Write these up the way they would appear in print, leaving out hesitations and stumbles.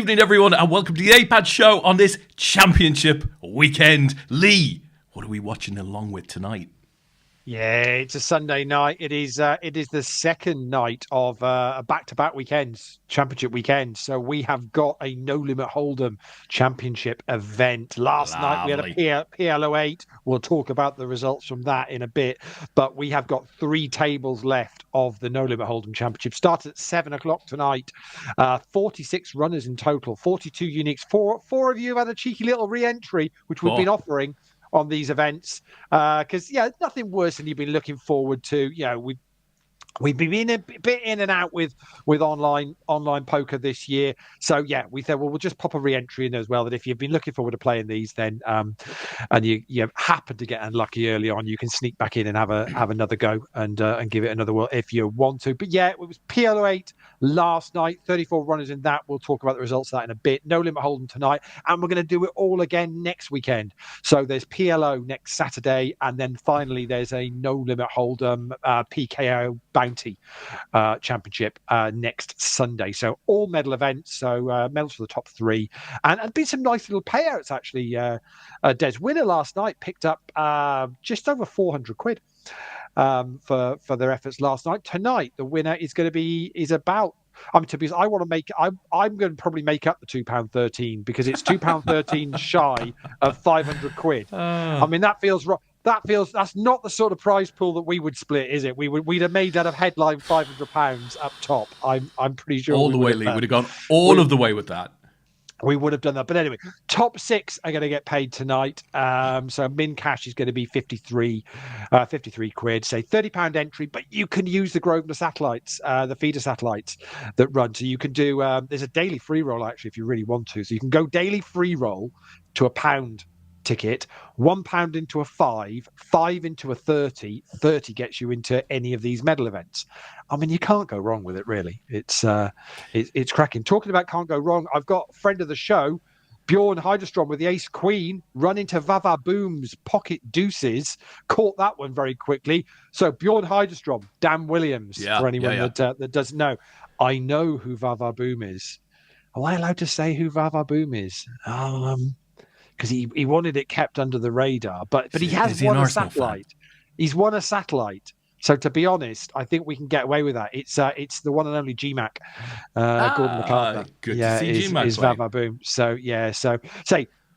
evening, everyone, and welcome to the APAT show on this championship weekend. Leigh, what are we watching along with tonight? Yeah, it's a Sunday night. It is the second night of a back-to-back weekends, championship weekend. So we have got a No Limit Hold'em championship event. Last night we had a PLO8. We'll talk about the results from that in a bit. But we have got 3 tables left of the No Limit Hold'em championship. Started at 7 o'clock tonight. 46 runners in total, 42 uniques. Four of you have had a cheeky little re-entry, which we've been offering on these events, because nothing worse than you've been looking forward to. We've been a bit in and out with online poker this year. So we thought, well, we'll just pop a re-entry in as well, that if you've been looking forward to playing these, then and you happen to get unlucky early on, you can sneak back in and have another go and give it another whirl if you want to. But it was PLO8 last night, 34 runners in that. We'll talk about the results of that in a bit. No Limit Hold'em tonight, and we're going to do it all again next weekend. So there's PLO next Saturday, and then finally there's a No Limit Hold'em PKO Bounty championship next Sunday. So all medal events, so medals for the top 3, and been some nice little payouts actually. Des, winner last night picked up just over 400 quid for their efforts last night. Tonight the winner is about, I'm going to probably make up the £2.13, because it's £2.13 shy of 500 quid. I mean, that feels wrong. That's not the sort of prize pool that we would split, is it? We'd have made that of headline £500 up top. I'm pretty sure all the way, Leigh. We'd have gone all of the way with that. We would have done that. But anyway, top 6 are going to get paid tonight. So min cash is going to be 53 quid, say £30 entry, but you can use the Grosvenor satellites, the feeder satellites that run. So you can do, there's a daily free roll actually, if you really want to. So you can go daily free roll to £1 ticket, £1 into a 5 into a 30 gets you into any of these medal events. I mean, you can't go wrong with it, really. It's cracking. Talking about can't go wrong, I've got a friend of the show, Bjorn Hydrostrom, with the ace queen, run into Vava Boom's pocket deuces, caught that one very quickly. So Bjorn Hydrostrom, Dan Williams, for anyone that doesn't know. I know who Vava Boom is. Am I allowed to say who Vava Boom is? Because he wanted it kept under the radar, but he has won a satellite. He's won a satellite. So to be honest, I think we can get away with that. It's the one and only GMAC, Gordon McArthur. Good to see GMAC. Is Vava Boom. So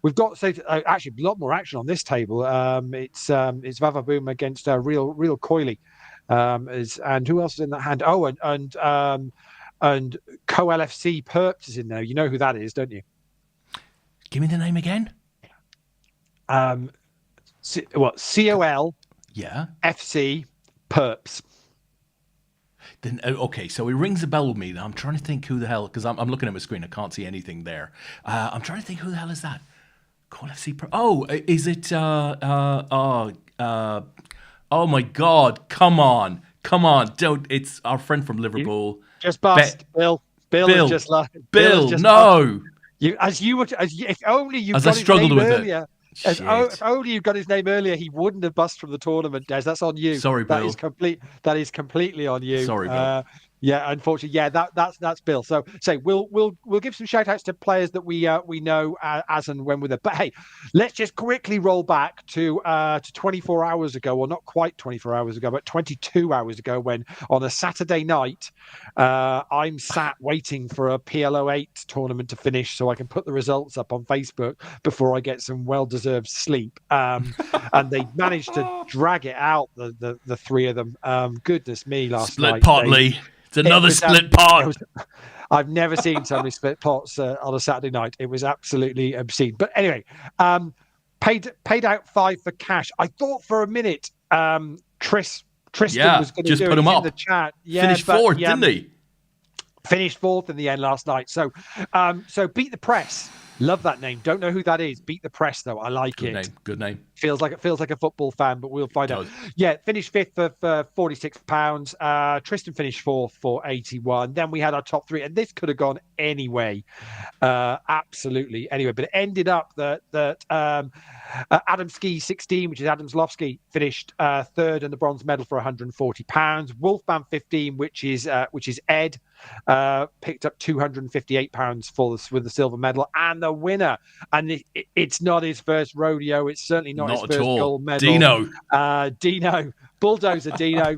we've got actually a lot more action on this table. It's Vava Boom against Real Coily, and who else is in that hand? Oh, and Co LFC Perps is in there. You know who that is, don't you? Give me the name again. COL FC Perps. Then okay, so it rings a bell with me. I'm trying to think who the hell, because I'm looking at my screen, I can't see anything there. I'm trying to think who the hell is that. Call FC Perps. Oh, is it? Oh my God! Come on! Don't! It's our friend from Liverpool. Just bust, Bill. Bill is just like Bill. No. If only you got his name earlier. If only you got his name earlier, he wouldn't have bust from the tournament, Des. That's on you. Sorry, Bill. That is completely on you. Sorry, Bill. Unfortunately, that's Bill. So we'll give some shout outs to players that we know as and when with it. But hey, let's just quickly roll back to 24 hours ago, or not quite 24 hours ago, but 22 hours ago, when on a Saturday night, I'm sat waiting for a PLO8 tournament to finish so I can put the results up on Facebook before I get some well-deserved sleep. And they managed to drag it out, the 3 of them. Goodness me, last night. Split pot, Leigh. It's another split pot. I've never seen so many split pots on a Saturday night. It was absolutely obscene. But anyway, paid out 5 for cash. I thought for a minute Tristan was going to do it in the chat. Finished 4th, didn't he? Finished 4th in the end last night. So Beat the Press. Love that name. Don't know who that is. Beat the Press, though. I like it. Good name. Feels like a football fan, but we'll find out. Yeah, finished 5th for £46. Tristan finished 4th for 81. Then we had our top 3, and this could have gone anyway. Absolutely. Anyway, but it ended up that Adam Ski 16, which is Adam Zlowski, finished 3rd in the bronze medal for £140. Wolfman 15, which is Ed, picked up £258 with the silver medal, and the winner. And it's not his first rodeo. It's certainly not his first gold medal. Dino, Bulldozer Dino.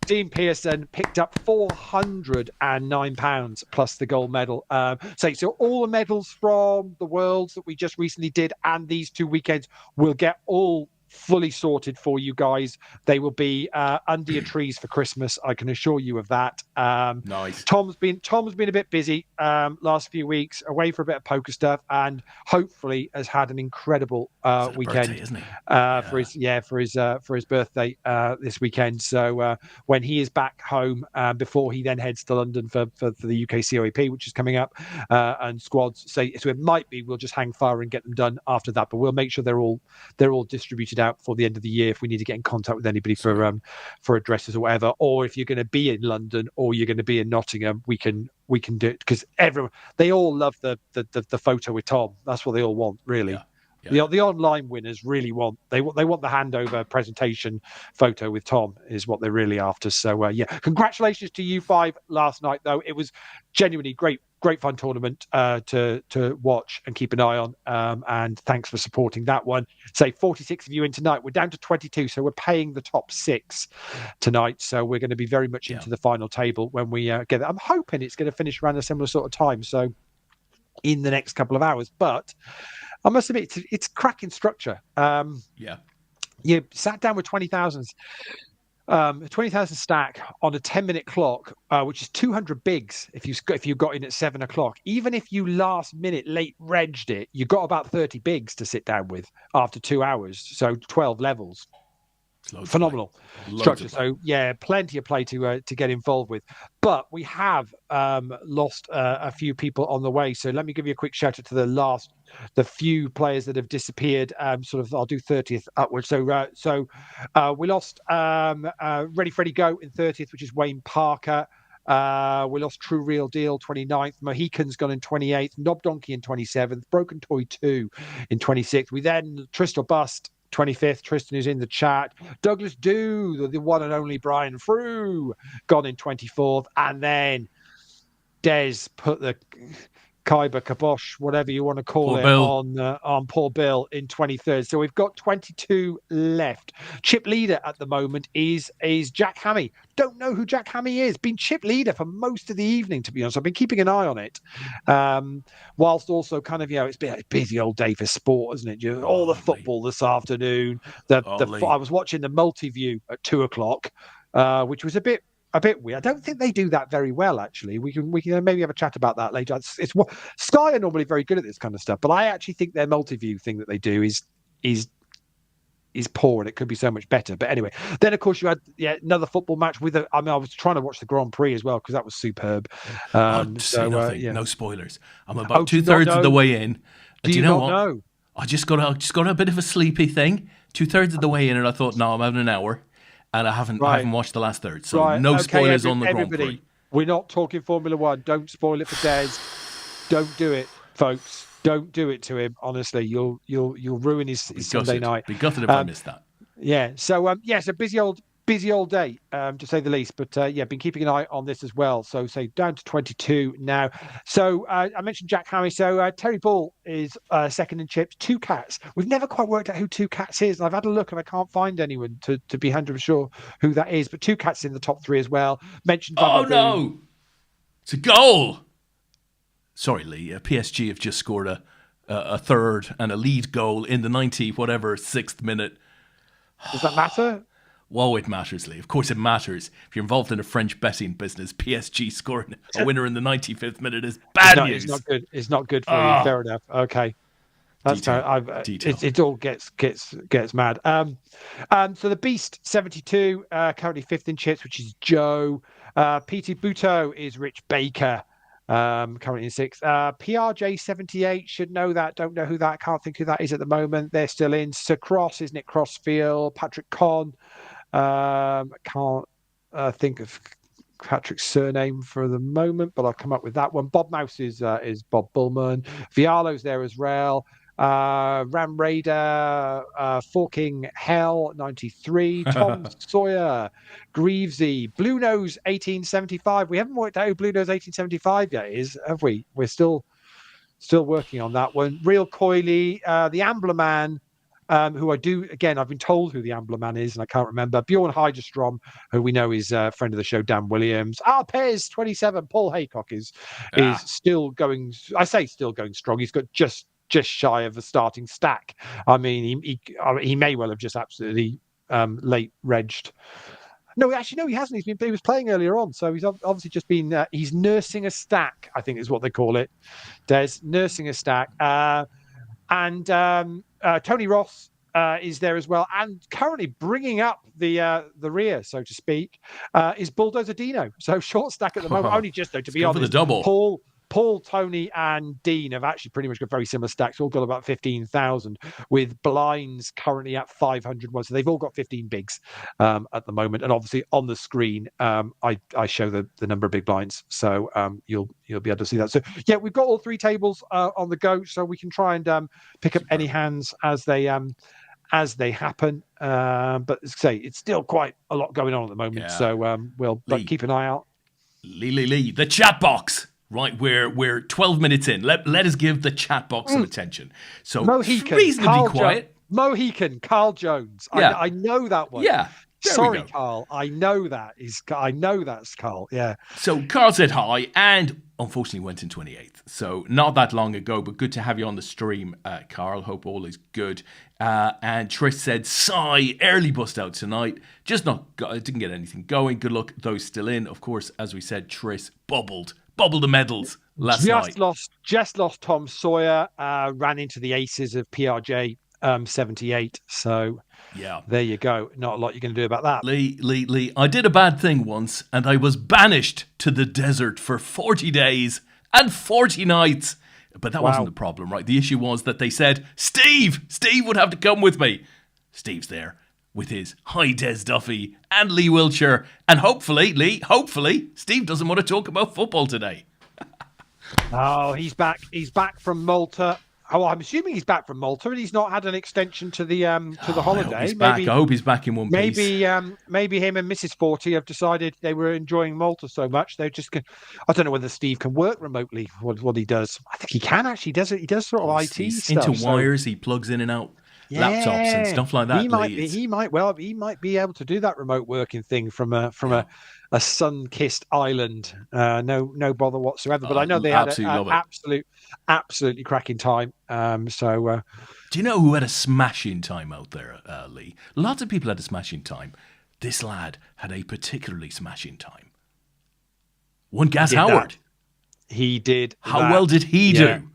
Dean Pearson picked up £409 plus the gold medal. So all the medals from the Worlds that we just recently did and these 2 weekends will get all fully sorted for you guys. They will be under your trees for Christmas. I can assure you of that. Nice. Tom's been a bit busy last few weeks, away for a bit of poker stuff, and hopefully has had an incredible weekend. Birthday, isn't he? For his birthday this weekend. So when he is back home, before he then heads to London for the UK COAP, which is coming up, and squads. So it might be we'll just hang fire and get them done after that, but we'll make sure they're all distributed out for the end of the year if we need to get in contact with anybody for addresses or whatever. Or if you're going to be in London or you're going to be in Nottingham, we can do it, because they all love the photo with Tom. That's what they all want, really. Yeah. The online winners really want they want the handover presentation photo with Tom is what they're really after. So congratulations to you 5 last night, though. It was genuinely great fun tournament to watch and keep an eye on, and thanks for supporting that one. Say 46 of you in tonight. We're down to 22, so we're paying the top 6 tonight, so we're going to be very much into the final table when we get it. I'm hoping it's going to finish around a similar sort of time, so in the next couple of hours, but I must admit it's cracking structure. You sat down with 20,000 stack on a 10-minute clock, which is 200 bigs if you got in at 7 o'clock. Even if you last minute late regged it, you got about 30 bigs to sit down with after 2 hours. So 12 levels. Phenomenal structure. So plenty of play to get involved with. But we have lost a few people on the way. So let me give you a quick shout out to the few players that have disappeared. I'll do 30th upwards. So we lost Ready Freddy Go in 30th, which is Wayne Parker. We lost True Real Deal 29th. Mohican's gone in 28th. Knob Donkey in 27th. Broken Toy 2 in 26th. We then Trist or Bust 25th. Tristan is in the chat. Douglas Do, the one and only Brian Frew, gone in 24th. And then Des put the Khyber Kabosh, whatever you want to call on poor Bill in 23rd. So we've got 22 left. Chip leader at the moment is Jack Hammy. Don't know who Jack Hammy is. Been chip leader for most of the evening, to be honest. I've been keeping an eye on it. Whilst also kind of, it's been a busy old day for sport, isn't it? All the football this afternoon. I was watching the multi-view at 2 o'clock, which was a bit weird. I don't think they do that very well, actually. We can maybe have a chat about that later. It's Sky are normally very good at this kind of stuff, but I actually think their multi-view thing that they do is poor, and it could be so much better. But anyway, then of course you had another football match with I was trying to watch the Grand Prix as well because that was superb. No spoilers. I'm about 2/3 of the way in. Do you know what? No. I just got a bit of a sleepy thing. 2/3 of the way in, and I thought, no, I'm having an hour. And I haven't watched the last third, so no spoilers on the Grand Prix. We're not talking Formula One. Don't spoil it for Des. Don't do it, folks. Don't do it to him. Honestly, you'll ruin his Sunday night. Be gutted if I missed that. Yeah. So so busy old day, to say the least. But been keeping an eye on this as well. So say down to 22 now. So I mentioned Jack Hammy. So Terry Ball is second in chips. Two Cats. We've never quite worked out who Two Cats is. And I've had a look and I can't find anyone to be 100% sure who that is. But Two Cats in the top 3 as well. Mentioned. No! It's a goal. Sorry, Lee. PSG have just scored a third and a lead goal in the 6th minute. Does that matter? Whoa, it matters, Lee. Of course it matters. If you're involved in a French betting business, PSG scoring a winner in the 95th minute is bad news. It's not good. It's not good for you. Fair enough. Okay. That's fair. It all gets mad. So the Beast 72, currently 5th in chips, which is Joe. PT Buto is Rich Baker, currently in 6th. PRJ 78, should know that. Don't know who that. Can't think who that is at the moment. They're still in. Sir Cross is Nick Crossfield. Patrick Conn. Can't think of Patrick's surname for the moment, but I'll come up with that one. Bob Mouse is Bob Bullman. Vialo's there as well. Ram Raider, Forking Hell 93, Tom Sawyer, Greavesy, Blue Nose 1875. We haven't worked out who Blue Nose 1875 yet is, have we? We're still working on that one. Real Coily, the Ambler Man, who I've been told who the Ambler Man is, and I can't remember. Bjorn Hydrostrom, who we know is a friend of the show, Dan Williams. Pez 27, Paul Haycock is still going. I say still going strong. He's got just shy of a starting stack. I mean, he may well have just absolutely late regged. No, actually, no, he hasn't. He was playing earlier on, so he's obviously just been. He's nursing a stack, I think is what they call it. Des nursing a stack, and Tony Ross is there as well, and currently bringing up the rear, so to speak, is Bulldozer Dino. So short stack at the moment. Only just though, to be honest, for the double. Paul, Tony, and Dean have actually pretty much got very similar stacks. All got about 15,000, with blinds currently at 501. So they've all got 15 bigs at the moment. And obviously on the screen, I show the number of big blinds, so you'll be able to see that. So yeah, we've got all three tables on the go, so we can try and pick up any hands as they happen. But as I say, it's still quite a lot going on at the moment. Yeah. So we'll keep an eye out. Leigh, the chat box. Right, we're 12 minutes in. Let us give the chat box some attention. So Mohican, reasonably quiet. Mohican, Carl Jones. Yeah. I know that one. Yeah. Sorry, Carl. I know that's Carl. Yeah. So Carl said hi and unfortunately went in 28th. So not that long ago, but good to have you on the stream, Carl. Hope all is good. And Trish said, sigh, early bust out tonight. Just didn't get anything going. Good luck, those still in. Of course, as we said, Trish bubbled the medals last night. Just lost Tom Sawyer, ran into the aces of PRJ 78. So yeah, there you go. Not a lot you're going to do about that. Leigh, I did a bad thing once and I was banished to the desert for 40 days and 40 nights. But that wasn't the problem, right? The issue was that they said, Steve would have to come with me. Steve's there with his Leigh Des Duffy and Lee Wiltshire. And hopefully, Steve doesn't want to talk about football today. Oh, he's back. He's back from Malta. Oh, I'm assuming he's back from Malta and he's not had an extension to the holiday. I hope he's back in one piece. Maybe him and Mrs. 40 have decided they were enjoying Malta so much they're just. I don't know whether Steve can work remotely. What he does, I think he can actually. He does sort of IT stuff. Into wires, he plugs in and out. Laptops and stuff like that. He might be able to do that remote working thing from a sun-kissed island. No bother whatsoever. But I know they had an absolutely cracking time. Do you know who had a smashing time out there, Lee? Lots of people had a smashing time. This lad had a particularly smashing time. One Gaz Howard. He did. How well did he do?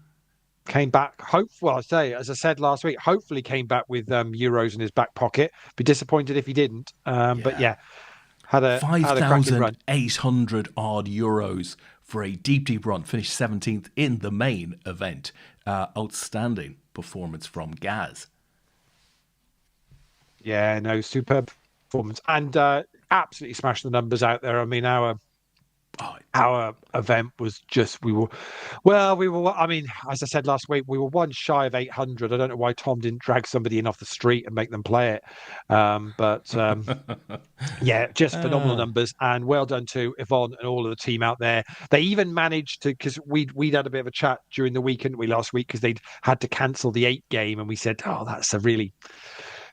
Came back, as I said last week, hopefully came back with euros in his back pocket. Be disappointed if he didn't. But yeah, had a 5,800 odd euros for a deep run. Finished 17th in the main event. Outstanding performance from Gaz. Yeah, no, superb performance. And absolutely smashed the numbers out there. I mean, our event was just, I mean, as I said last week, we were one shy of 800. I don't know why Tom didn't drag somebody in off the street and make them play it. But yeah, just phenomenal numbers, and well done to Yvonne and all of the team out there. They even managed to, because we'd had a bit of a chat during the week, hadn't we, last week, because they'd had to cancel the 8 game, and we said,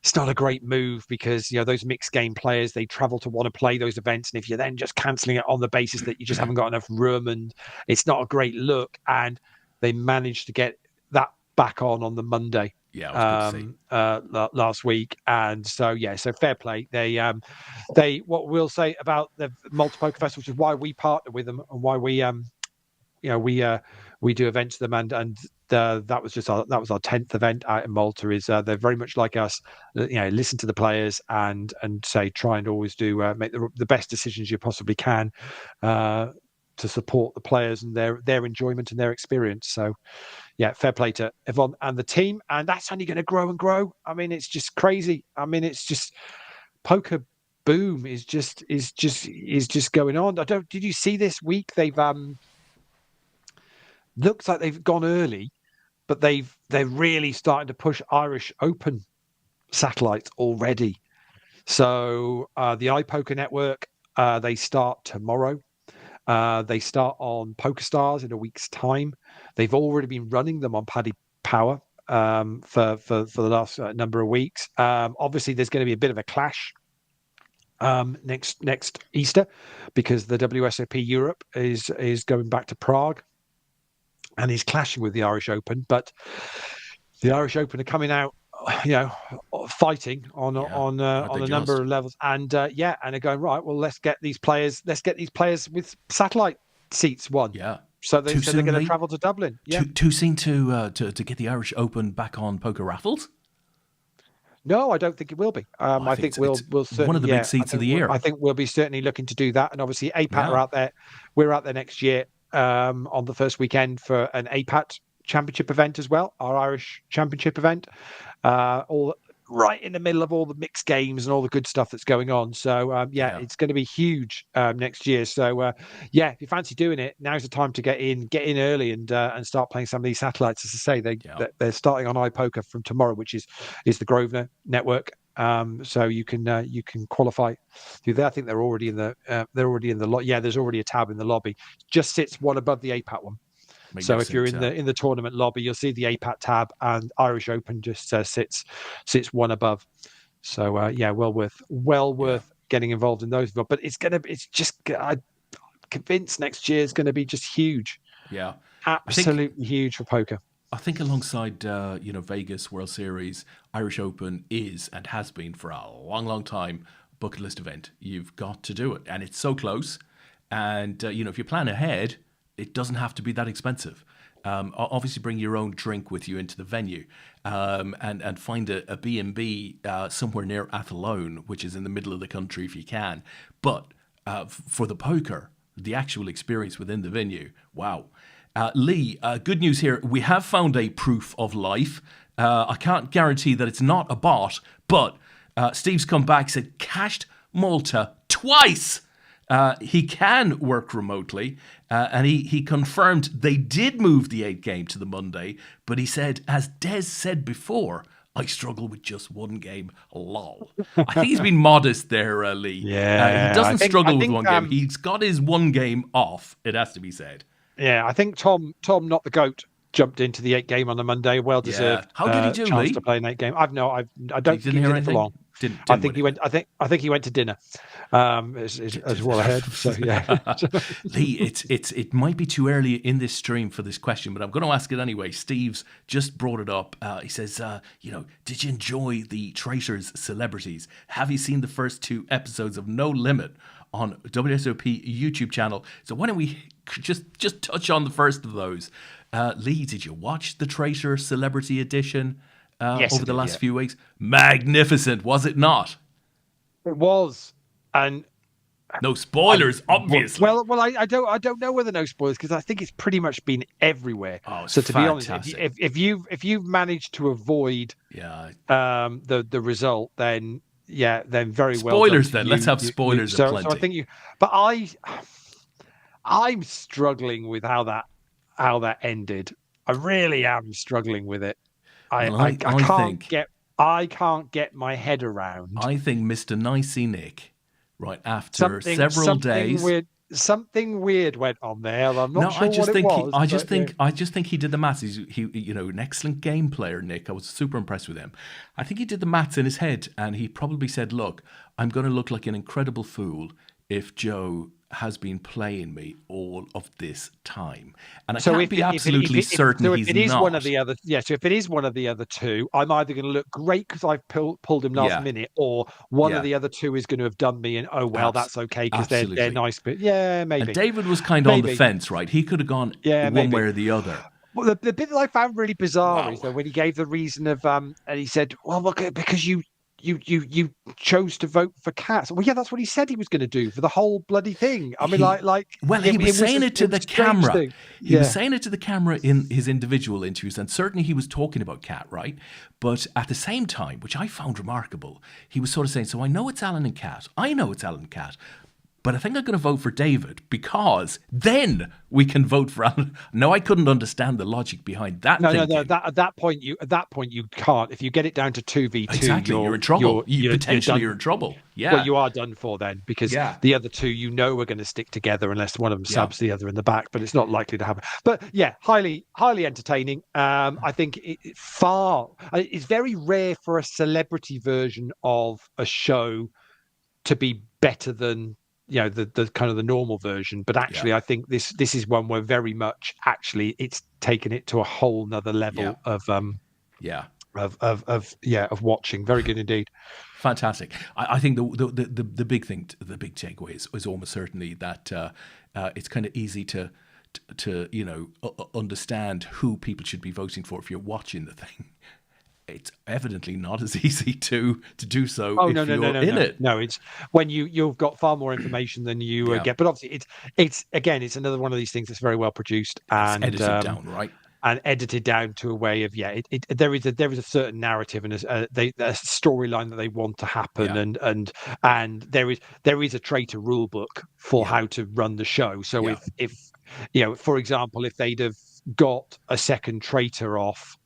it's not a great move because, those mixed game players, they travel to want to play those events. And if you're then just cancelling it on the basis that you just haven't got enough room, and it's not a great look. And they managed to get that back on the Monday. Yeah, it was good to see. Last week. And so fair play. They what we'll say about the Malta Poker Festival, which is why we partner with them and why we we do events with them, and that was our 10th event out in Malta. Is they're very much like us, listen to the players and say try and always do make the best decisions you possibly can to support the players and their enjoyment and their experience. So yeah, fair play to Yvonne and the team, and that's only going to grow and grow. I mean, it's just crazy. I mean, it's just poker boom is just going on. Did you see this week they've looks like they've gone early but they're really starting to push Irish Open satellites already. So the iPoker network, they start tomorrow. They start on PokerStars in a week's time. They've already been running them on Paddy Power for the last number of weeks. Obviously, there's going to be a bit of a clash next Easter, because the WSOP Europe is going back to Prague and is clashing with the Irish Open. But the Irish Open are coming out, fighting on a number of levels, and and they're going, right, well, let's get these players with satellite seats won. Yeah. So they said they're going to travel to Dublin. Yeah. Too soon to get the Irish Open back on Poker Raffles? No, I don't think it will be. I think we'll certainly, one of the big seats of the year. I think we'll be certainly looking to do that. And obviously APAT are out there. We're out there next year on the first weekend for an APAT Championship event as well, our Irish Championship event, all right in the middle of all the mixed games and all the good stuff that's going on. So it's going to be huge next year. So if you fancy doing it, now's the time to get in early and start playing some of these satellites. As I say, they're starting on iPoker from tomorrow, which is the Grosvenor network. So you can qualify through there. I think they're already in the lot. Yeah, there's already a tab in the lobby. Just sits one above the APAT one. So if you're in the tournament lobby, you'll see the APAT tab, and Irish Open just sits one above. So well worth getting involved in those. But I'm convinced next year is going to be just huge. Yeah, absolutely huge for poker. I think alongside Vegas World Series, Irish Open is and has been for a long, long time a bucket list event. You've got to do it, and it's so close. And if you plan ahead, it doesn't have to be that expensive. Obviously, bring your own drink with you into the venue, and find a B&B somewhere near Athlone, which is in the middle of the country if you can. But for the poker, the actual experience within the venue, wow. Leigh, good news here. We have found a proof of life. I can't guarantee that it's not a bot, but Steve's come back, said cashed Malta twice. He can work remotely, and he confirmed they did move the 8th game to the Monday, but he said, as Des said before, I struggle with just one game. Lol. I think he's been modest there, Leigh. Yeah. He doesn't struggle with one game. He's got his one game off, it has to be said. Yeah, I think Tom, not the GOAT, jumped into the 8th game on the Monday. Well deserved. Yeah. How did he do, chance Leigh? to play an 8th game. I don't think he did it for long. I think he went to dinner. As well I heard. So yeah. Leigh, it might be too early in this stream for this question, but I'm going to ask it anyway. Steve's just brought it up. He says, did you enjoy the Traitors Celebrities? Have you seen the first 2 episodes of No Limit on WSOP YouTube channel? So why don't we just touch on the first of those? Leigh, did you watch the Traitor Celebrity Edition over the last few weeks? Magnificent, was it not? It was, and no spoilers, obviously. Well, I don't know whether no spoilers, because I think it's pretty much been everywhere. Oh, so to fantastic. be honest, if you've managed to avoid the result, then very well. Spoilers then. Let's have spoilers aplenty. So I think but I'm struggling with how that ended. I really am struggling with it. I can't get my head around. I think Mr. Nicey Nick, right after several days, something weird went on there. I'm not sure what it was. I just think he did the maths. He an excellent game player, Nick. I was super impressed with him. I think he did the maths in his head, and he probably said, "Look, I'm going to look like an incredible fool if Joe has been playing me all of this time." And I can't be absolutely certain he's not. So if it is one of the other, so if it is one of the other 2, I'm either going to look great because I've pulled him last minute, or one of the other 2 is going to have done me, and that's okay because they're nice. But maybe. And David was kind of on the fence, right? He could have gone one way or the other. Well, the bit that I found really bizarre is that when he gave the reason of, and he said, "Well, look, because you chose to vote for Cat." Well, yeah, that's what he said he was going to do for the whole bloody thing. I mean, he was saying it to the camera. He was saying it to the camera in his individual interviews, and certainly he was talking about Cat, right? But at the same time, which I found remarkable, he was sort of saying, "So I know it's Alan and Cat. I know it's Alan and Cat, But I think I'm going to vote for David because then we can vote for Alan. No, I couldn't understand the logic behind that. No. At that point you can't. If you get it down to 2v2, exactly, you're in trouble. You're Potentially you're in trouble. Yeah. Well, you are done for then, because the other two, are going to stick together unless one of them subs the other in the back. But it's not likely to happen. But yeah, highly entertaining. I think it's very rare for a celebrity version of a show to be better than the kind of the normal version. But actually I think this is one where very much actually it's taken it to a whole nother level of watching. Very good indeed. Fantastic. I think the big thing, the big takeaway is almost certainly that it's kind of easy to understand who people should be voting for if you're watching the thing. It's evidently not as easy to do so if you're in it. No, it's when you've got far more information than you get. But obviously, it's another one of these things that's very well produced and edited down, right? And edited down to a way of there is a certain narrative and a storyline that they want to happen, and there is a traitor rule book for how to run the show. So if for example, if they'd have got a second traitor off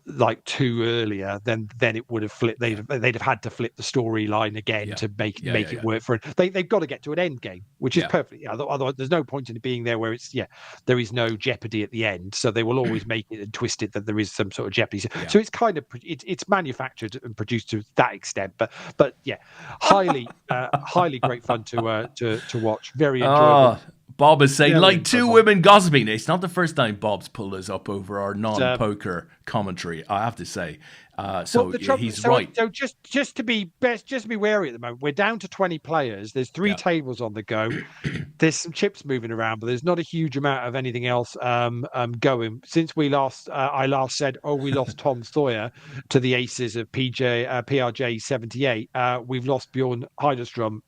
like too earlier, then it would have flipped. They'd have had to flip the storyline again to make it work for it. They've got to get to an end game, which is perfect. Otherwise, there's no point in it being there where it's there is no jeopardy at the end. So they will always make it and twist it that there is some sort of jeopardy. So it's kind of it's manufactured and produced to that extent. But highly great fun to watch. Very enjoyable. Bob is saying, like two women gossiping. It's not the first time Bob's pulled us up over our non-poker commentary, I have to say. He's right. So just to be wary at the moment, we're down to 20 players. There's three tables on the go. There's some chips moving around, but there's not a huge amount of anything else going. Since we last, I last said, we lost Tom Sawyer to the aces of PRJ 78. We've lost Bjorn Heiderstrom,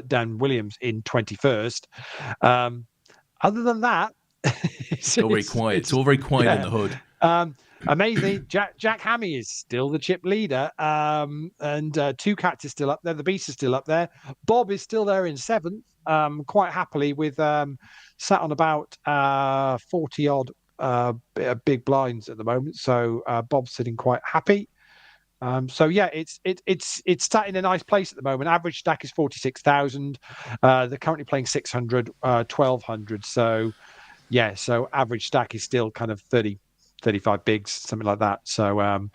Dan Williams in 21st. Other than that, it's all very quiet. It's all very quiet in the hood. Amazing. Jack Hammy is still the chip leader, and Two Cats is still up there. The Beast is still up there. Bob is still there in 7th, quite happily with sat on about 40 odd big blinds at the moment. So Bob's sitting quite happy. It's sat in a nice place at the moment. Average stack is 46,000. They're currently playing 600, 1,200. So average stack is still kind of 30, 35 bigs, something like that. So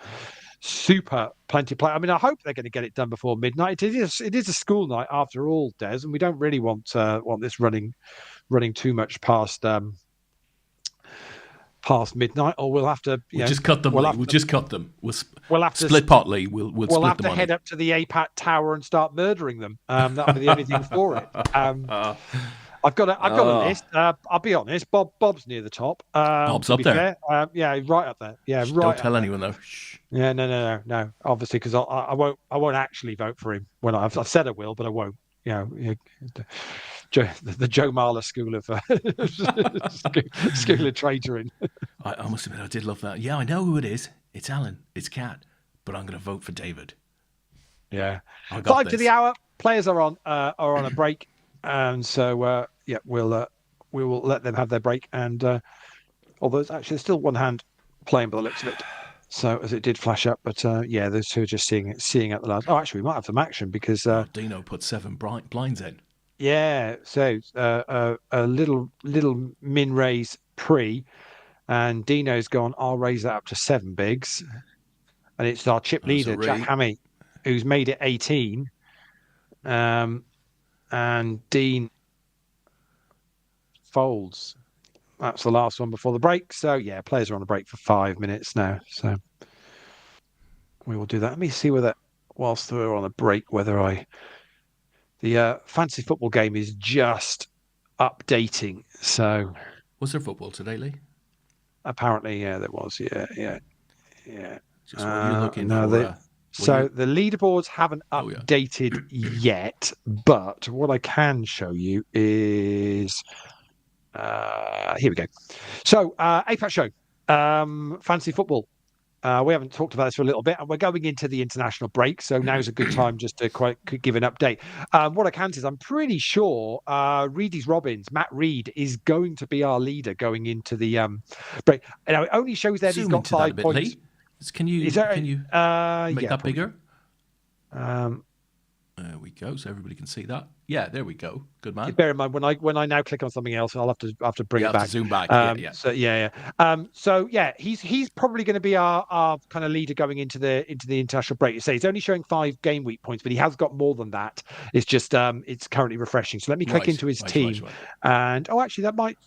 super plenty of play. I mean, I hope they're going to get it done before midnight. It is a school night after all, Des, and we don't really want this running too much past midnight, or we'll have to. We'll just cut them. We'll just cut them. We'll have to split pot, Lee. We'll split have the to money. head up to the APAT tower and start murdering them. That'll be the only thing for it. I've got a list. I'll be honest. Bob's near the top. Bob's up there. Right up there. Yeah, right. Don't tell anyone though. Shh. Yeah, no. Obviously, because I won't actually vote for him. When I've said I will, but I won't. The Joe Marler school of traitoring. I must admit, I did love that. Yeah, I know who it is. It's Alan. It's Kat. But I'm going to vote for David. Yeah. 5 to the hour. Players are on a break, and so we will let them have their break. And although it's actually still one hand playing by the looks of it. So as it did flash up, but those two are just seeing at the last. Oh, actually, we might have some action because Dino put 7 blinds in. Yeah, so a little min raise pre, and Dino's gone. I'll raise that up to 7 bigs, and it's our chip leader Jack Hammy, who's made it 18, and Dean folds. That's the last one before the break. So players are on a break for 5 minutes now. So we will do that. Let me see whether, whilst we're on a break, whether the fantasy football game is just updating. So was there football today, Lee? Apparently, there was. Yeah. Just what you're looking for. So the leaderboards haven't updated yet, but what I can show you is. Here we go. So, APAT show, fantasy football. We haven't talked about this for a little bit, and we're going into the international break, so now's a good time just to give an update. What I can say is I'm pretty sure Reedy's Robbins, Matt Reed, is going to be our leader going into the break. Now, it only shows that he's got 5 points. Lee. Can you make that bigger? There we go, so everybody can see that. Yeah, there we go. Good man. Bear in mind when I now click on something else, I'll have to bring it back. To zoom back. So he's probably going to be our kind of leader going into the international break. You say he's only showing 5 game week points, but he has got more than that. It's just it's currently refreshing. So let me click into his team, and actually that might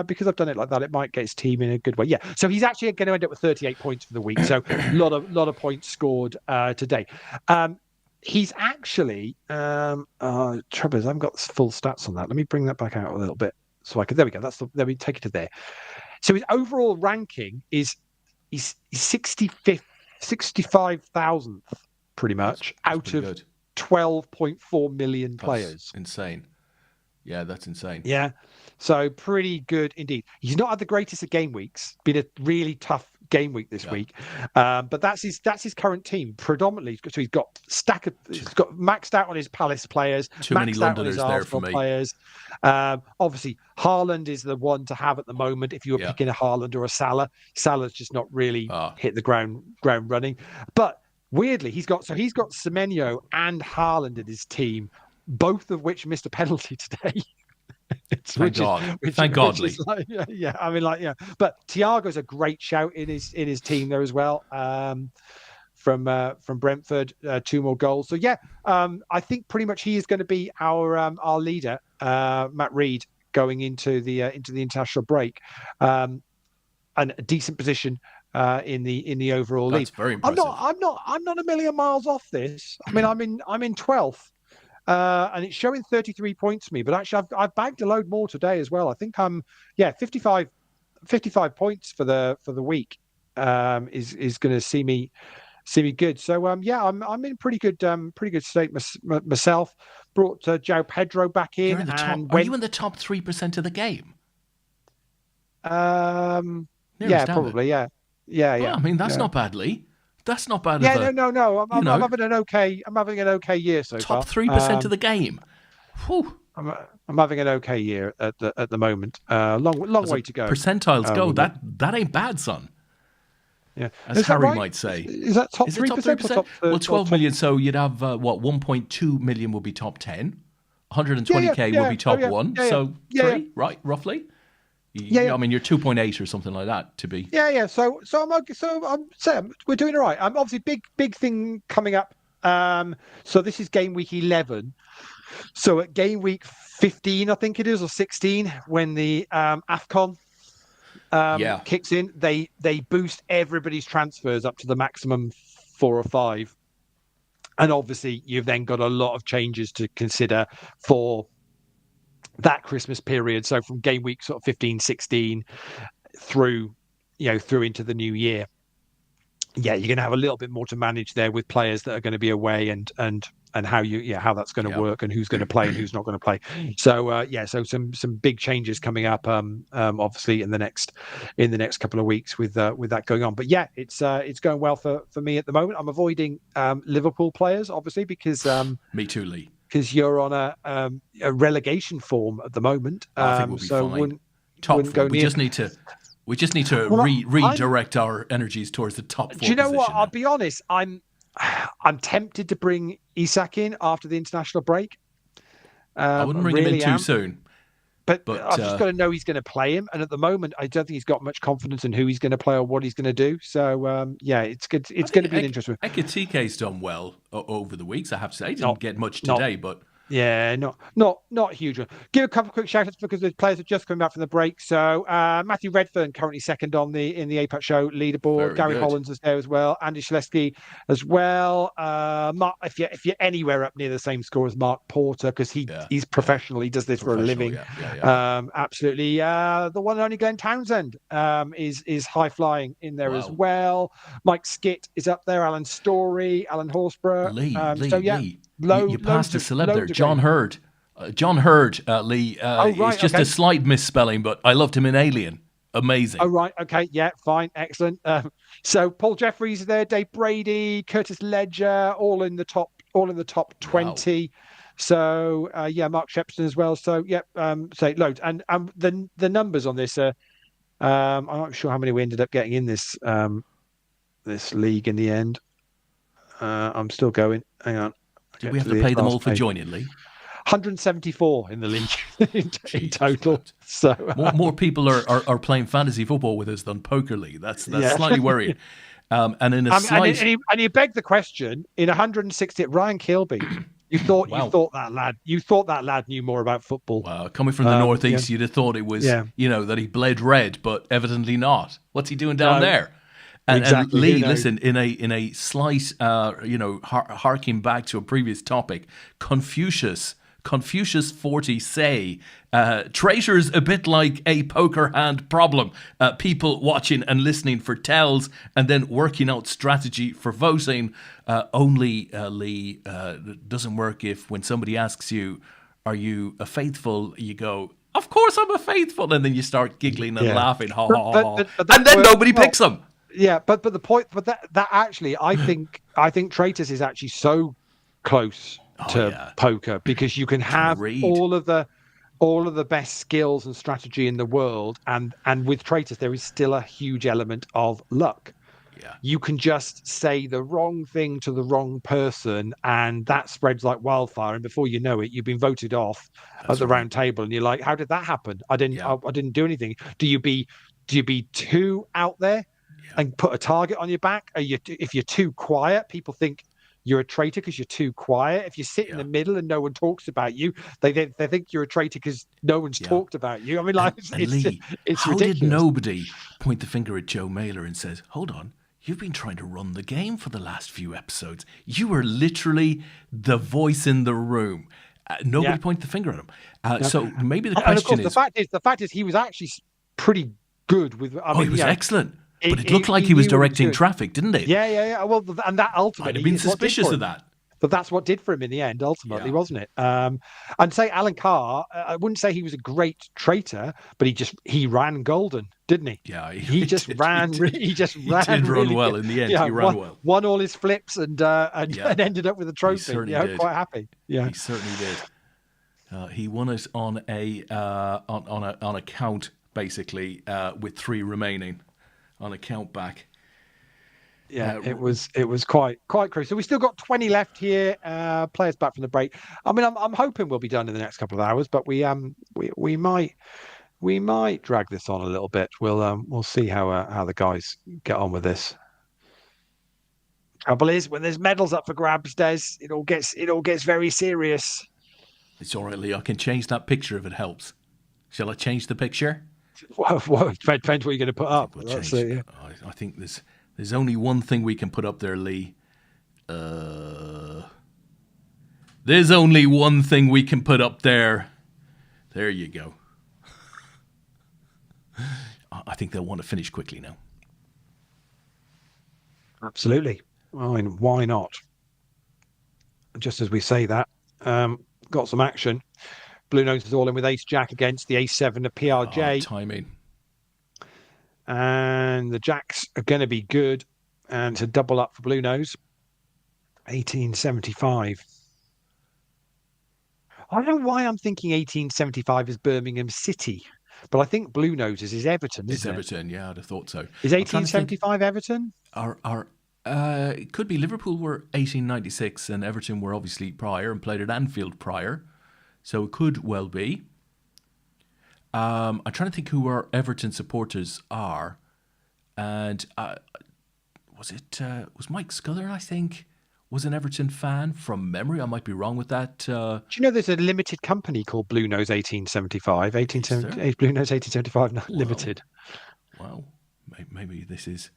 because I've done it like that, it might get his team in a good way. Yeah, so he's actually going to end up with 38 points for the week. So a lot of points scored today. He's actually trouble is I haven't got full stats on that. Let me bring that back out a little bit so I can. There we go. Let me take it to there. So his overall ranking is 65,000th pretty much out of 12.4 million players. Insane. Yeah, that's insane. Yeah. So pretty good indeed. He's not had the greatest of game weeks. Been a really tough game week this week, but that's his current team predominantly. So he's got maxed out on his Palace players, too many Londoners there for me. Players. Obviously, Haaland is the one to have at the moment. If you were picking a Haaland or a Salah, Salah's just not really hit the ground running. But weirdly, he's got Semenyo and Haaland in his team, both of which missed a penalty today. Thank God, Lee. Like, But Thiago's a great shout in his team there as well. From Brentford, 2 more goals. So I think pretty much he is going to be our leader, Matt Reed, going into the international break, and a decent position in the overall league. That's very impressive. I'm not a million miles off this. I mean, I'm in 12th. And it's showing 33 points to me, but actually I've bagged a load more today as well. I think I'm 55 points for the week is going to see me good. So I'm in pretty good state myself. Brought João Pedro back in. Are you in the top 3% of the game? Probably. Yeah. Well, I mean, that's not bad, Lee. That's not bad. No. I'm having an okay year so far. Top 3% of the game. Whew. I'm having an okay year at the moment. Long way to go. Percentiles go. That ain't bad, son. Yeah, as Harry might say. Is that top 3%? Well, 12 million. So you'd have 1.2 million would be top 10. 120k would be top 1. So 3, right? Roughly. I mean, you're 2.8 or something like that to be. Yeah. So I'm saying we're doing all right. Obviously big thing coming up. So this is game week 11. So at game week 15, I think it is, or 16, when the AFCON kicks in, they boost everybody's transfers up to the maximum 4 or 5, and obviously you've then got a lot of changes to consider for that Christmas period. So from game week sort of 15, 16 through into the new year. Yeah, you're going to have a little bit more to manage there with players that are going to be away and how how that's going to work and who's going to play and who's not going to play. So so some big changes coming up obviously in the next couple of weeks with that going on. But it's going well for me at the moment. I'm avoiding Liverpool players obviously because me too, Lee. Because you're on a relegation form at the moment. I think we'll be fine. Top 4. We just need to redirect our energies towards the top 4. Do you know what? Now. I'll be honest. I'm tempted to bring Isak in after the international break. I wouldn't bring him in too soon. But I've just got to know he's going to play him. And at the moment, I don't think he's got much confidence in who he's going to play or what he's going to do. So, it's good. It's going to be an interesting one. Ekitike's done well over the weeks, I have to say. He didn't get much today, but... Yeah, not huge. Give a couple of quick shout-outs because the players are just coming back from the break. So Matthew Redfern currently second in the APAT show leaderboard. Gary Hollands is there as well. Andy Shaleski as well. Mark, if you're anywhere up near the same score as Mark Porter, because he's professional. He does this for a living. Absolutely. The one and only Glenn Townsend is high flying in there as well. Mike Skitt is up there. Alan Story, Alan Horsburgh. Lee. You passed a celeb there, John Hurd. Lee, it's just a slight misspelling, but I loved him in Alien. Amazing. Oh, right. Okay. Yeah. Fine. Excellent. So Paul Jeffries is there, Dave Brady, Curtis Ledger, all in the top Wow. 20. So yeah, Mark Shepston as well. So yeah, say loads. And the numbers on this are I'm not sure how many we ended up getting in this league in the end. I'm still going. Hang on. Did we have to pay them all for page. joining, Lee? 174 in the league in Jesus, total. right. So more people are playing fantasy football with us than poker league. That's yeah. slightly worrying. And in a slight, and you beg the question in 160, Ryan Kilby. You thought wow. you thought that lad knew more about football. Wow, coming from the northeast, yeah. you'd have thought it was, Yeah. that he bled red, but evidently not. What's he doing down No. there? And Exactly. Lee, listen, in a slight, harking back to a previous topic, Confucius 40 say, traitors a bit like a poker hand problem. People watching and listening for tells and then working out strategy for voting. Only, Lee, doesn't work if when somebody asks you, are you a faithful, you go, of course I'm a faithful, and then you start giggling and laughing, ha ha ha, and then nobody picks them. Yeah, but the point, but that actually, I think traitors is actually so close to poker because you can have all of the best skills and strategy in the world, and with traitors there is still a huge element of luck. Yeah. You can just say the wrong thing to the wrong person, and that spreads like wildfire. And before you know it, you've been voted off at the round table, and you're like, "How did that happen? I didn't do anything." Do you be too out there and put a target on your back? If you're too quiet, people think you're a traitor because you're too quiet. If you sit in the middle and no one talks about you, they think you're a traitor because no one's talked about you. I mean, like, Lee, it's how ridiculous. did nobody point the finger at Joe Mailer and says, "Hold on, you've been trying to run the game for the last few episodes. You were literally the voice in the room." Nobody pointed the finger at him. So maybe the question of course, is, the fact is, he was actually pretty good with. He was excellent. But it looked like he was directing traffic, didn't it? Yeah. Well, and that ultimately, I'd have been suspicious of that. But that's what did for him in the end, ultimately, wasn't it? And say Alan Carr, I wouldn't say he was a great traitor, but he ran golden, didn't he? Yeah, he just ran. He just ran. He did run really well good. in the end. He ran well. Won all his flips and ended up with a trophy. He certainly did. Quite happy. Yeah, he certainly did. He won it on a count, basically, with 3 remaining. On a count back. Yeah, it was quite crucial. So we still got 20 left here. Players back from the break. I mean, I'm hoping we'll be done in the next couple of hours, but we might drag this on a little bit. We'll see how the guys get on with this. Trouble is, when there's medals up for grabs, Des, it all gets very serious. It's all right, Lee. I can change that picture if it helps. Shall I change the picture? Well, depends what you're going to put up. I think there's only one thing we can put up there, Lee. There's only one thing we can put up there. There you go. I think they'll want to finish quickly now. Absolutely. I mean, why not? Just as we say that, got some action. Blue Nose is all in with Ace Jack against the Ace 7 of PRJ. Timing. And the Jacks are going to be good. And it's a double up for Blue Nose. 1875. I don't know why I'm thinking 1875 is Birmingham City. But I think Blue Nose is Everton, isn't it? It's Everton, yeah, I'd have thought so. Is 1875 Everton? It could be. Liverpool were 1896 and Everton were obviously prior and played at Anfield prior. So it could well be. I'm trying to think who our Everton supporters are. And was Mike Scudder, I think, was an Everton fan from memory. I might be wrong with that. Do you know there's a limited company called Blue Nose 1875? 1878 Blue Nose 1875 Limited. Wow. Maybe this is...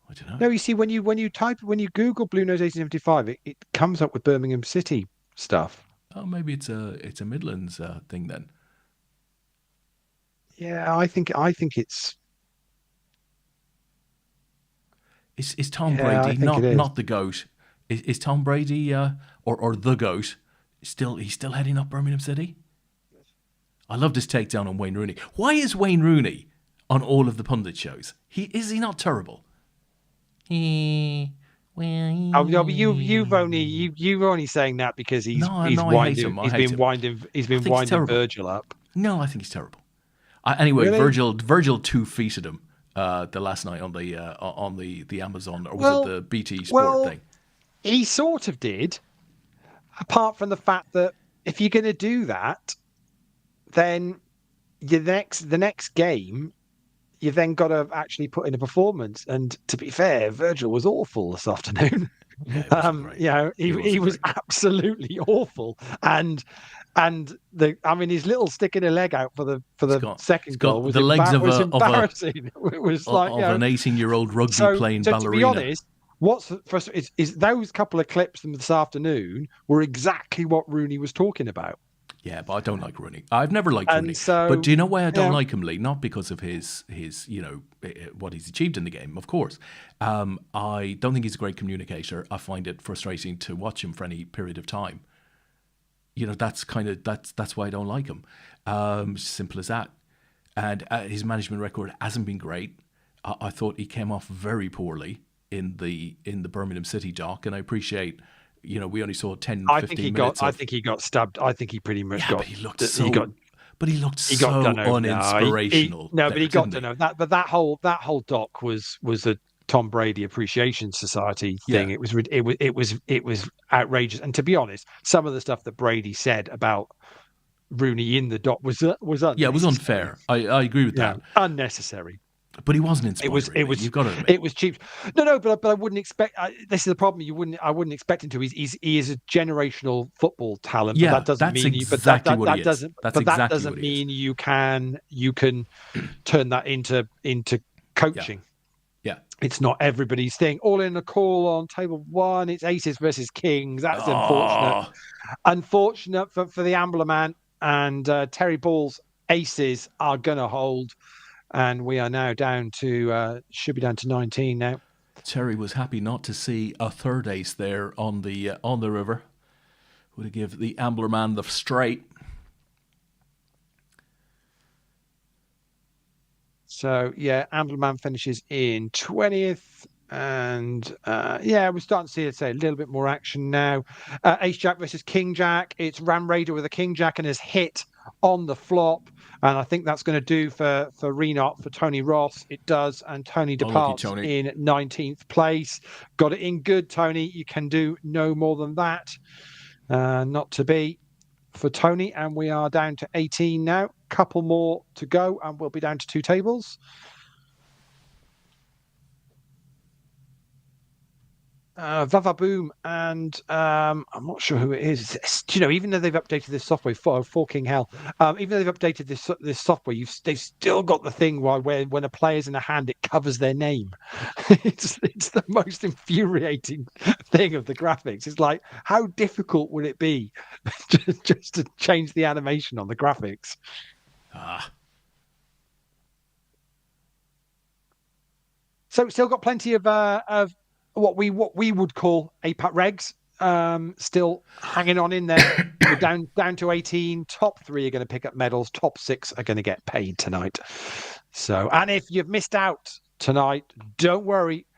I don't know. No, you see, when you Google Blue Nose 1875, it comes up with Birmingham City stuff. Oh, maybe it's a Midlands thing then. Yeah, I think it's. Is Tom Brady not the GOAT? Is Tom Brady or the GOAT he's still heading up Birmingham City? I loved his takedown on Wayne Rooney. Why is Wayne Rooney on all of the pundit shows? Is he not terrible? Oh no, but you're only saying that because he's I hate him. He's been winding Virgil up. No, I think he's terrible. Anyway, really? Virgil 2-feeted him the last night on the Amazon, or was it the BT Sport thing? He sort of did. Apart from the fact that if you're going to do that, then the next game, you've then got to actually put in a performance. And to be fair, Virgil was awful this afternoon. Yeah, he was absolutely awful. And his little sticking a leg out for the second goal was embarrassing. It was like an 18-year-old rugby playing ballerina. To be honest, what's first is those couple of clips from this afternoon were exactly what Rooney was talking about. Yeah, but I don't like Rooney. I've never liked Rooney. But do you know why I don't like him, Lee? Not because of his what he's achieved in the game, of course. I don't think he's a great communicator. I find it frustrating to watch him for any period of time. That's why I don't like him. Simple as that. And his management record hasn't been great. I thought he came off very poorly in the Birmingham City dock, and I appreciate. We only saw 10, 15 minutes. I think he got stabbed. I think he pretty much got. But he looked so uninspirational. But he got to know that. But that whole doc was a Tom Brady Appreciation Society thing. Yeah. It was outrageous. And to be honest, some of the stuff that Brady said about Rooney in the doc was unnecessary. Yeah, it was unfair. I agree with that. Unnecessary. But he wasn't inspired. You've got to admit. It was cheap. No, but I wouldn't expect. This is the problem. I wouldn't expect him to. He is a generational football talent. Yeah, but that doesn't that's mean exactly what he is. That doesn't mean you can turn that into coaching. Yeah. It's not everybody's thing. All in a call on table one. It's aces versus kings. That's unfortunate. Unfortunate for the Ambler man, and Terry Ball's aces are gonna hold. And we are now should be down to 19 now. Terry was happy not to see a third ace there on the river. Would have given the Ambler man the straight. So, Ambler man finishes in 20th. And, we're starting to see, a little bit more action now. Ace Jack versus King Jack. It's Ram Raider with a King Jack and has hit on the flop. And I think that's going to do for Renat, for Tony Ross. It does. And Tony departs in 19th place. Got it in good, Tony. You can do no more than that. Not to be for Tony. And we are down to 18 now. Couple more to go and we'll be down to 2 tables. Vava Boom, and I'm not sure who it is. Even though they've updated this software for King Hell, even though they've updated this software, they've still got the thing where when a player's in a hand, it covers their name. It's the most infuriating thing of the graphics. It's like, how difficult would it be just to change the animation on the graphics? So still got plenty of what we would call APAT regs, still hanging on in there. We're down to 18. Top 3 are going to pick up medals. Top 6 are going to get paid tonight. So, and if you've missed out tonight, don't worry.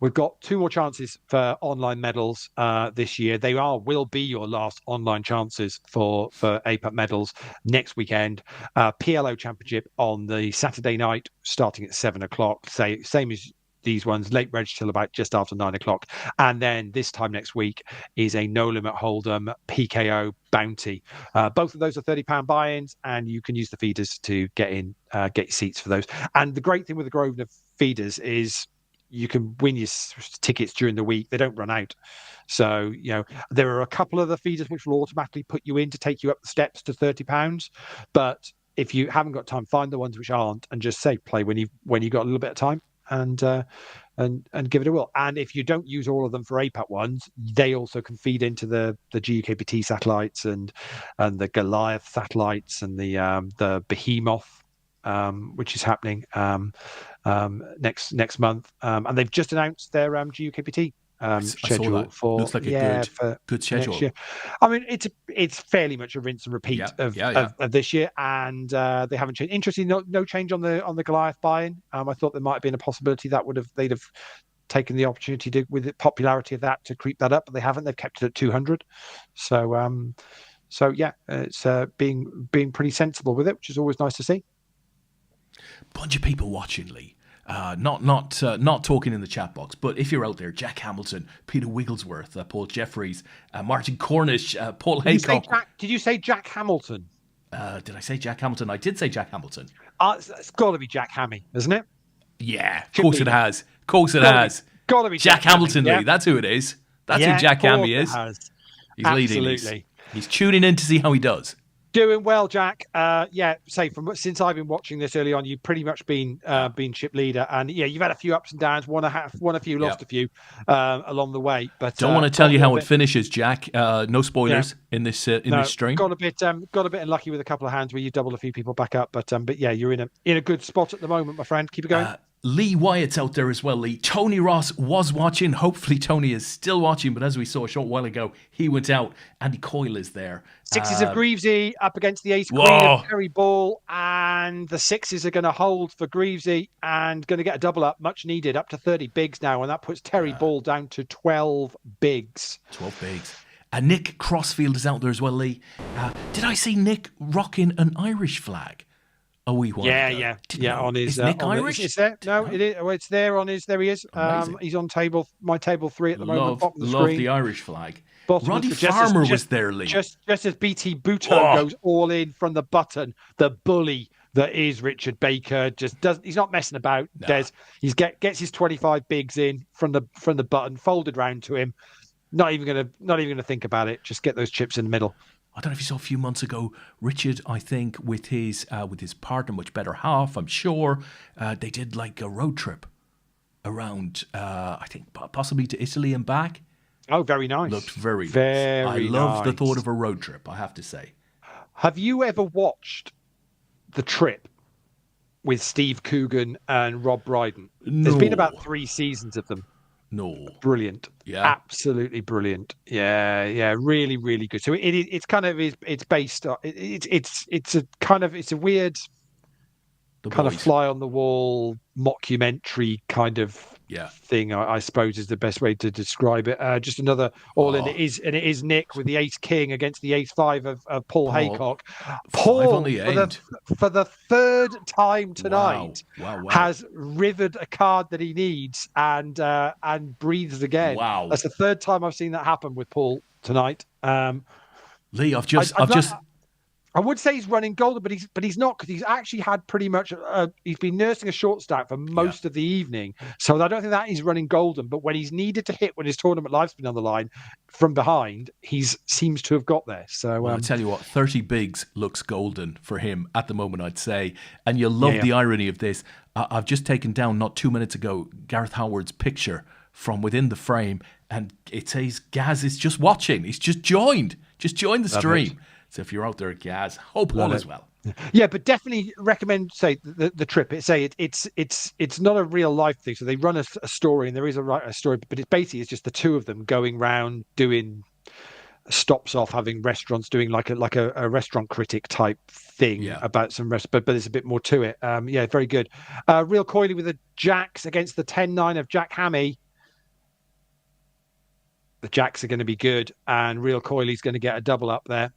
We've got 2 more chances for online medals this year. They will be your last online chances for APAT medals next weekend. PLO Championship on the Saturday night, starting at 7:00. Same as these ones, late reg till about just after 9:00. And then this time next week is a No Limit Hold'em PKO bounty. Both of those are £30 buy-ins, and you can use the feeders to get your seats for those. And the great thing with the Grosvenor feeders is you can win your tickets during the week. They don't run out. So, there are a couple of the feeders which will automatically put you in to take you up the steps to £30. But if you haven't got time, find the ones which aren't and just say play when you've got a little bit of time. And give it a whirl. And if you don't use all of them for APAT ones, they also can feed into the GUKPT satellites and the Goliath satellites and the Behemoth, which is happening next month. And they've just announced their GUKPT I saw schedule that. for Looks like a good for next schedule. year. I mean, it's fairly much a rinse and repeat of this year, and they haven't changed. Interestingly, no change on the Goliath buy-in. I thought there might have been a possibility that they'd have taken the opportunity to, with the popularity of that, to creep that up, but they haven't. They've kept it at 200. So yeah, it's being pretty sensible with it, which is always nice to see. Bunch of people watching, Lee. Not talking in the chat box, but if you're out there, Jack Hamilton, Peter Wigglesworth, Paul Jeffries, Martin Cornish, Paul Haycock. Did you say Jack Hamilton? Did I say Jack Hamilton? I did say Jack Hamilton. It's got to be Jack Hammy, isn't it? Yeah, of course it has. Of course it has. Got to be Jack Hamilton, Lee. That's who it is. That's who Jack Hammy is. He's Absolutely. leading. He's tuning in to see how he does. Doing well, Jack. Since I've been watching this early on, you've pretty much been chip leader, and you've had a few ups and downs. Won a few, lost a few along the way. But don't want to tell you how it finishes, Jack. No spoilers in this stream. Got a bit unlucky with a couple of hands where you doubled a few people back up, but yeah, you're in a good spot at the moment, my friend. Keep it going. Lee Wyatt's out there as well, Lee. Tony Ross was watching. Hopefully Tony is still watching, but as we saw a short while ago, he went out. Andy Coyle is there. Sixes of Greavesy up against the ace queen of Terry Ball, and the sixes are going to hold for Greavesy and going to get a double up, much needed, up to 30 bigs now, and that puts Terry Ball down to 12 bigs. 12 bigs. Nick Crossfield is out there as well, Lee. Did I see Nick rocking an Irish flag? A wee while ago. On his is Nick Irish? It's there. No, it is. Oh, it's there on his. There he is. He's on my table 3 at the moment. Bottom of the screen. The Irish flag. Roddy Farmer was there, Lee. Just as BT Buto goes all in from the button, the bully that is Richard Baker he's not messing about. Nah. Des, he gets his 25 bigs in from the button, folded round to him. Not even gonna think about it. Just get those chips in the middle. I don't know if you saw a few months ago, Richard, I think, with his partner, much better half, I'm sure, they did like a road trip around, I think, possibly to Italy and back. Oh, very nice. Looked very nice. I love the thought of a road trip, I have to say. Have you ever watched The Trip with Steve Coogan and Rob Brydon? No. There's been about 3 seasons of them. No. Brilliant. Yeah. Absolutely brilliant. Yeah. Really, really good. So it's kind of it's based on it's a weird kind of fly on the wall mockumentary kind of thing, I suppose is the best way to describe it. Just another in. It is Nick with the ace king against the ace 5 of Paul Haycock. Paul on the end. For the 3rd time tonight wow. has rivered a card that he needs and breathes again. Wow. That's the 3rd time I've seen that happen with Paul tonight. Lee, I would say he's running golden, but he's not, because he's actually had pretty much he's been nursing a short stack for most of the evening. So I don't think that he's running golden. But when he's needed to hit, when his tournament life's been on the line from behind, he seems to have got there. So I'll tell you what, 30 bigs looks golden for him at the moment, I'd say. And you'll love the irony of this. I've just taken down, not 2 minutes ago, Gareth Howard's picture from within the frame, and it says Gaz is just watching. He's just joined the stream. So if you're out there, Gaz, hope all is well. Yeah, but definitely recommend, say, the trip. It's not a real life thing. So they run a story, and there is a story, but it's just the two of them going round doing stops off, having restaurants, doing like a restaurant critic type thing about some but there's a bit more to it. Very good. Real Coily with the jacks against the 10-9 of Jack Hammy. The jacks are going to be good, and Real Coily's going to get a double up there.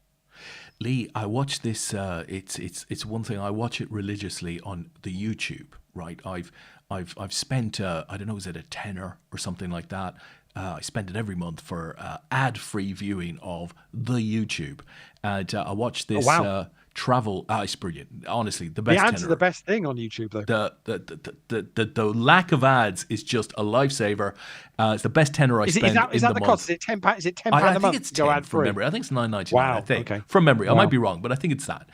Lee, I watch this. It's one thing. I watch it religiously on the YouTube. Right, I've spent I don't know, is it a tenner or something like that? I spend it every month for ad-free viewing of the YouTube, and I watch this travel. It's brilliant. Honestly, the best. The ads are the best thing on YouTube, though. The lack of ads is just a lifesaver. It's the best tenner I spend in the month. Is that the cost? Is it £10? Is it £10 a month? I think it's 10 from memory. I think it's $9.99. Wow. I think Okay. from memory. I might be wrong, but I think it's that.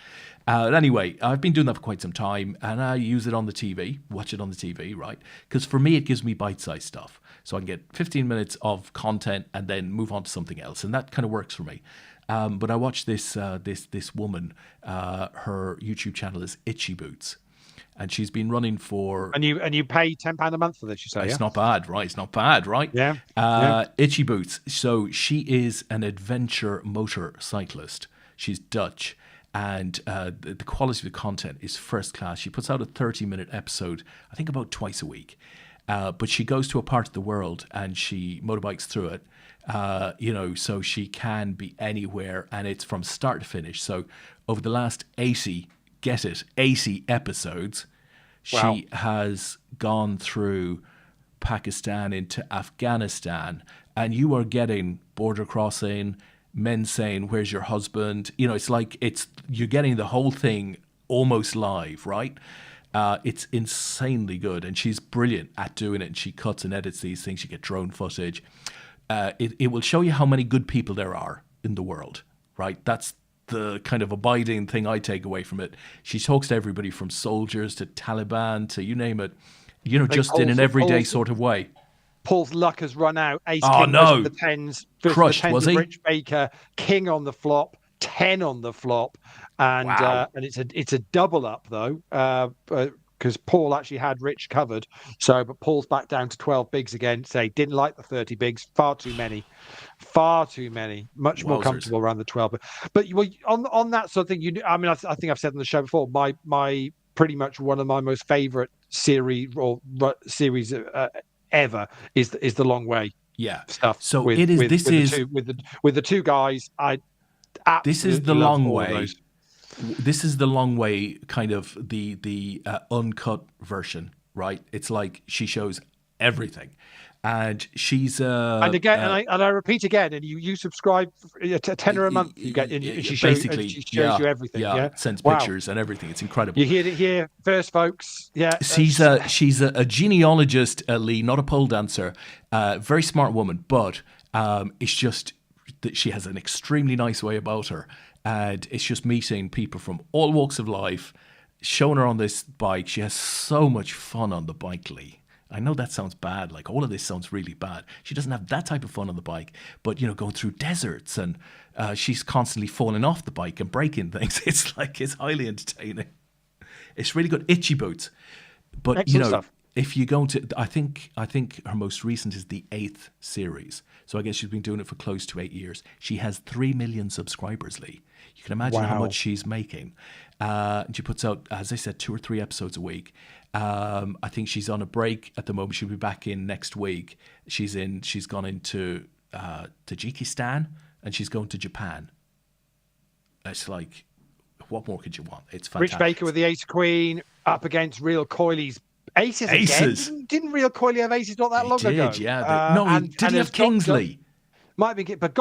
Anyway, I've been doing that for quite some time, and I use it on the TV, watch it on the TV, right? Because for me, it gives me bite-sized stuff. So I can get 15 minutes of content and then move on to something else, and that kind of works for me. But I watched this woman, her YouTube channel is Itchy Boots, and she's been running for. And you pay £10 a month for this, you say? It's not bad, right? It's not bad, right? Yeah. Itchy Boots. So she is an adventure motorcyclist. She's Dutch, and the quality of the content is first class. She puts out a 30-minute episode, I think about twice a week. But she goes to a part of the world and she motorbikes through it. So she can be anywhere, and it's from start to finish. So over the last 80 episodes, she has gone through Pakistan into Afghanistan, and you are getting border crossing, men saying, "Where's your husband?" It's like you're getting the whole thing almost live, right? It's insanely good, and she's brilliant at doing it, and she cuts and edits these things. You get drone footage. It will show you how many good people there are in the world, right? That's the kind of abiding thing I take away from it. She talks to everybody from soldiers to Taliban to you name it, just in an everyday sort of way. Paul's luck has run out. Ace Oh, King no. the tens. Crushed, the tens was of he? Rich Baker, King on the flop, 10 on the flop. And and it's a double up, though, because Paul actually had Rich covered. But Paul's back down to 12 bigs again. Say didn't like the 30 bigs. Far too many. Much more comfortable around the 12. But on that sort of thing, I think I've said on the show before. My pretty much one of my most favourite series ever is the Long Way. Yeah. Stuff. So with the two guys. This is the Long Way. This is the Long Way, kind of the uncut version, right? It's like she shows everything, and she's and again, and I repeat again, and you subscribe a tenner a month. You get, and she shows you everything. Yeah, sends pictures and everything. It's incredible. You hear it here first, folks. Yeah, she's a genealogist, Leigh, not a pole dancer. Very smart woman, but it's just that she has an extremely nice way about her. And it's just meeting people from all walks of life, showing her on this bike. She has so much fun on the bike, Leigh. I know that sounds bad. Like, all of this sounds really bad. She doesn't have that type of fun on the bike. But, going through deserts, and she's constantly falling off the bike and breaking things. It's highly entertaining. It's really good. Itchy Boots. But, excellent stuff. If you go to, I think her most recent is the 8th series. So I guess she's been doing it for close to 8 years. She has 3 million subscribers, Leigh. You can imagine how much she's making. And she puts out, as I said, 2 or 3 episodes a week. I think she's on a break at the moment. She'll be back in next week. She's gone into Tajikistan, and she's going to Japan. It's like, what more could you want? It's fantastic. Rich Baker with the Ace Queen up against Real Coyley's aces. Again. Didn't Real Coyley have aces not that long ago? Yeah. Did he have Kingsley? Might be, but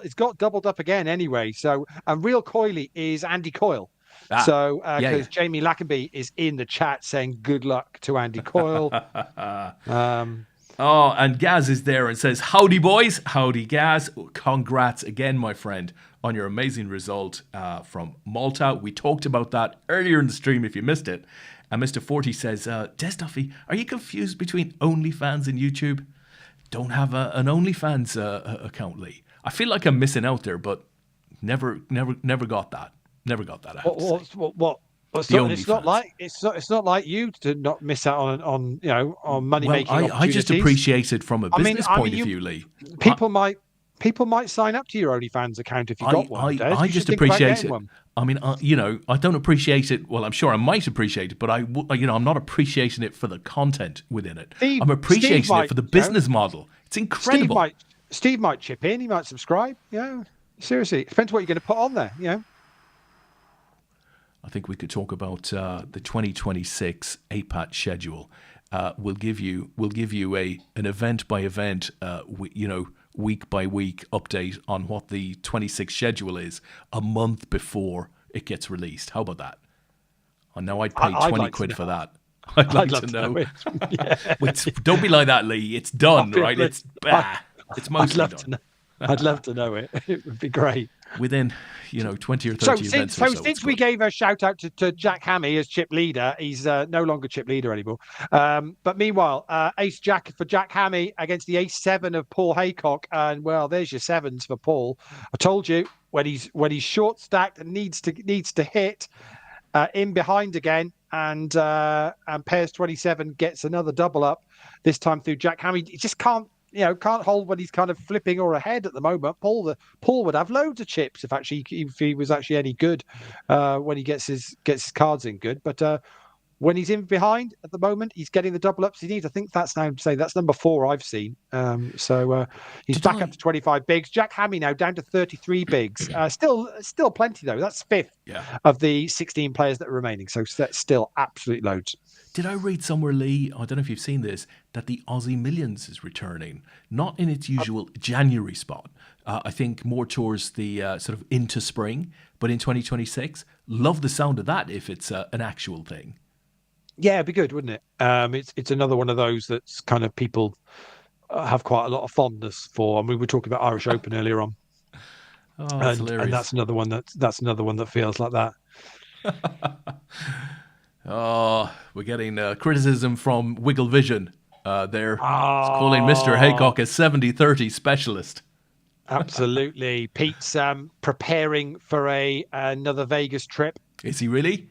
it's got doubled up again anyway. So, and Real Coyley is Andy Coyle. Because Jamie Lackenby is in the chat saying good luck to Andy Coyle. And Gaz is there and says, "Howdy, boys. Howdy, Gaz. Congrats again, my friend, on your amazing result from Malta. We talked about that earlier in the stream if you missed it." And Mr. 40 says, Des Duffy, are you confused between OnlyFans and YouTube? Don't have an OnlyFans account, Leigh. I feel like I'm missing out there, but never got that. Never got that. What? It's not like you to not miss out on money making opportunities. I just appreciate it from a business point of view, Leigh. People might sign up to your OnlyFans account if you got one. I just appreciate it. I mean, I don't appreciate it. Well, I'm sure I might appreciate it, but I'm not appreciating it for the content within it. I'm appreciating it for the business model. It's incredible. Steve might chip in. He might subscribe. Seriously, it depends what you're going to put on there. I think we could talk about the 2026 APAT schedule. We'll give you an event by event, week by week update on what the 26 schedule is a month before it gets released. How about that? I know I'd pay 20 quid for that. I'd like to know. Don't be like that, Leigh. It's done, right? It's mostly done. I'd love to know it. It would be great. Within, 20 or 30 events or so. Since we gave a shout out to Jack Hammy as chip leader, he's no longer chip leader anymore. But meanwhile, Ace Jack for Jack Hammy against the Ace 7 of Paul Haycock. And well, there's your sevens for Paul. I told you when he's short stacked and needs to hit, in behind again, and pairs 27 gets another double up. This time through Jack Hammy. He just can't hold when he's kind of flipping or ahead at the moment. Paul would have loads of chips if he was actually any good when he gets his cards in good. But when he's in behind at the moment, he's getting the double ups he needs. I think that's number 4 I've seen. So he's back up to 25 bigs. Jack Hammy now down to 33 bigs. Still plenty though. That's 5th of the 16 players that are remaining. So that's still absolute loads. Did I read somewhere, Lee, I don't know if you've seen this, that the Aussie Millions is returning, not in its usual January spot. I think more towards the sort of into spring, but in 2026. Love the sound of that if it's an actual thing. Yeah, it'd be good, wouldn't it? It's another one of those that's kind of people have quite a lot of fondness for. And we were talking about Irish Open earlier on. Oh, that's hilarious. And that's another one that feels like that. Oh, we're getting criticism from Wiggle Vision. They're calling Mr. Haycock a 70-30 specialist. Absolutely. Pete's preparing for another Vegas trip. Is he really?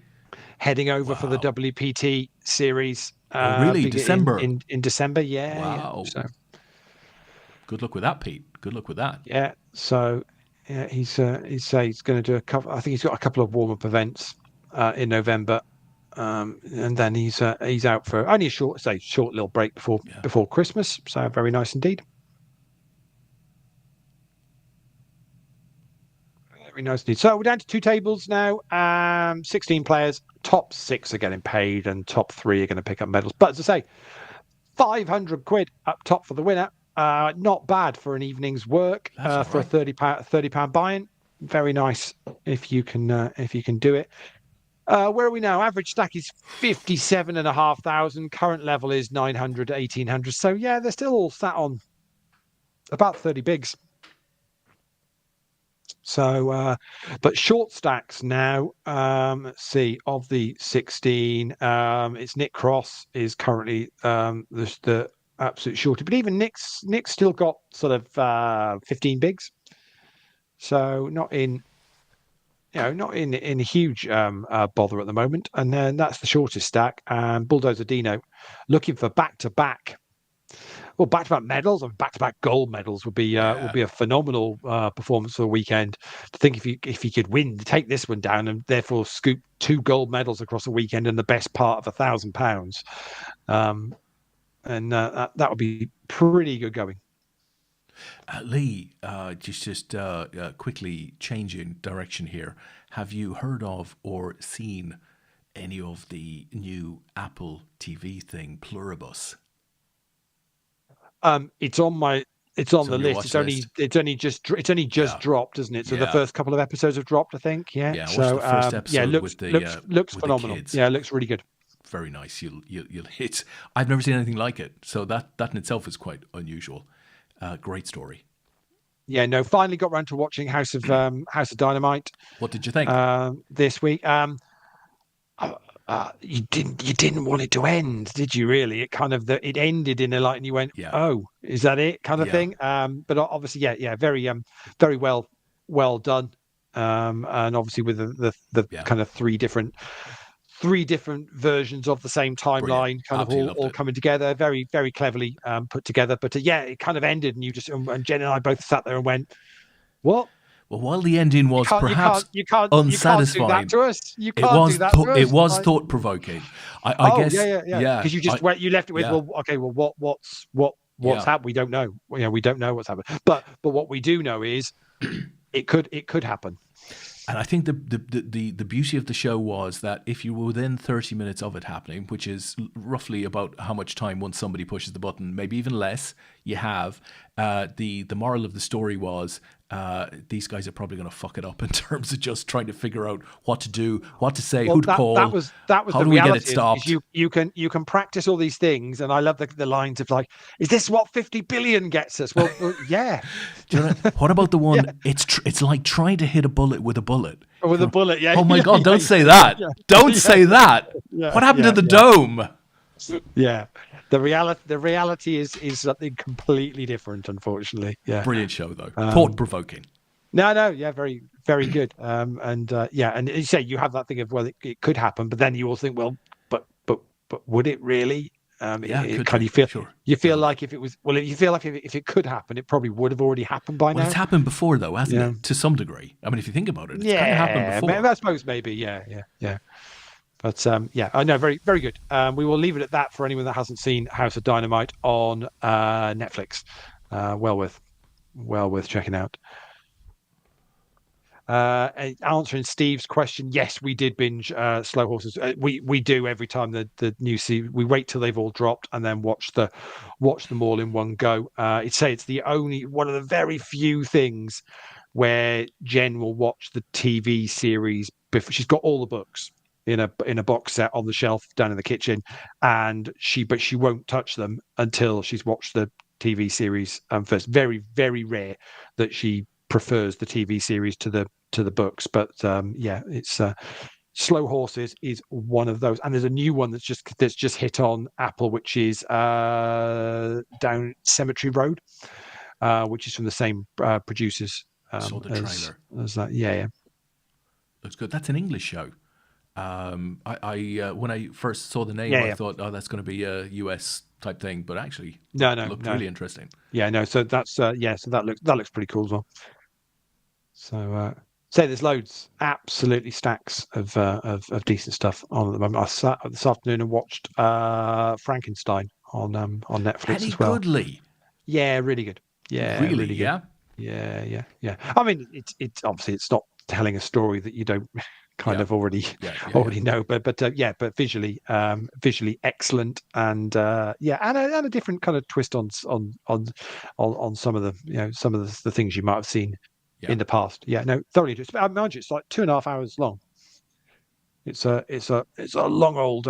Heading over for the WPT series. Really? December? In December, yeah. Wow. Yeah, so. Good luck with that, Pete. Good luck with that. Yeah. So, yeah, he's going to do a couple. I think he's got a couple of warm-up events in November, and then he's out for only a short little break before Christmas. So very nice indeed. Very nice indeed. So we're down to 2 tables now. 16 players. Top 6 are getting paid, and top 3 are going to pick up medals. But as I say, 500 quid up top for the winner. Not bad for an evening's work for a £30 buy-in. Very nice if you can do it. Where are we now? Average stack is 57,500. Current level is 900 to 1,800. So yeah, they're still all sat on about 30 bigs. So, but short stacks now. Let's see. Of the 16, it's Nick Cross is currently the absolute shorty. But even Nick's still got sort of 15 bigs. So not in huge bother at the moment. And then that's the shortest stack. And Bulldozer Dino looking for back-to-back. Well, back-to-back medals and back-to-back gold medals would be a phenomenal performance for the weekend. To think if he could win, take this one down, and therefore scoop 2 gold medals across a weekend and the best part of £1,000, and that would be pretty good going. Lee, just quickly changing direction here. Have you heard of or seen any of the new Apple TV thing, Pluribus? It's on the list. It's only just dropped, isn't it? So the first couple of episodes have dropped, I think. Yeah. Yeah. So the first episode looks phenomenal. Yeah, it looks really good. Very nice. I've never seen anything like it. So that in itself is quite unusual. Great story. Yeah. No. Finally got around to watching House of Dynamite. What did you think this week? You didn't want it to end, did you? Really, it ended in a light, and you went, "Oh, is that it?" kind of thing. But obviously, very very well done. And obviously with the kind of three different versions of the same timeline, all coming together, very very cleverly put together. But it kind of ended, and and Jen and I both sat there and went, "What?" Well, while the ending was perhaps unsatisfying, you can't do that to us. You can't do that to us. It was thought-provoking. I guess. Yeah. Because you left it with, what's happened? We don't know. We don't know what's happened. But what we do know is, it could happen. And I think the beauty of the show was that if you were within 30 minutes of it happening, which is roughly about how much time once somebody pushes the button, maybe even less, you have, the moral of the story was, these guys are probably going to fuck it up in terms of just trying to figure out what to do, what to say, who to call. That was how the do reality. We get it stopped? You can practice all these things, and I love the lines of like, "Is this what 50 billion gets us?" Well, yeah. Do you know, what about the one? It's like trying to hit a bullet with a bullet. With a bullet, yeah. Oh my God! Don't say that. Don't say that. What happened to the dome? Yeah. The reality is something completely different, unfortunately. Yeah. Brilliant show, though. Thought-provoking. No, yeah, very, very good. And you say you have that thing of, well, it could happen, but then you also think, well, but would it really? Yeah, it could Kind do. of feel Sure, you feel definitely. like if it was, well, you feel like if it could happen, it probably would have already happened by Well, it's now. happened before, though, hasn't Yeah, it? To some degree. I mean, if you think about it, it's kind of happened yeah, before. I suppose maybe, yeah. But yeah, I know, very, very good. We will leave it at that for anyone that hasn't seen House of Dynamite on Netflix. Well worth checking out. Answering Steve's question, yes, we did binge Slow Horses. We do every time the new season. We wait till they've all dropped and then watch them all in one go. It's the only one of the very few things where Jen will watch the TV series before. She's got all the books in a box set on the shelf down in the kitchen, and she won't touch them until she's watched the TV series first. Very, very rare that she prefers the TV series to the books, but yeah, it's Slow Horses is one of those, and there's a new one that's just hit on Apple, which is Down Cemetery Road, which is from the same producers Saw the trailer. as that. Yeah. Looks good. That's an English show. I when I first saw the name, I Yeah. thought, oh, that's going to be a US type thing, but actually, No, looked really interesting. Yeah, no. So that's so that looks pretty cool as well. So say there's loads, absolutely stacks of decent stuff on at the moment. I sat this afternoon and watched Frankenstein on Netflix Any as well. goodly? Yeah, really good. Yeah, Really? really good. Yeah. Yeah. I mean, it's obviously it's not telling a story that you don't kind Yeah. of already Yeah. know, but visually excellent, and and a different kind of twist on some of the some of the things you might have seen Yeah. in the past. Yeah, no, thoroughly. Mind you, it's like 2.5 hours long. It's a long old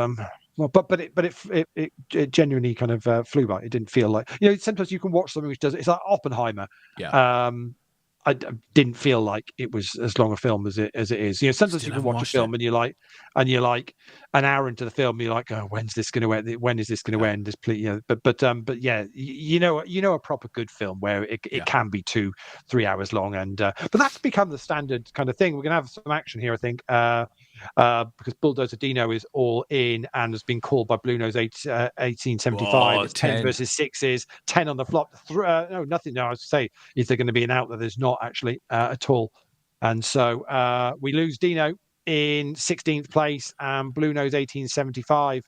well, but it genuinely kind of flew by. It didn't feel like, sometimes you can watch something which does. It's like Oppenheimer. Yeah. I didn't feel like it was as long a film as it is. Sometimes Still you can haven't watch a watched film it. and you're like an hour into the film, you're like, oh, when's this going to end? When is this going to Yeah. end? This, but yeah, a proper good film where it can be 2-3 hours long, and but that's become the standard kind of thing. We're gonna have some action here, I think. Because Bulldozer Dino is all in and has been called by Blue Nose 1875. Oh, It's 10s 10. versus 6s, 10 on the flop. No, nothing. No, I was to say, is there going to be an out that there's not actually at all? And so we lose Dino in 16th place, and Blue Nose 1875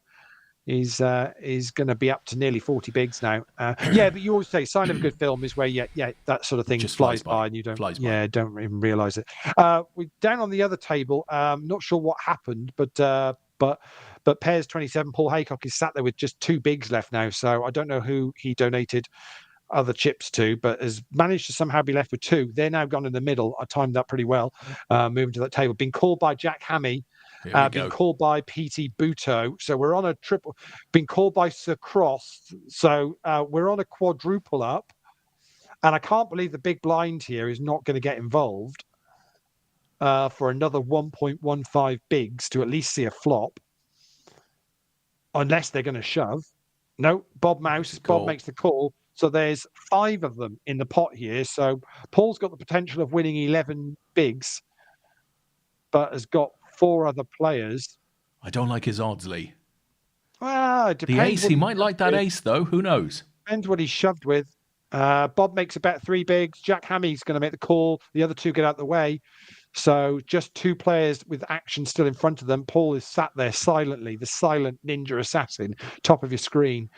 is going to be up to nearly 40 bigs now. Yeah, but you always say sign of a good film is where that sort of thing Just flies by and you don't don't even realize it. We're down on the other table. Not sure what happened, but Pairs 27 Paul Haycock is sat there with just 2 bigs left now, so I don't know who he donated other chips to, but has managed to somehow be left with 2. They're now gone in the middle. I timed that pretty well, moving to that table. Been called by Jack Hammy. Been called by PT Buto, so we're on a triple. Been called by Sir Cross, so we're on a quadruple up, and I can't believe the big blind here is not going to get involved for another 1.15 bigs to at least see a flop, unless they're going to shove. No, Bob makes the call. So there's 5 of them in the pot here. So Paul's got the potential of winning 11 bigs, but has got 4 other players. I don't like his odds, Lee. Well, it depends. The ace, he might like that ace, though. Who knows? Depends what he's shoved with. Bob makes a bet 3 bigs. Jack Hammy's going to make the call. The other 2 get out of the way. So just 2 players with action still in front of them. Paul is sat there silently, the silent ninja assassin, top of your screen.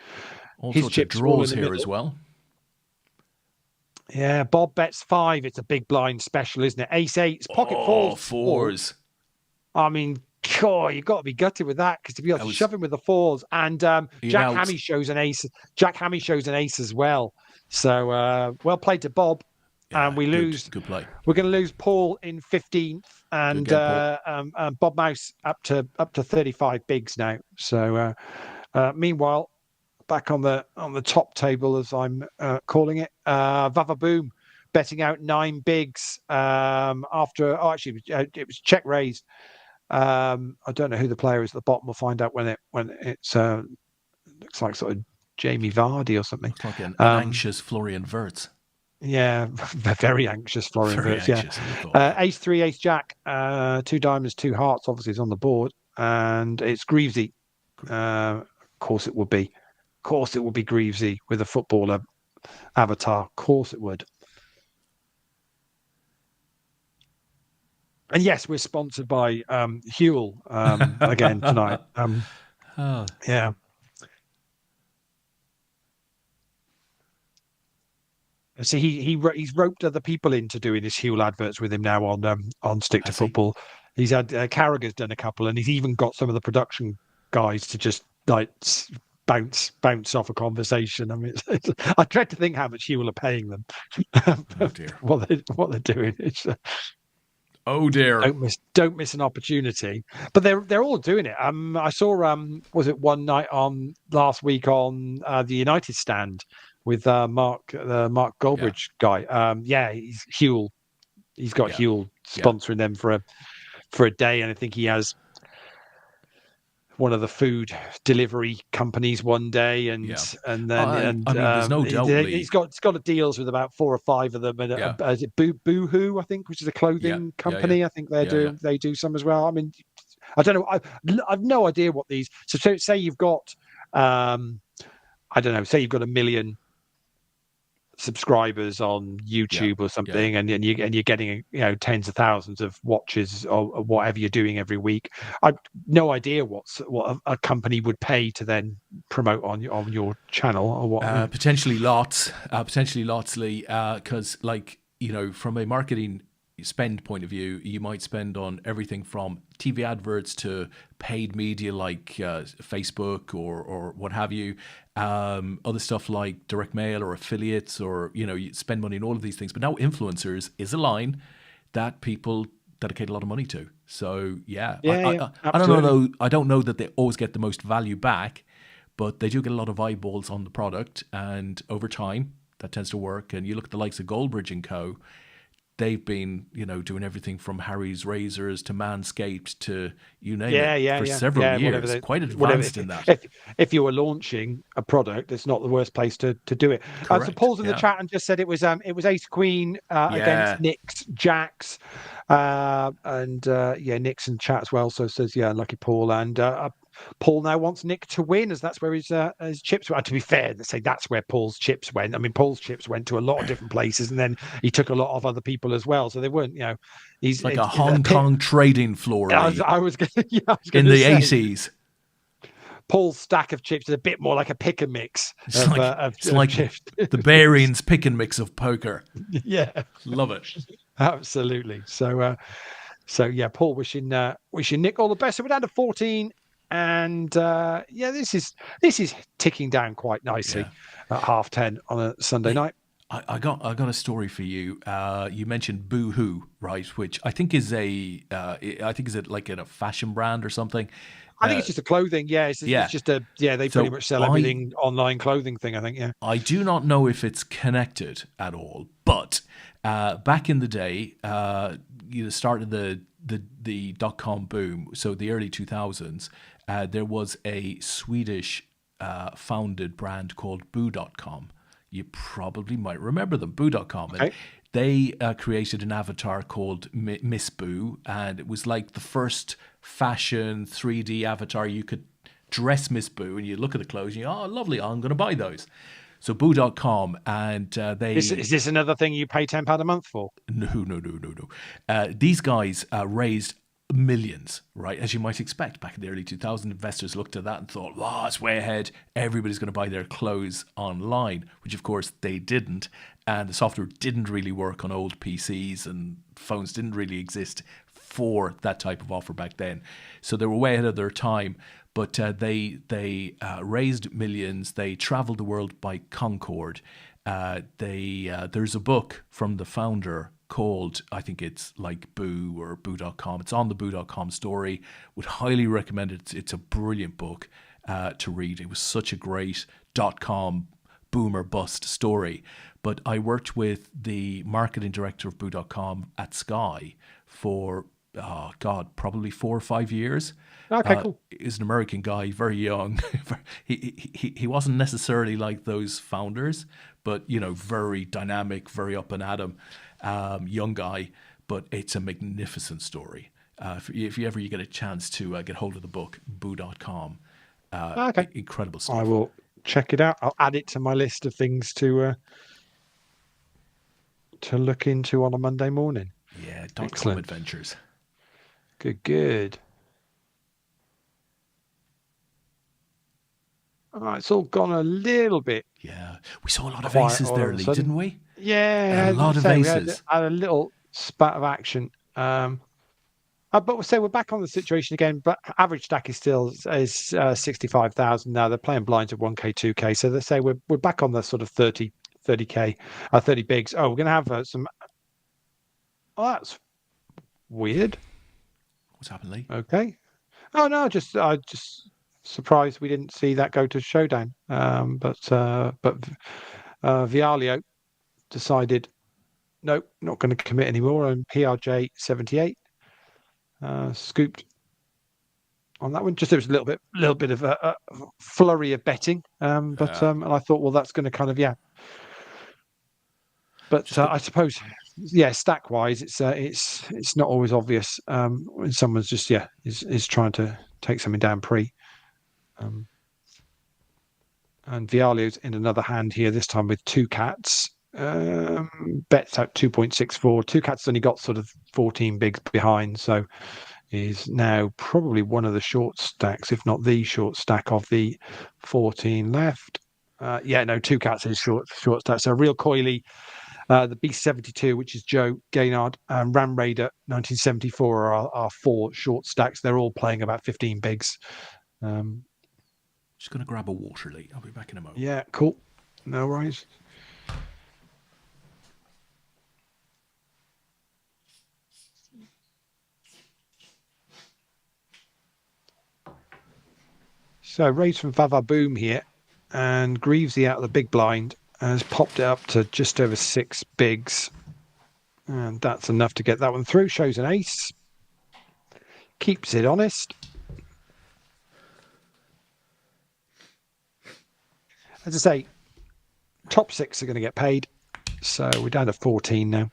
All sorts of draws here as well. Yeah, Bob bets 5. It's a big blind special, isn't it? Ace 8, pocket fours. I mean, you've got to be gutted with that, because to be able to shove him with the 4s, and Jack Hammy shows an ace. Jack Hammy shows an ace as well. So well played to Bob. And we lose. Good play. We're going to lose Paul in 15th, and Bob Mouse up to 35 bigs now. So meanwhile, back on the top table, as I'm calling it, Vava Boom betting out 9 bigs after. It was check raised. I don't know who the player is at the bottom. We'll find out when it's looks like sort of Jamie Vardy or something. Looks like an anxious Florian Wirtz. Yeah, very anxious, Florian Very Wirtz. Yeah, anxious, I would have thought. ace three, ace jack, two diamonds, two hearts. Obviously, is on the board, and it's Greavesy. Of course, it would be. Of course, it would be Greavesy with a footballer avatar. Of course, it would. And yes, we're sponsored by Huel again tonight. Oh, Yeah. See, he's roped other people into doing his Huel adverts with him now on Stick to has he? Football. He's had Carragher's done a couple, and he's even got some of the production guys to just like bounce off a conversation. I mean, I dread to think how much Huel are paying them. Oh dear. what they're doing. It's Oh dear. don't miss an opportunity. But they're all doing it. I saw was it one night on last week on the United stand with Mark Yeah. Goldbridge guy. Yeah, he's Huel. He's got Yeah. Huel Yeah. sponsoring them for a day, and I think he has one of the food delivery companies one day, and Yeah. then I mean, there's no doubt, Lee. he's got deals with about 4 or 5 of them, and Yeah. is it Boohoo, I think, which is a clothing company. I think they do some as well. I mean, I don't know. I've no idea what these. So say you've got, I don't know. Say you've got 1 million subscribers on YouTube or something, and you're getting tens of thousands of watches or whatever you're doing every week. I've no idea what a company would pay to then promote on your channel or what. Potentially lots, Lee, because from a marketing spend point of view, you might spend on everything from TV adverts to paid media like Facebook or what have you, other stuff like direct mail or affiliates, or you spend money on all of these things. But now influencers is a line that people dedicate a lot of money to. So I don't know. I don't know that they always get the most value back, but they do get a lot of eyeballs on the product, and over time that tends to work. And you look at the likes of Goldbridge and Co. They've been, doing everything from Harry's Razors to Manscaped to you name it for several years. Quite advanced in that. If you were launching a product, it's not the worst place to do it. So Paul's in the chat and just said it was Ace Queen against Nix Jacks, and Nick's in chat as well. So it says lucky Paul, and Paul now wants Nick to win, as that's where his chips went. To be fair, let's say that's where Paul's chips went. I mean, Paul's chips went to a lot of different places, and then he took a lot of other people as well. So they weren't, he's like a Hong Kong trading floor. I was going in the 80s. Paul's stack of chips is a bit more like a pick and mix. It's like chips. The Bearings pick and mix of poker. Yeah, love it. Absolutely. So Paul wishing Nick all the best. So we're down to 14. And this is ticking down quite nicely at 10:30 on a Sunday night. I got a story for you. You mentioned Boohoo, right? Which I think is is it like a fashion brand or something? I think it's just a clothing. It's just they pretty much sell everything online clothing thing. I think. Yeah. I do not know if it's connected at all, but back in the day, started the .com boom. So the early 2000s. There was a Swedish founded brand called Boo.com. You probably might remember them, Boo.com. Okay. And they created an avatar called Miss Boo, and it was like the first fashion 3D avatar. You could dress Miss Boo, and you look at the clothes, and lovely, I'm going to buy those. So Boo.com, and they... Is this another thing you pay £10 a month for? No. These guys raised millions, right? As you might expect, back in the early 2000s, investors looked at that and thought, wow, it's way ahead. Everybody's going to buy their clothes online, which of course they didn't. And the software didn't really work on old PCs, and phones didn't really exist for that type of offer back then. So they were way ahead of their time. But they raised millions. They traveled the world by Concorde. There's a book from the founder called, I think it's like Boo or Boo.com. It's on the Boo.com story. Would highly recommend it. It's a brilliant book to read. It was such a great .com boom or bust story. But I worked with the marketing director of Boo.com at Sky for oh God, probably 4 or 5 years. Okay, cool. He's an American guy, very young. He wasn't necessarily like those founders, but very dynamic, very up and at 'em, young guy. But it's a magnificent story. If you ever get a chance to get hold of the book, boo.com, Okay, incredible I stuff. will check it out. I'll add it to my list of things to look into on a Monday morning. Yeah, .com Excellent. adventures. Good. All right, it's all gone a little bit. Yeah, we saw a lot of quiet aces all there, of a Lee, sudden. didn't we? Yeah, A lot of we aces. had a little spat of action. But we'll say we're back on the situation again. But average stack is still 65,000 now. They're playing blinds at 1k, 2k. So they say we're back on the sort of 30k, 30 bigs. Oh, we're gonna have some. Oh, that's weird. What's happened, Lee? Okay. Oh no, I just surprised we didn't see that go to showdown. But Vialio decided no, not going to commit anymore, and PRJ 78 scooped on that one. Just there was a little bit of a flurry of betting, and I thought, well, that's going to kind of But I suppose, stack wise, it's not always obvious when someone's just is trying to take something down pre. And Vialio's in another hand here, this time with two cats. Bets out 2.64. Two cats only got sort of 14 bigs behind, so is now probably one of the short stacks, if not the short stack of the 14 left. Two cats is short stack. So real coily. The B72, which is Joe Gaynard, and Ram Raider 1974 are four short stacks. They're all playing about 15 bigs. Just going to grab a water, Lee. I'll be back in a moment. Yeah, cool. No worries. So raise from Vava Boom here, and Greavesy out of the big blind has popped it up to just over 6 bigs. And that's enough to get that one through. Shows an ace. Keeps it honest. As I say, top 6 are going to get paid. So we're down to 14 now.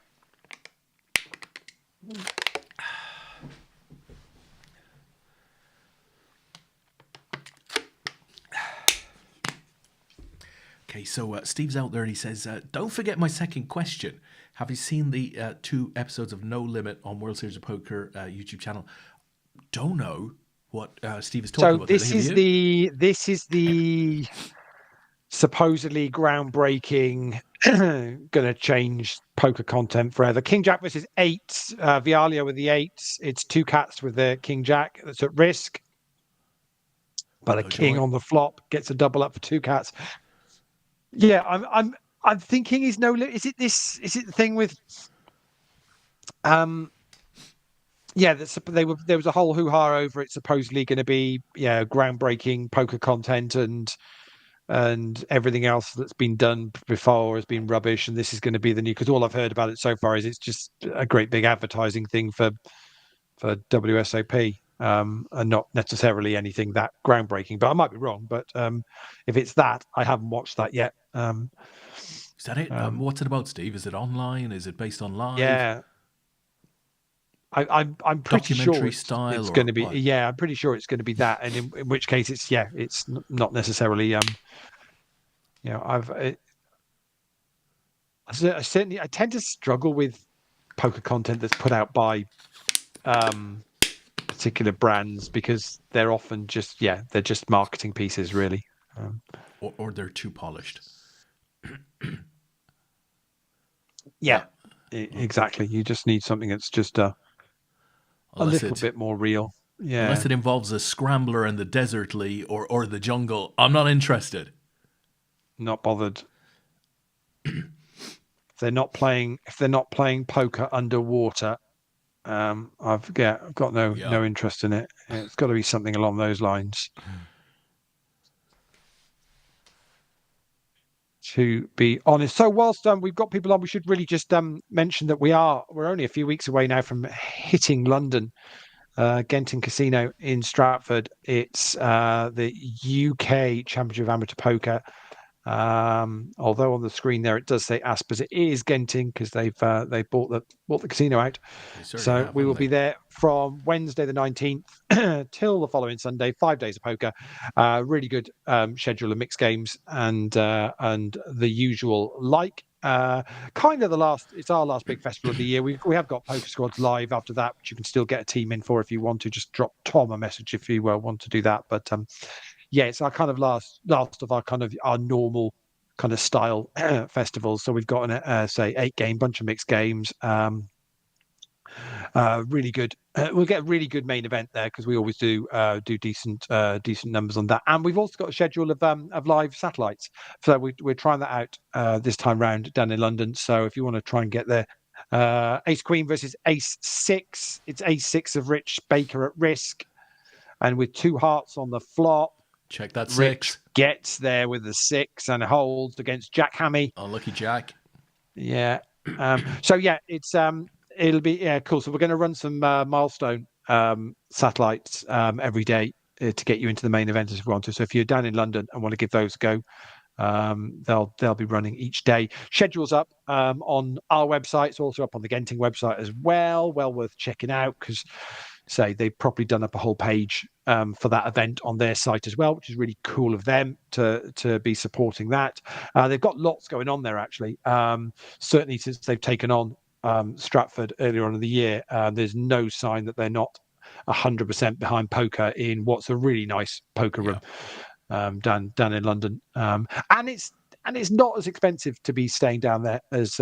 Okay, so Steve's out there and he says, don't forget my second question. Have you seen the 2 episodes of No Limit on World Series of Poker YouTube channel? Don't know what Steve is talking about. So this is the supposedly groundbreaking, going to change poker content forever. King Jack versus 8. Vialio with the 8s. It's 2 cats with the King Jack that's at risk. But a king on the flop gets a double up for 2 cats. Yeah, I'm thinking is no. Is it this? Is it the thing with? There was a whole hoo-ha over it. Supposedly going to be groundbreaking poker content and everything else that's been done before has been rubbish, and this is going to be the new. Because all I've heard about it so far is it's just a great big advertising thing for WSOP. And not necessarily anything that groundbreaking, but I might be wrong. But if it's that, I haven't watched that yet. Is that it? What's it about, Steve? Is it online? Is it based on live? Yeah, I'm pretty sure it's going to be. What? Yeah, I'm pretty sure it's going to be that, and in which case it's not necessarily. I tend to struggle with poker content that's put out by particular brands because they're often they're just marketing pieces, really. Or they're too polished. Exactly. You just need something that's just a little bit more real. Yeah. Unless it involves a scrambler in the desert, Lee, or the jungle, I'm not interested. Not bothered. If they're not playing poker underwater, I've got no interest in it. It's got to be something along those lines. to be honest. So whilst we've got people on, we should really just mention that we're only a few weeks away now from hitting London. Genting Casino in Stratford. It's the UK Championship of Amateur Poker. Although on the screen there it does say Aspers, it is Genting because they bought the casino out. So we will be there from Wednesday the 19th till the following Sunday. 5 days of poker, really good schedule of mixed games and the usual kind of it's our last big festival of the year. We have got Poker Squads live after that, which you can still get a team in for if you want to. Just drop Tom a message if you want to do that. But yeah, it's our kind of last of our normal kind of style festivals. So we've got an say 8-game bunch of mixed games. Really good. We'll get a really good main event there because we always do decent numbers on that. And we've also got a schedule of live satellites. So we're trying that out this time round down in London. So if you want to try and get there, Ace Queen versus Ace 6. It's Ace 6 of Rich Baker at risk, and with 2 hearts on the flop. Check that 6. Rich gets there with the 6 and holds against Jack Hammy. Unlucky Jack. Yeah. So yeah, it's it'll be cool. So we're going to run some milestone satellites every day to get you into the main event as we want to. So if you're down in London and want to give those a go, they'll be running each day. Schedules up on our website. It's also up on the Genting website as well. Well worth checking out because they've probably done up a whole page for that event on their site as well, which is really cool of them to be supporting that. They've got lots going on there actually. Certainly since they've taken on Stratford earlier on in the year, there's no sign that they're not 100% behind poker in what's a really nice poker room down in London. And it's not as expensive to be staying down there as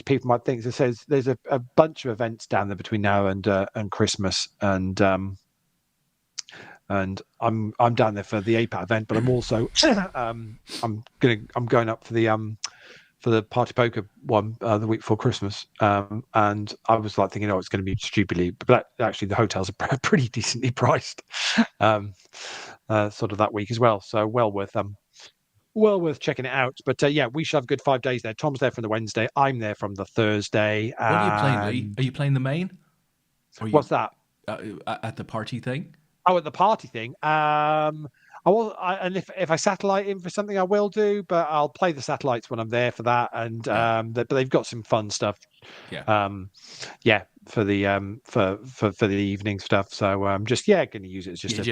people might think. So it says there's a bunch of events down there between now and Christmas, and I'm down there for the APAT event, but I'm also I'm going up for the party poker one the week before Christmas, and I was like thinking, it's going to be stupidly, but actually the hotels are pretty decently priced, sort of that week as well. So well worth checking it out. But yeah, we should have a good 5 days there. Tom's there from the Wednesday. I'm there from the Thursday. What are you playing, Lee? Are you playing the main? What's that? At the party thing? Oh, at the party thing. And if I satellite in for something, I will do. But I'll play the satellites when I'm there for that. And but they've got some fun stuff. Yeah. For the evening stuff. So I'm just going to use it as just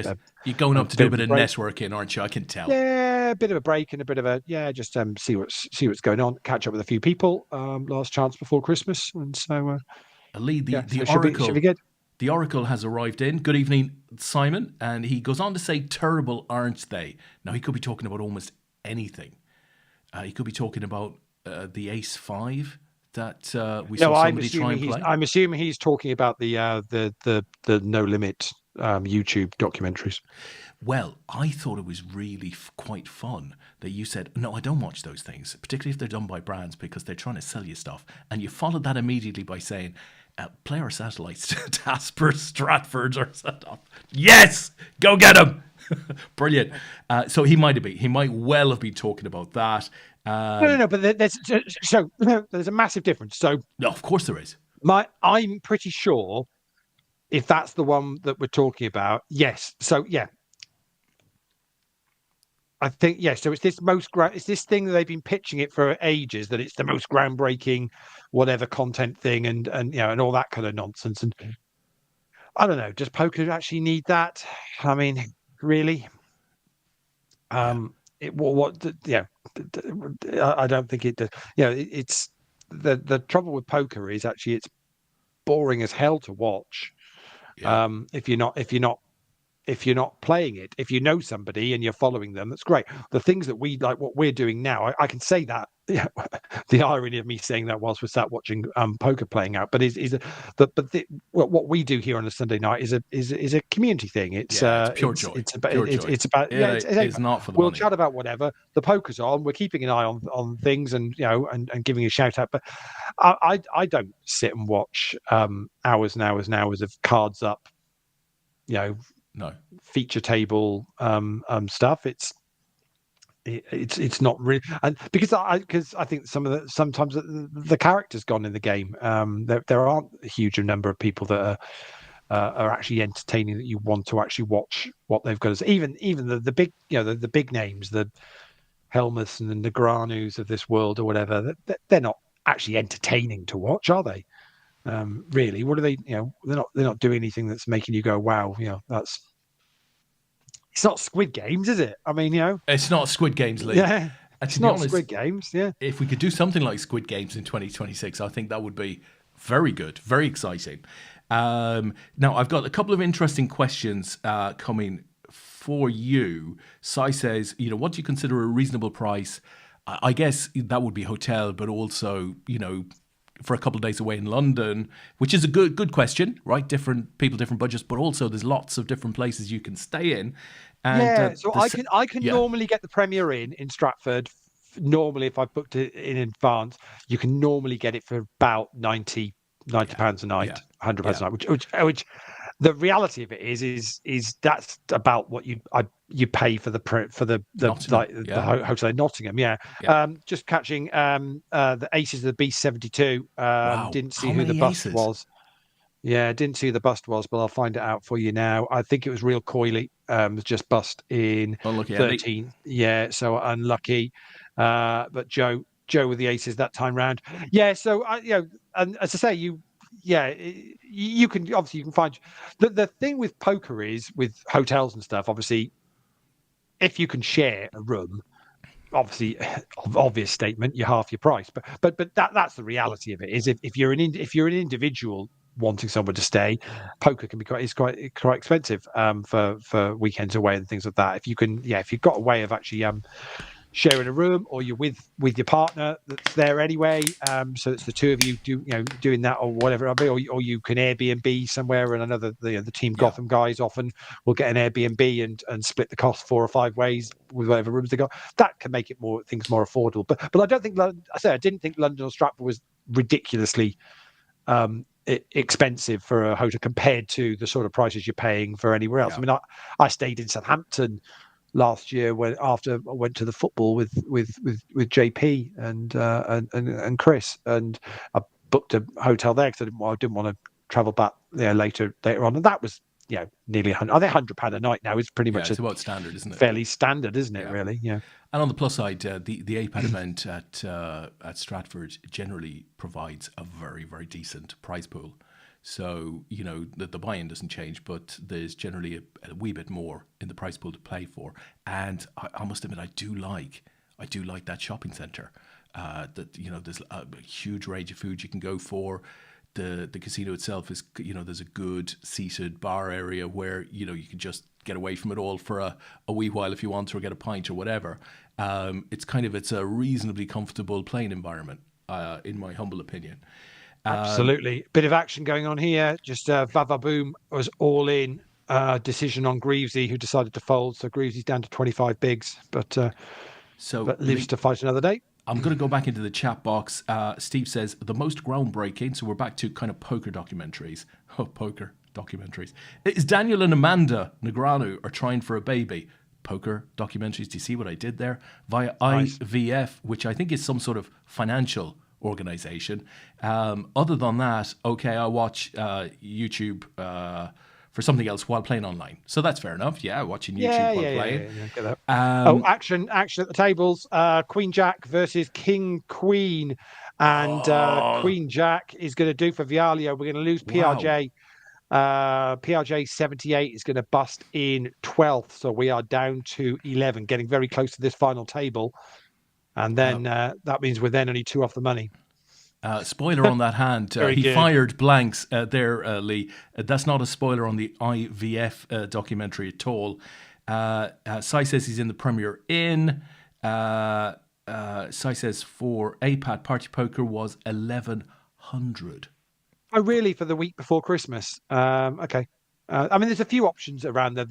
you're going up to do a bit of networking, aren't you? I can tell. Yeah, a bit of a break and a bit of a just see what's going on. Catch up with a few people. Last chance before Christmas, and so. Lee, the Oracle. Should be good. The Oracle has arrived in. Good evening, Simon. And he goes on to say, terrible, aren't they? Now, he could be talking about almost anything. He could be talking about the Ace 5 that we saw somebody try and play. I'm assuming he's talking about the No Limit YouTube documentaries. Well, I thought it was really quite fun that you said, no, I don't watch those things, particularly if they're done by brands because they're trying to sell you stuff. And you followed that immediately by saying, play our satellites to Asper, Stratford, or something. Yes! Go get him! Brilliant. So he might well have been talking about that. No, but there's a massive difference. So no, of course there is. I'm pretty sure if that's the one that we're talking about, yes. So yeah. I think so. It's this thing that they've been pitching it for ages, that it's the most groundbreaking, whatever content thing, and all that kind of nonsense. And I don't know, does poker actually need that? I mean, really? I don't think it does. It's the trouble with poker is actually it's boring as hell to watch. Yeah. If you're not playing it, if you know somebody and you're following them, that's great. The things that we like, what we're doing now, I can say that. Yeah, the irony of me saying that whilst we're sat watching poker playing out, but what we do here on a Sunday night is a community thing. It's pure joy. It's about it's not for the we'll money. Chat about whatever. The poker's on. We're keeping an eye on things and and giving a shout out. But I don't sit and watch hours and hours and hours of cards up. No feature table stuff. It's not really, and because I think sometimes the character's gone in the game. There aren't a huge number of people that are actually entertaining that you want to actually watch what they've got. Even the big the big names, the Helmuths and the Negranus of this world or whatever, they're not actually entertaining to watch, are they? Really, what are they? They're not doing anything that's making you go, wow. That's it's not Squid Games, is it? I mean, it's not Squid Games, Lee. Yeah, it's not honest, Squid Games. Yeah, if we could do something like Squid Games in 2026, I think that would be very good, very exciting. Now, I've got a couple of interesting questions coming for you. Sai says, what do you consider a reasonable price? I guess that would be hotel, but also, for a couple of days away in London, which is a good question, right? Different people, different budgets, but also there's lots of different places you can stay in. And, so I can normally get the Premier in Stratford. Normally, if I booked it in advance, you can normally get it for about £90 a night, £100 a night. Which the reality of it is that's about what you pay for the hotel in Nottingham. Just catching the Aces of the B72. Wow. Didn't see who the bust was. Yeah, didn't see who the bust was, but I'll find it out for you now. I think it was Real Coyley. Was just bust in 13. Yeah, so unlucky. But Joe with the Aces that time round. Yeah, so and as I say, you can obviously find the thing with poker is with hotels and stuff. Obviously, if you can share a room, obviously, obvious statement, you half your price. But that's the reality of it. Is if you're an individual wanting somewhere to stay, poker can be quite expensive for weekends away and things like that. If you've got a way of actually sharing a room, or you're with your partner that's there anyway, so it's the two of you doing that or whatever it'll be, or you can Airbnb somewhere, and another the team Gotham guys often will get an Airbnb and split the cost 4 or 5 ways with whatever rooms they got. That can make things more affordable. But I don't think I didn't think London or Stratford was ridiculously expensive for a hotel compared to the sort of prices you're paying for anywhere else. I mean, I stayed in Southampton last year after I went to the football with JP and Chris, and I booked a hotel there because I didn't want to travel back there later on, and that was nearly £100. I think £100 a night now is pretty much it's about standard, isn't it? Fairly standard, isn't it? Really, yeah. And on the plus side, the APAT event at Stratford generally provides a very, very decent prize pool. So, the buy-in doesn't change, but there's generally a wee bit more in the prize pool to play for. And I must admit, I do like that shopping centre. There's a huge range of food you can go for. The casino itself is, there's a good seated bar area where, you can just get away from it all for a wee while if you want, or get a pint or whatever. It's a reasonably comfortable playing environment, in my humble opinion. Absolutely. Bit of action going on here. Just Vavaboom was all in. Decision on Greavesy, who decided to fold. So Greavesy's down to 25 bigs, but lives to fight another day. I'm going to go back into the chat box. Steve says, the most groundbreaking, so we're back to kind of poker documentaries. Oh, poker documentaries. Is Daniel and Amanda Negreanu are trying for a baby? Poker documentaries. Do you see what I did there? Via IVF, which I think is some sort of financial organization. Other than that, okay, I watch YouTube for something else while playing online. So that's fair enough. Yeah, watching YouTube while playing. Get that. Action at the tables. Queen Jack versus King Queen. And Queen Jack is going to do for Vialio. We're going to lose PRJ. PRJ 78 is going to bust in 12th. So we are down to 11, getting very close to this final table. And then that means we're then only 2 off the money. Spoiler on that hand. He fired blanks there, Lee. That's not a spoiler on the IVF documentary at all. Sai says he's in the Premier Inn. Sai says for APAT, Party Poker was 1,100. Oh, really? For the week before Christmas? Okay. I mean, there's a few options around there.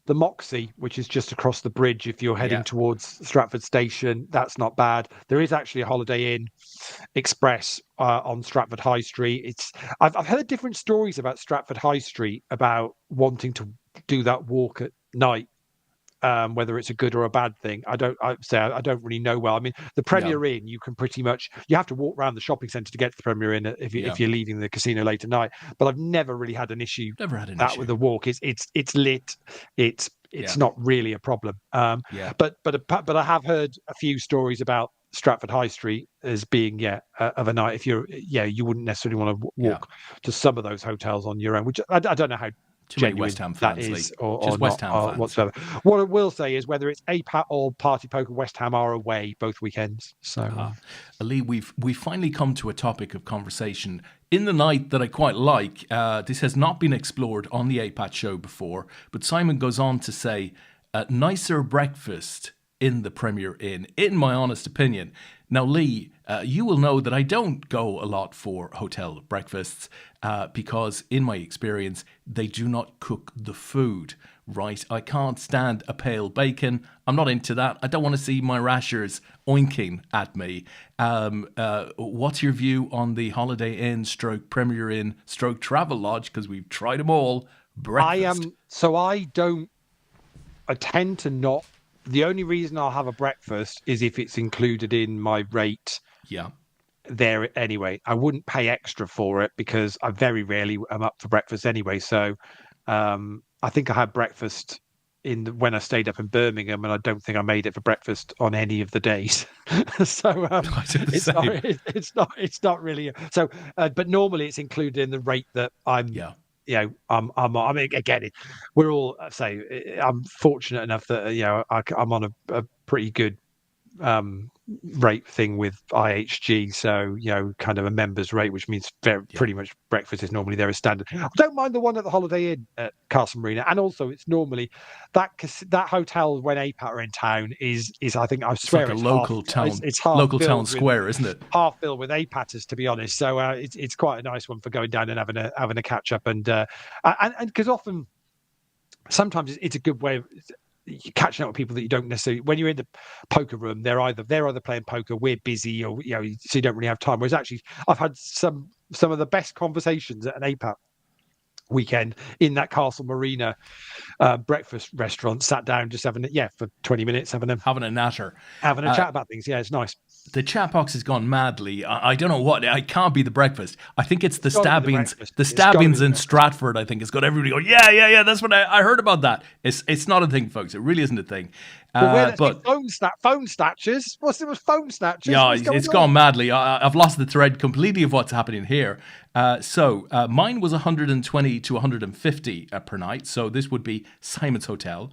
The Moxie, which is just across the bridge if you're heading towards Stratford Station, that's not bad. There is actually a Holiday Inn Express on Stratford High Street. I've heard different stories about Stratford High Street, about wanting to do that walk at night whether it's a good or a bad thing. I don't really know well. I mean, the Premier Inn, you can pretty much, you have to walk around the shopping centre to get to the Premier Inn if you're leaving the casino late at night. But I've never really had an issue. With the walk. It's lit. It's not really a problem. But I have heard a few stories about Stratford High Street as being of a night. If you wouldn't necessarily want to walk to some of those hotels on your own, which I don't know how too many West Ham fans, that is, or West Ham fans whatsoever. What I will say is whether it's APAT or Party Poker, West Ham are away both weekends. So, Leigh, we've finally come to a topic of conversation in the night that I quite like. This has not been explored on the APAT show before, but Simon goes on to say, nicer breakfast in the Premier Inn, in my honest opinion. Now, Leigh, you will know that I don't go a lot for hotel breakfasts because, in my experience, they do not cook the food right. I can't stand a pale bacon. I'm not into that. I don't want to see my rashers oinking at me. What's your view on the Holiday Inn / Premier Inn / Travel Lodge? Because we've tried them all. Breakfast. I tend to not. The only reason I'll have a breakfast is if it's included in my rate. Yeah. There anyway. I wouldn't pay extra for it because I very rarely am up for breakfast anyway. So I think I had breakfast when I stayed up in Birmingham, and I don't think I made it for breakfast on any of the days. So it's not really. So, but normally it's included in the rate that I'm. Yeah. I mean, again, we're all I'm fortunate enough that I'm on a pretty good rate thing with IHG, so kind of a member's rate, which means pretty much breakfast is normally there as standard. I don't mind the one at the Holiday Inn at Castle Marina, and also it's normally that hotel when APAT are in town is I think I swear it's like a local town. It's half local town square, isn't it? Half filled with APATers, to be honest. So it's quite a nice one for going down and having a catch up, and because often sometimes it's a good way of catching up with people that you don't necessarily. When you're in the poker room, they're either playing poker, we're busy, or so you don't really have time. Whereas actually, I've had some of the best conversations at an APAT weekend in that Castle Marina breakfast restaurant. Sat down, just having for 20 minutes, having a natter, having a chat about things. Yeah, it's nice. The chat box has gone madly. I don't know what. It can't be the breakfast. I think it's the stabbings. The stabbings in Stratford, I think, has got everybody going, yeah. That's what I heard about that. It's not a thing, folks. It really isn't a thing. But phone snatchers. What's it with phone snatchers? Yeah, it's gone madly. I've lost the thread completely of what's happening here. So mine was 120 to 150 per night. So this would be Simon's hotel.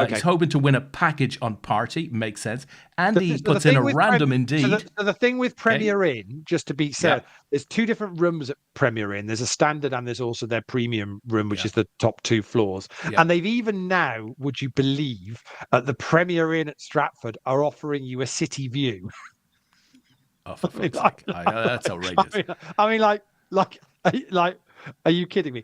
He's hoping to win a package on Party. Makes sense. Andy puts in a random indeed. So the thing with Premier Inn, just to be said, there's two different rooms at Premier Inn. There's a standard and there's also their premium room, which is the top two floors. Yeah. And they've even now, would you believe, at the Premier Inn at Stratford are offering you a city view. Oh, for fuck's sake. That's outrageous. I mean, like, are you kidding me?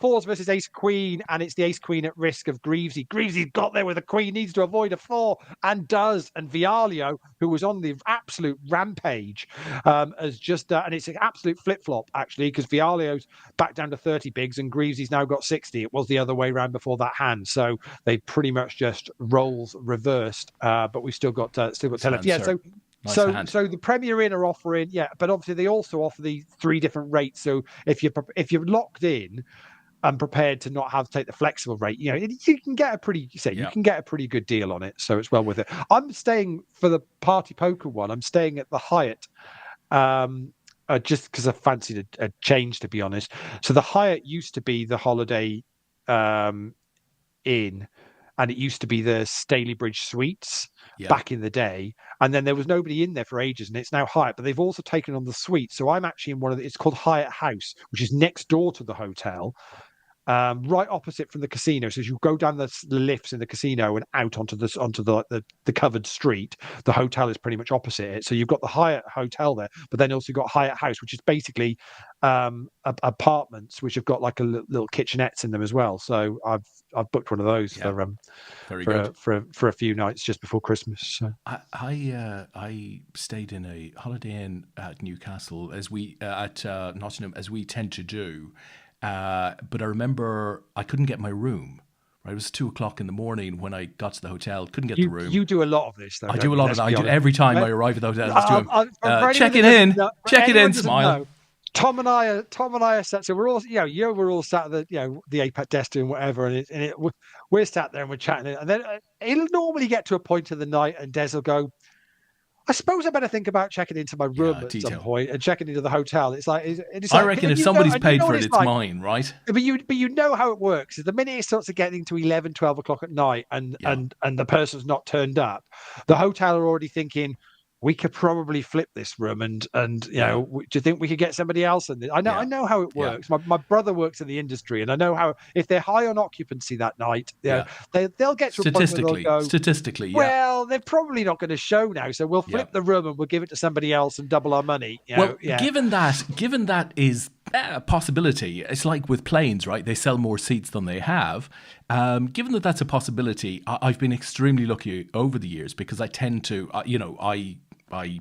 Fours versus Ace Queen, and it's the Ace Queen at risk of Greavesy. Greavesy's got there with a queen, needs to avoid a four, and does. And Vialio, who was on the absolute rampage, has just and it's an absolute flip flop actually, because Vialio's back down to 30 bigs, and Greavesy's now got 60. It was the other way around before that hand, so they pretty much just roles reversed. But we've still got talent. Yeah, so. Nice so the Premier Inn are offering, but obviously they also offer the three different rates. So if you're locked in and prepared to not have to take the flexible rate, you can get a pretty good deal on it. So it's well worth it. I'm staying for the Party Poker one. I'm staying at the Hyatt, just because I fancied a change, to be honest. So the Hyatt used to be the Holiday Inn. And it used to be the Stalybridge Suites back in the day. And then there was nobody in there for ages, and it's now Hyatt. But they've also taken on the suite. So I'm actually in it's called Hyatt House, which is next door to the hotel, right opposite from the casino. So as you go down the lifts in the casino and out onto the covered street, the hotel is pretty much opposite it. So you've got the Hyatt Hotel there, but then also got Hyatt House, which is basically apartments which have got like a little kitchenettes in them as well. So I've booked one of those for a few nights just before Christmas. So. I stayed in a Holiday Inn at Newcastle at Nottingham, as we tend to do. But I remember I couldn't get my room Right, it was 2 o'clock in the morning when I got to the hotel. Couldn't get the room. You do a lot of this, though. I do a lot of that. I do every time I arrive at the hotel. I just do check it in, smile. Tom and I are sat. So we're all, we're all sat at the APAT desk doing whatever, and we're sat there and we're chatting, and then it'll normally get to a point of the night, and Des will go, I suppose I better think about checking into my room at some point and checking into the hotel. It's like, I reckon if somebody's paid for it, it's mine, right? But you know how it works. The minute it starts to getting to 11, 12 o'clock at night and the person's not turned up, the hotel are already thinking, we could probably flip this room and do you think we could get somebody else in this? I know how it works. My brother works in the industry, and I know how, if they're high on occupancy that night, they'll get to a point where they'll go, statistically, well, they're probably not going to show now, so we'll flip the room and we'll give it to somebody else and double our money. Given that is a possibility, it's like with planes, right? They sell more seats than they have. Given that that's a possibility, I've been extremely lucky over the years, because I tend to, I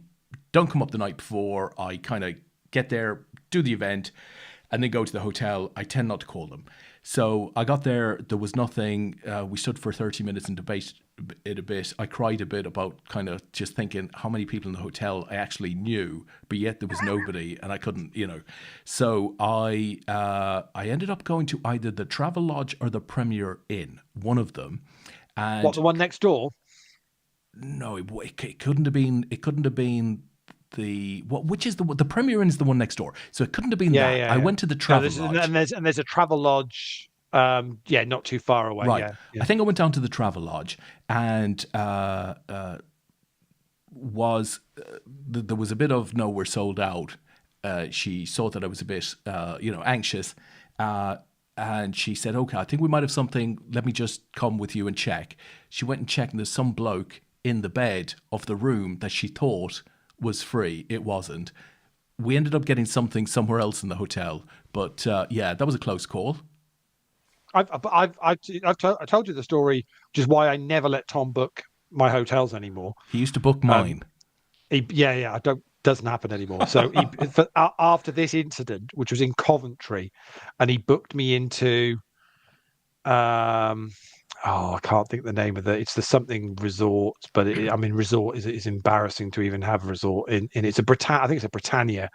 don't come up the night before. I kind of get there, do the event, and then go to the hotel. I tend not to call them. So I got there. There was nothing. We stood for 30 minutes and debated it a bit. I cried a bit about kind of just thinking how many people in the hotel I actually knew, but yet there was nobody, and I couldn't, So I ended up going to either the Travelodge or the Premier Inn, one of them. And what, the one next door? No, it couldn't have been. It couldn't have been which is the Premier Inn is the one next door. So it couldn't have been that. I went to the Travelodge, and there's a Travelodge. Not too far away. Right. I think I went down to the Travelodge, and there was a bit of, no, we're sold out. She saw that I was a bit anxious, and she said, okay, I think we might have something. Let me just come with you and check. She went and checked, and there's some bloke in the bed of the room that she thought was free. It wasn't. We ended up getting something somewhere else in the hotel, but that was a close call. I've told you the story, which is why I never let Tom book my hotels anymore. He used to book mine. Doesn't happen anymore. So after this incident, which was in Coventry, and he booked me into, I can't think the name of it. It's the something resort, but resort is embarrassing to even have a resort in. It's I think it's a Britannia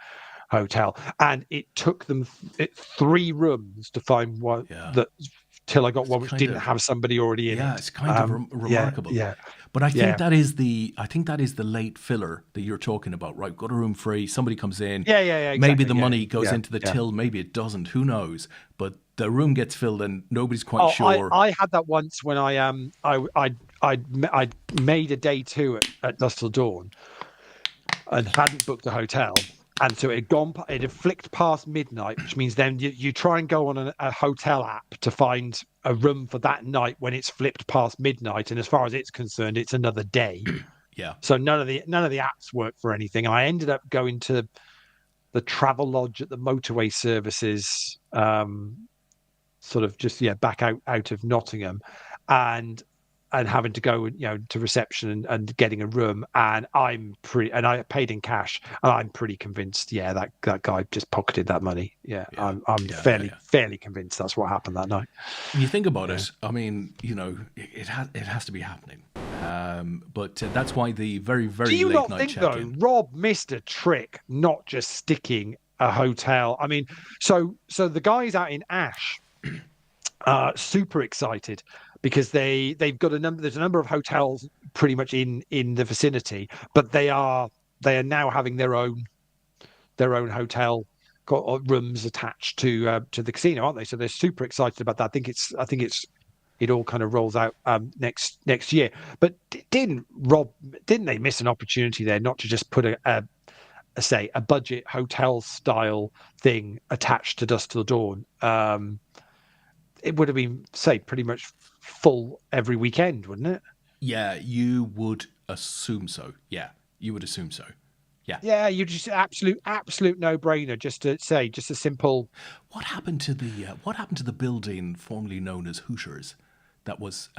hotel, and it took them 3 rooms to find one till I got one which didn't have somebody already in it. It's kind of remarkable. But I think that is the late filler that you're talking about, right? Got a room free, somebody comes in. Exactly. Maybe the money goes into the till, maybe it doesn't. Who knows? But the room gets filled and nobody's quite sure. I had that once when I made a day 2 at Dusk Till Dawn and hadn't booked a hotel. And so it had flicked past midnight, which means then you try and go on a hotel app to find a room for that night when it's flipped past midnight. And as far as it's concerned, it's another day. So none of the apps work for anything. I ended up going to the Travelodge at the motorway services, sort of just back out of Nottingham, and having to go to reception and getting a room, and I paid in cash, and I'm pretty convinced that guy just pocketed that money. I'm fairly convinced that's what happened that night. When you think about it, I mean, it has to be happening. But that's why the very, very late night check-in. Do you not think though Rob missed a trick, not just sticking a hotel? I mean, so the guys out in Ash are super excited, because they've got there's a number of hotels pretty much in the vicinity, but they are now having their own hotel, got rooms attached to the casino, aren't they? So they're super excited about that. I think it all kind of rolls out next year. But didn't they miss an opportunity there not to just put a budget hotel style thing attached to Dusk Till Dawn? It would have been, pretty much full every weekend, wouldn't it? Yeah, you would assume so. Yeah, you would assume so. Yeah. Yeah, you just absolute no-brainer. Just a simple. What happened to the building formerly known as Hooters that was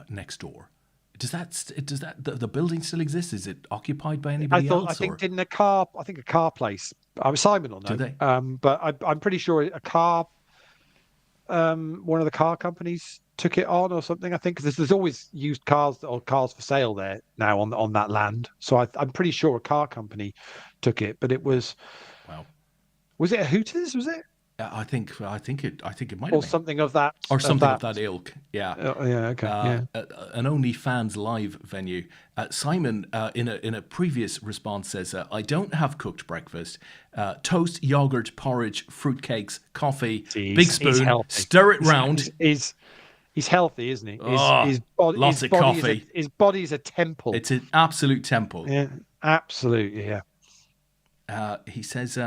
next door? Does the building still exist? Is it occupied by anybody else? I think a car place. Simon will know. Do they? But I'm pretty sure a car. One of the car companies took it on or something. I think 'cause there's always used cars or cars for sale there now on that land. So I'm pretty sure a car company took it, but it was Wow. Was it a Hooters? Was it? I think it might have Or been, something of that or something of that ilk. Yeah. yeah, okay. Yeah. An OnlyFans live venue. Simon, in a previous response, says, "I don't have cooked breakfast. Toast, yogurt, porridge, fruitcakes, coffee, big spoon. Stir it round." He's healthy, isn't he? Oh, lots of coffee. His body is a temple. It's an absolute temple. Yeah, absolutely. Yeah. He says,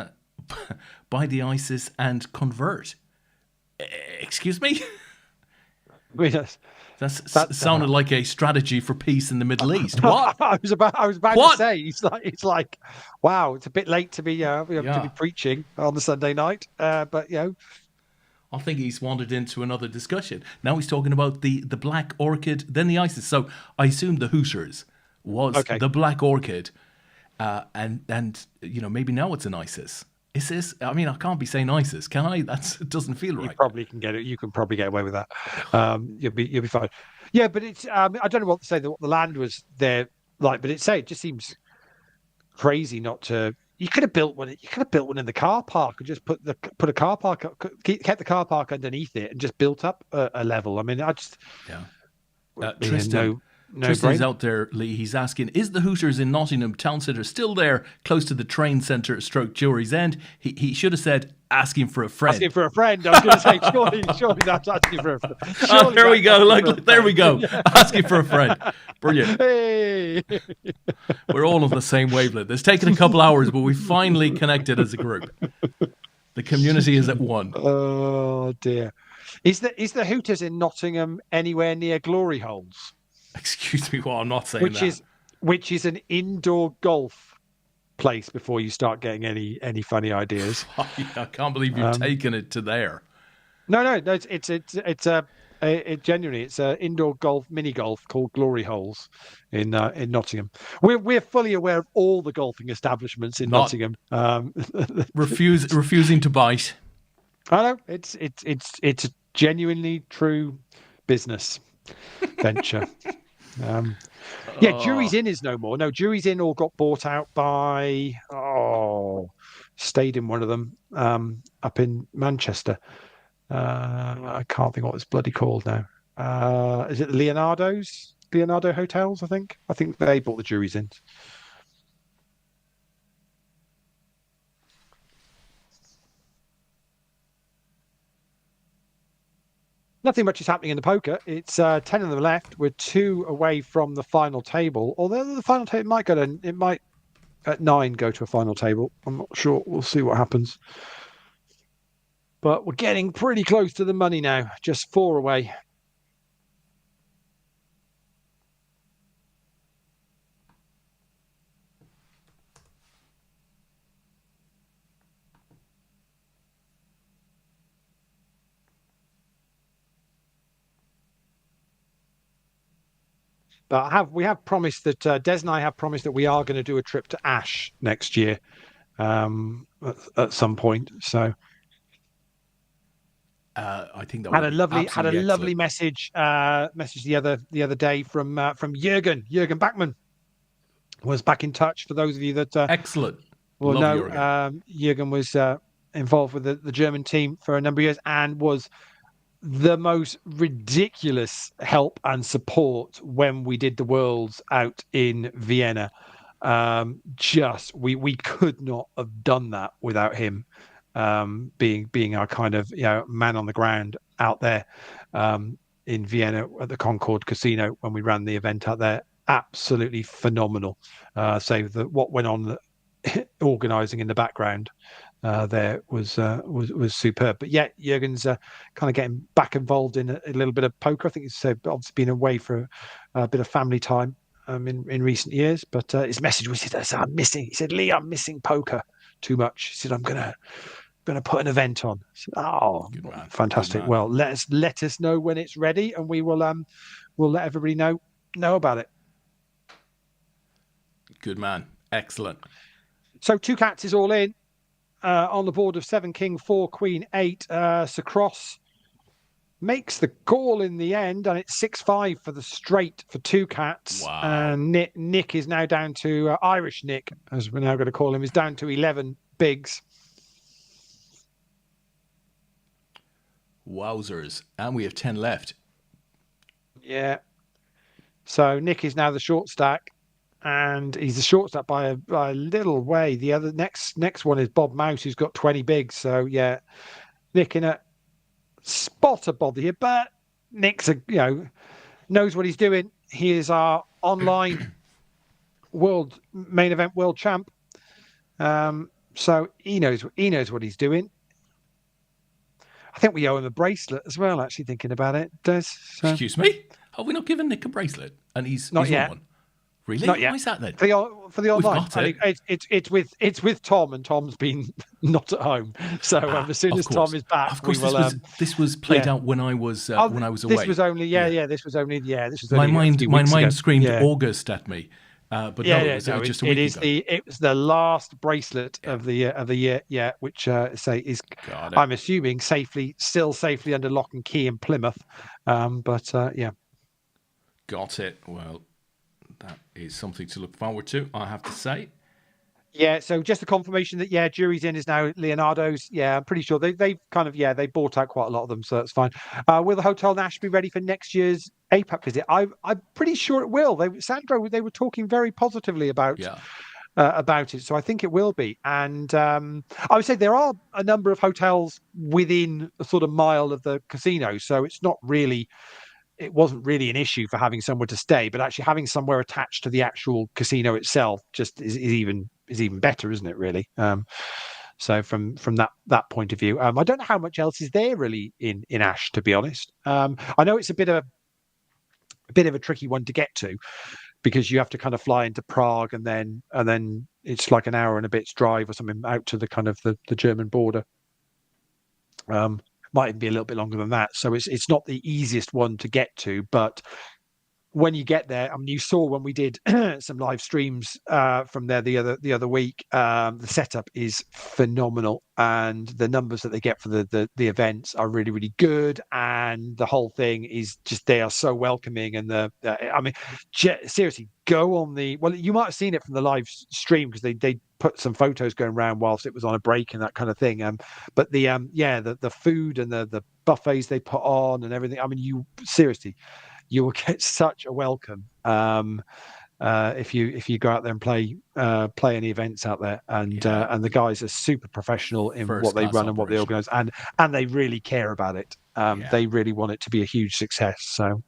"Buy the ISIS and convert." Excuse me? That sounded like a strategy for peace in the Middle East. What? I was about to say. It's like, wow, it's a bit late to be to be preaching on the Sunday night. But I think he's wandered into another discussion. Now he's talking about the Black Orchid, then the ISIS. So I assume the Hooters was the Black Orchid, and maybe now it's an ISIS. Is this? I mean, I can't be saying ISIS, can I? It doesn't feel right. You probably can get it. You can probably get away with that. You'll be fine. Yeah, but it's. I don't know what to say. What the land was there like, but it just seems crazy not to. You could have built one. You could have built one in the car park and just put a car park up, kept the car park underneath it, and just built up a level. I mean, Tristan's out there, Lee. He's asking, is the Hooters in Nottingham Town Centre still there, close to the train centre / Jury's End? He should have said, asking for a friend. Asking for a friend. I was going to say, surely that's asking for a friend. There we go. There we go. Yeah. Asking for a friend. Brilliant. Hey. We're all on the same wavelength. It's taken a couple hours, but we finally connected as a group. The community is at one. Oh, dear. Is the Hooters in Nottingham anywhere near Glory Holes? Excuse me, I'm not saying which is an indoor golf place before you start getting any funny ideas. I can't believe you've taken it to there. No, it's genuinely it's an indoor mini golf called Glory Holes in Nottingham. We're fully aware of all the golfing establishments in Nottingham. Refusing to bite. I know it's a genuinely true business venture. Jury's Inn is no more. No, Jury's Inn all got bought out by stayed in one of them up in Manchester. I can't think what it's bloody called now. Is it Leonardo Hotels? I think they bought the Jury's Inn. Nothing much is happening in the poker. It's 10 on the left. We're 2 away from the final table. Although the final table might at 9 go to a final table. I'm not sure. We'll see what happens. But we're getting pretty close to the money now. Just 4 away. But we have promised that Des and I have promised that we are going to do a trip to Ash next year at some point. So I think that had a lovely message the other day from Jürgen Bachmann was back in touch. For those of you that excellent. Well, Jürgen was involved with the German team for a number of years and was the most ridiculous help and support when we did the Worlds out in Vienna. We could not have done that without him being our kind of man on the ground out there in Vienna at the Concord Casino when we ran the event out there. Absolutely phenomenal. What went on organising in the background there was superb. But yeah, Jürgen's kind of getting back involved in a little bit of poker. I think he's obviously been away for a bit of family time in recent years. But his message was, he said, Lee, I'm missing poker too much. He said, I'm gonna put an event on. I said, fantastic. Well, let us know when it's ready, and we'll let everybody know about it. Good man. Excellent. So 2 cats is all in. On the board of 7 king 4 queen 8. Sir Cross makes the call in the end, and it's 6-5 for the straight for two cats. Wow. And Nick is now down to Irish Nick, as we're now going to call him, is down to 11 bigs. Wowzers. And we have 10 left. Yeah. So Nick is now the short stack, and he's the short stack by a little way. The other next one is Bob Mouse, who's got 20 bigs. So yeah, Nick in a spot above here, but Nick's knows what he's doing. He is our online main event world champ. So he knows what he's doing. I think we owe him a bracelet as well, actually, thinking about it. Des, so. Excuse me? Have we not given Nick a bracelet? And he's not yet. One. Really? Not yet. Why is that then? For the online. We've got it. It's with Tom, and Tom's been not at home. So as soon as Tom is back, of course, we will. This was played out when I was away. This was only This was only my mind screamed August at me. But it was the last bracelet of the year, which I'm assuming still safely under lock and key in Plymouth. Got it. Well, that is something to look forward to, I have to say. Yeah, so just a confirmation that jury's in is now Leonardo's. Yeah, I'm pretty sure they bought out quite a lot of them, so that's fine. Will the Hotel Nash be ready for next year's APAT visit? I'm pretty sure it will. Sandro, they were talking very positively about it, so I think it will be. And I would say there are a number of hotels within a sort of mile of the casino, so it wasn't really an issue for having somewhere to stay, but actually having somewhere attached to the actual casino itself just is even better, isn't it, really? So from that point of view, I don't know how much else is there really in Ash, to be honest. I know it's a bit of a tricky one to get to, because you have to kind of fly into Prague and then it's like an hour and a bit's drive or something out to the kind of the German border. Might even be a little bit longer than that. So it's not the easiest one to get to, but when you get there, I mean, you saw when we did some live streams from there the other week, the setup is phenomenal, and the numbers that they get for the events are really, really good, and the whole thing is just, they are so welcoming. And seriously, go on you might have seen it from the live stream, because they put some photos going around whilst it was on a break and that kind of thing. But the food and the buffets they put on and everything, I mean, you will get such a welcome if you go out there and play any events out there, and the guys are super professional in what they run and what they organise, and they really care about it. They really want it to be a huge success. So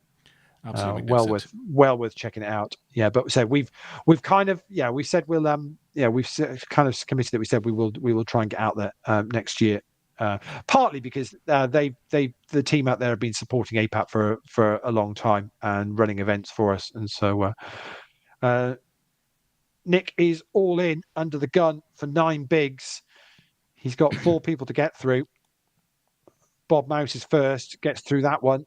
well worth checking it out. Yeah, but so we've kind of we said we've kind of committed that we said we will try and get out there next year. Partly because the team out there have been supporting APAT for a long time and running events for us, and so Nick is all in under the gun for 9 bigs. He's got 4 people to get through. Bob Mouse is first, gets through that one.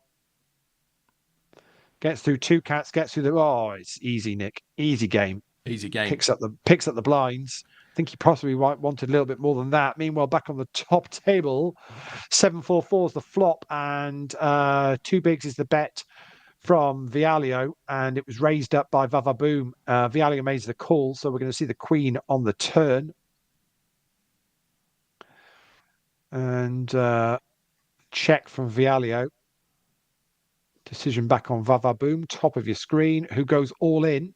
Gets through 2 cats, gets through it's easy, Nick. Easy game. Easy game. Picks up the blinds. I think he possibly wanted a little bit more than that. Meanwhile, back on the top table, 7-4-4 is the flop, and 2 bigs is the bet from Vialio, and it was raised up by Vavaboom. Vialio made the call, so we're going to see the queen on the turn. And check from Vialio. Decision back on Vavaboom, top of your screen, who goes all in.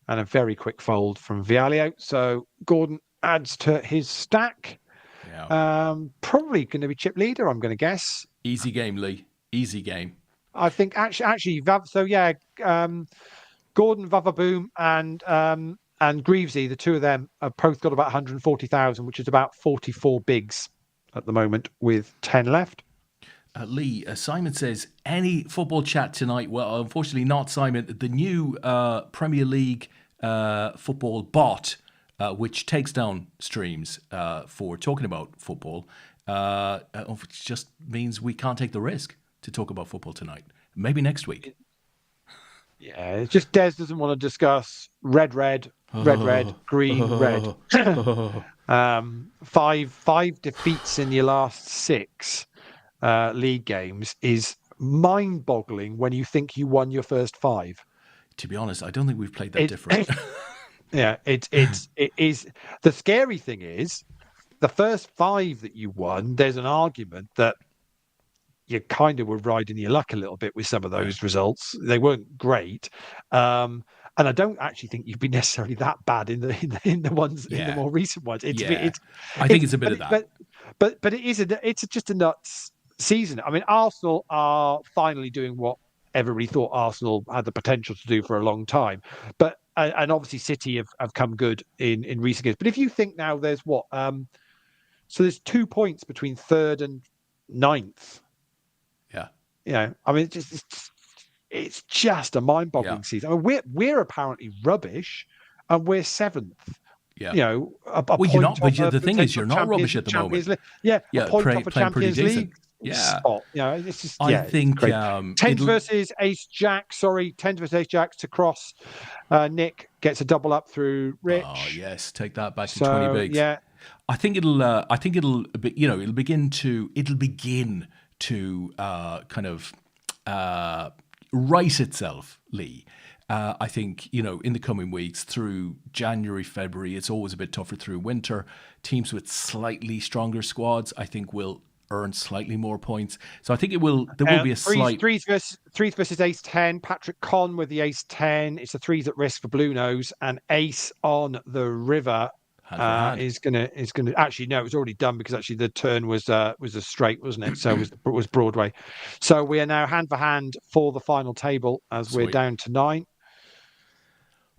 And a very quick fold from Vialio. So Gordon adds to his stack. Yeah. Probably going to be chip leader, I'm going to guess. Easy game, Lee. Easy game. I think actually Gordon, Vavaboom, and Greavesy, the two of them have both got about 140,000, which is about 44 bigs at the moment, with 10 left. Lee, Simon says, any football chat tonight? Well, unfortunately not, Simon. The new Premier League football bot, which takes down streams for talking about football, which just means we can't take the risk to talk about football tonight. Maybe next week. Yeah, it's just Des doesn't want to discuss red, green, red. 5 defeats in your last 6. league games is mind-boggling when you think you won your first 5. To be honest, I don't think we've played that different. Yeah, it is. The scary thing is the first 5 that you won. There's an argument that you kind of were riding your luck a little bit with some of those results. They weren't great, and I don't actually think you've been necessarily that bad in the ones in the more recent ones. I think it's a bit of that. But it's just a nuts season. I mean, Arsenal are finally doing what everybody thought Arsenal had the potential to do for a long time. But and obviously City have come good in recent years. But if you think now there's what so there's 2 points between 3rd and 9th. Yeah. I mean it's just a mind-boggling season. I mean, we're apparently rubbish and we're 7th. Yeah. Point not, but the thing is, you're not rubbish at the moment. A point off a Champions League spot. It's just. I think 10 versus Ace Jack. Sorry, 10 versus Ace Jack to cross. Nick gets a double up through Rich. Oh yes, take that back to 20 bigs. Yeah, I think it'll begin to kind of right itself, Lee. I think, in the coming weeks through January, February, it's always a bit tougher through winter. Teams with slightly stronger squads, I think, will earn slightly more points. So I think there will be a slight... Threes versus Ace 10. Patrick Conn with the Ace 10. It's a threes at risk for Blue Nose. And Ace on the river is gonna actually no, it was already done because actually the turn was a straight, wasn't it? So it was Broadway. So we are now hand for hand for the final table as we're down to 9.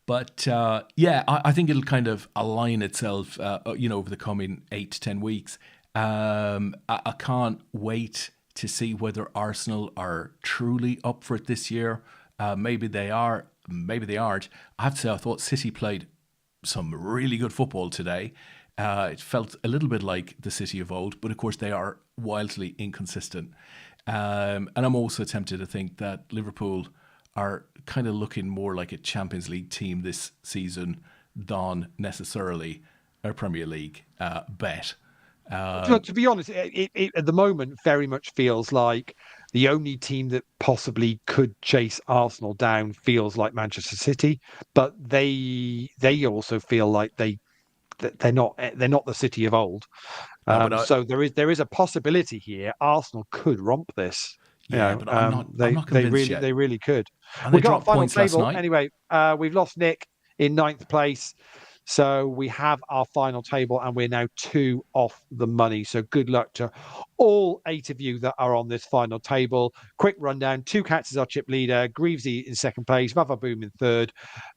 But I think it'll kind of align itself, over the coming 8 to 10 weeks. I can't wait to see whether Arsenal are truly up for it this year. Maybe they are, maybe they aren't. I have to say, I thought City played some really good football today. It felt a little bit like the City of old, but of course they are wildly inconsistent. And I'm also tempted to think that Liverpool are kind of looking more like a Champions League team this season than necessarily a Premier League bet. To be honest, it at the moment very much feels like the only team that possibly could chase Arsenal down feels like Manchester City, but they also feel like they're not the City of old. So there is a possibility here Arsenal could romp this. But I'm not convinced yet. They really could. And we they got dropped final points table last night. anyway. We've lost Nick in 9th place. So we have our final table and we're now 2 off the money. So good luck to all 8 of you that are on this final table. Quick rundown. 2 Cats is our chip leader. Greavesy in 2nd place. Vavaboom in 3rd.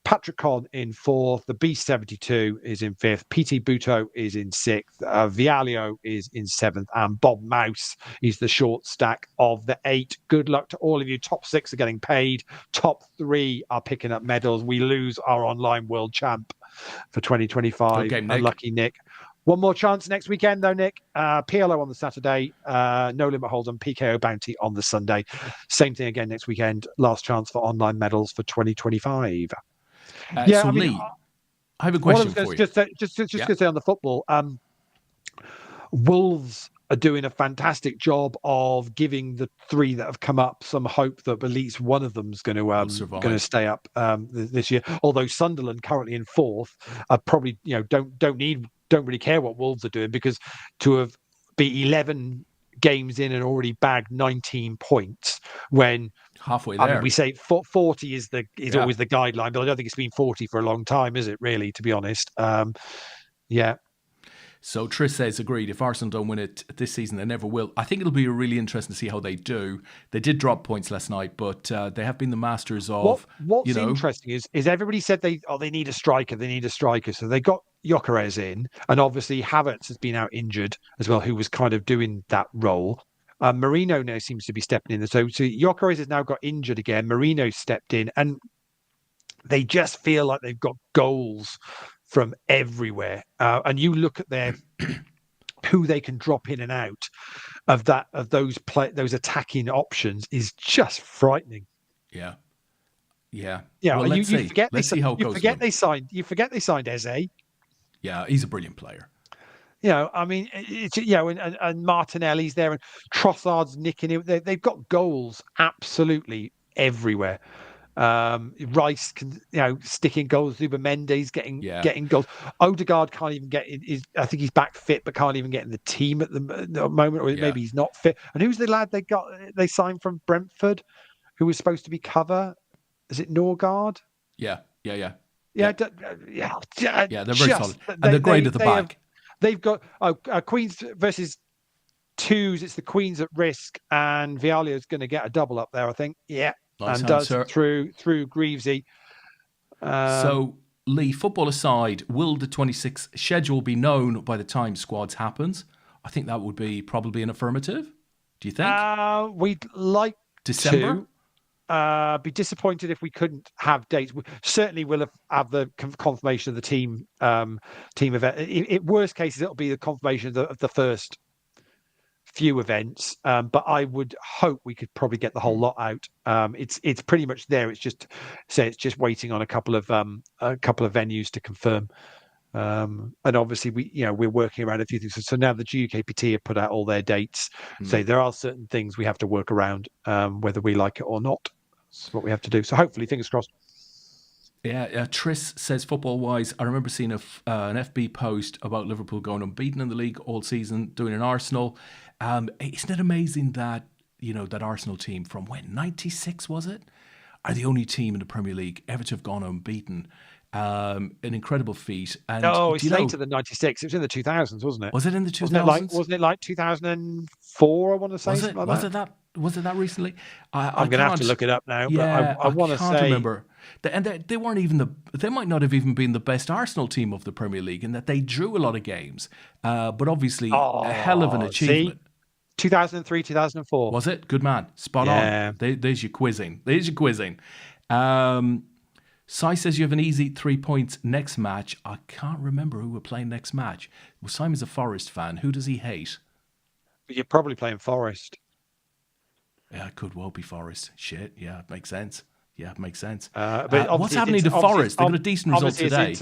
Patrick Conn in 4th. The B72 is in 5th. PT Buto is in 6th. Vialio is in 7th. And Bob Mouse is the short stack of the 8. Good luck to all of you. Top 6 are getting paid. Top 3 are picking up medals. We lose our online world champ for 2025. Okay, Unlucky Nick. One more chance next weekend, though, Nick. PLO on the Saturday, No Limit Hold'em, PKO Bounty on the Sunday. Same thing again next weekend. Last chance for online medals for 2025. Lee, I have a question for you. Just going to say on the football, Wolves are doing a fantastic job of giving the 3 that have come up some hope that at least one of them is going to stay up this year. Although Sunderland currently in 4th are probably don't really care what Wolves are doing, because to have be 11 games in and already bagged 19 points when halfway there. I mean, we say 40 is always the guideline, but I don't think it's been 40 for a long time, is it? Really, to be honest. So Tris says, agreed. If Arsenal don't win it this season, they never will. I think it'll be really interesting to see how they do. They did drop points last night, but they have been the masters of. What's interesting is everybody said they need a striker. They need a striker, so they got Gyökeres in, and obviously Havertz has been out injured as well, who was kind of doing that role. Marino now seems to be stepping in. So Gyökeres has now got injured again. Marino stepped in, and they just feel like they've got goals from everywhere. And you look at their who they can drop in and out of those attacking options is just frightening. Yeah. Well, let's see. Forget let's see how it goes. You forget they signed Eze. Yeah, he's a brilliant player. I mean, it's and Martinelli's there, and Trossard's nicking it. They've got goals absolutely everywhere. Rice can, sticking goals. Zubimendi's Yeah, getting goals. Odegaard can't even get. I think he's back fit, but can't even get in the team at the moment, or yeah, maybe he's not fit. And who's the lad they signed from Brentford, who was supposed to be cover? Is it Norgard? yeah, yeah, yeah, Yeah, yeah, yeah. They're very solid, just and they're great at the they have. back. They've got Queens versus twos. It's the Queens at risk, and Vialio's going to get a double up there, I think. Yeah, Nice and does answer. through Greavesy. So, Leigh, football aside, will the 26th schedule be known by the time squads happens? I think that would be probably an affirmative. Do you think? We'd like December? to. Be disappointed if we couldn't have dates. Certainly, we'll have the confirmation of the team event. In worst cases, it'll be the confirmation of the first few events. But I would hope we could probably get the whole lot out. It's pretty much there. It's just waiting on a couple of venues to confirm. And obviously we're working around a few things. So now the GUKPT have put out all their dates. So there are certain things we have to work around, whether we like it or not. That's what we have to do. So hopefully, fingers crossed. Yeah, Tris says football-wise, I remember seeing an FB post about Liverpool going unbeaten in the league all season, doing an Arsenal. Isn't it amazing that that Arsenal team from when 96 was it, are the only team in the Premier League ever to have gone unbeaten? An incredible feat. And it's later than 96. It was in the 2000s, wasn't it? Was it in the 2000s? Wasn't it like 2004? I want to say Was it? Something like Was that. it that? Was it that recently? I'm going to have to look it up now. Yeah, but I want to say. Remember. And they weren't even they might not have even been the best Arsenal team of the Premier League in that they drew a lot of games. But obviously, a hell of an achievement. 2003, 2004. Was it? Good man. Spot on. There's your quizzing. Sai says you have an easy 3 points next match. I can't remember who we're playing next match. Well, Simon's a Forest fan. Who does he hate? You're probably playing Forest. Yeah, it could well be Forest. Shit. Yeah, it makes sense. But what's happening to Forest? They got a decent result today.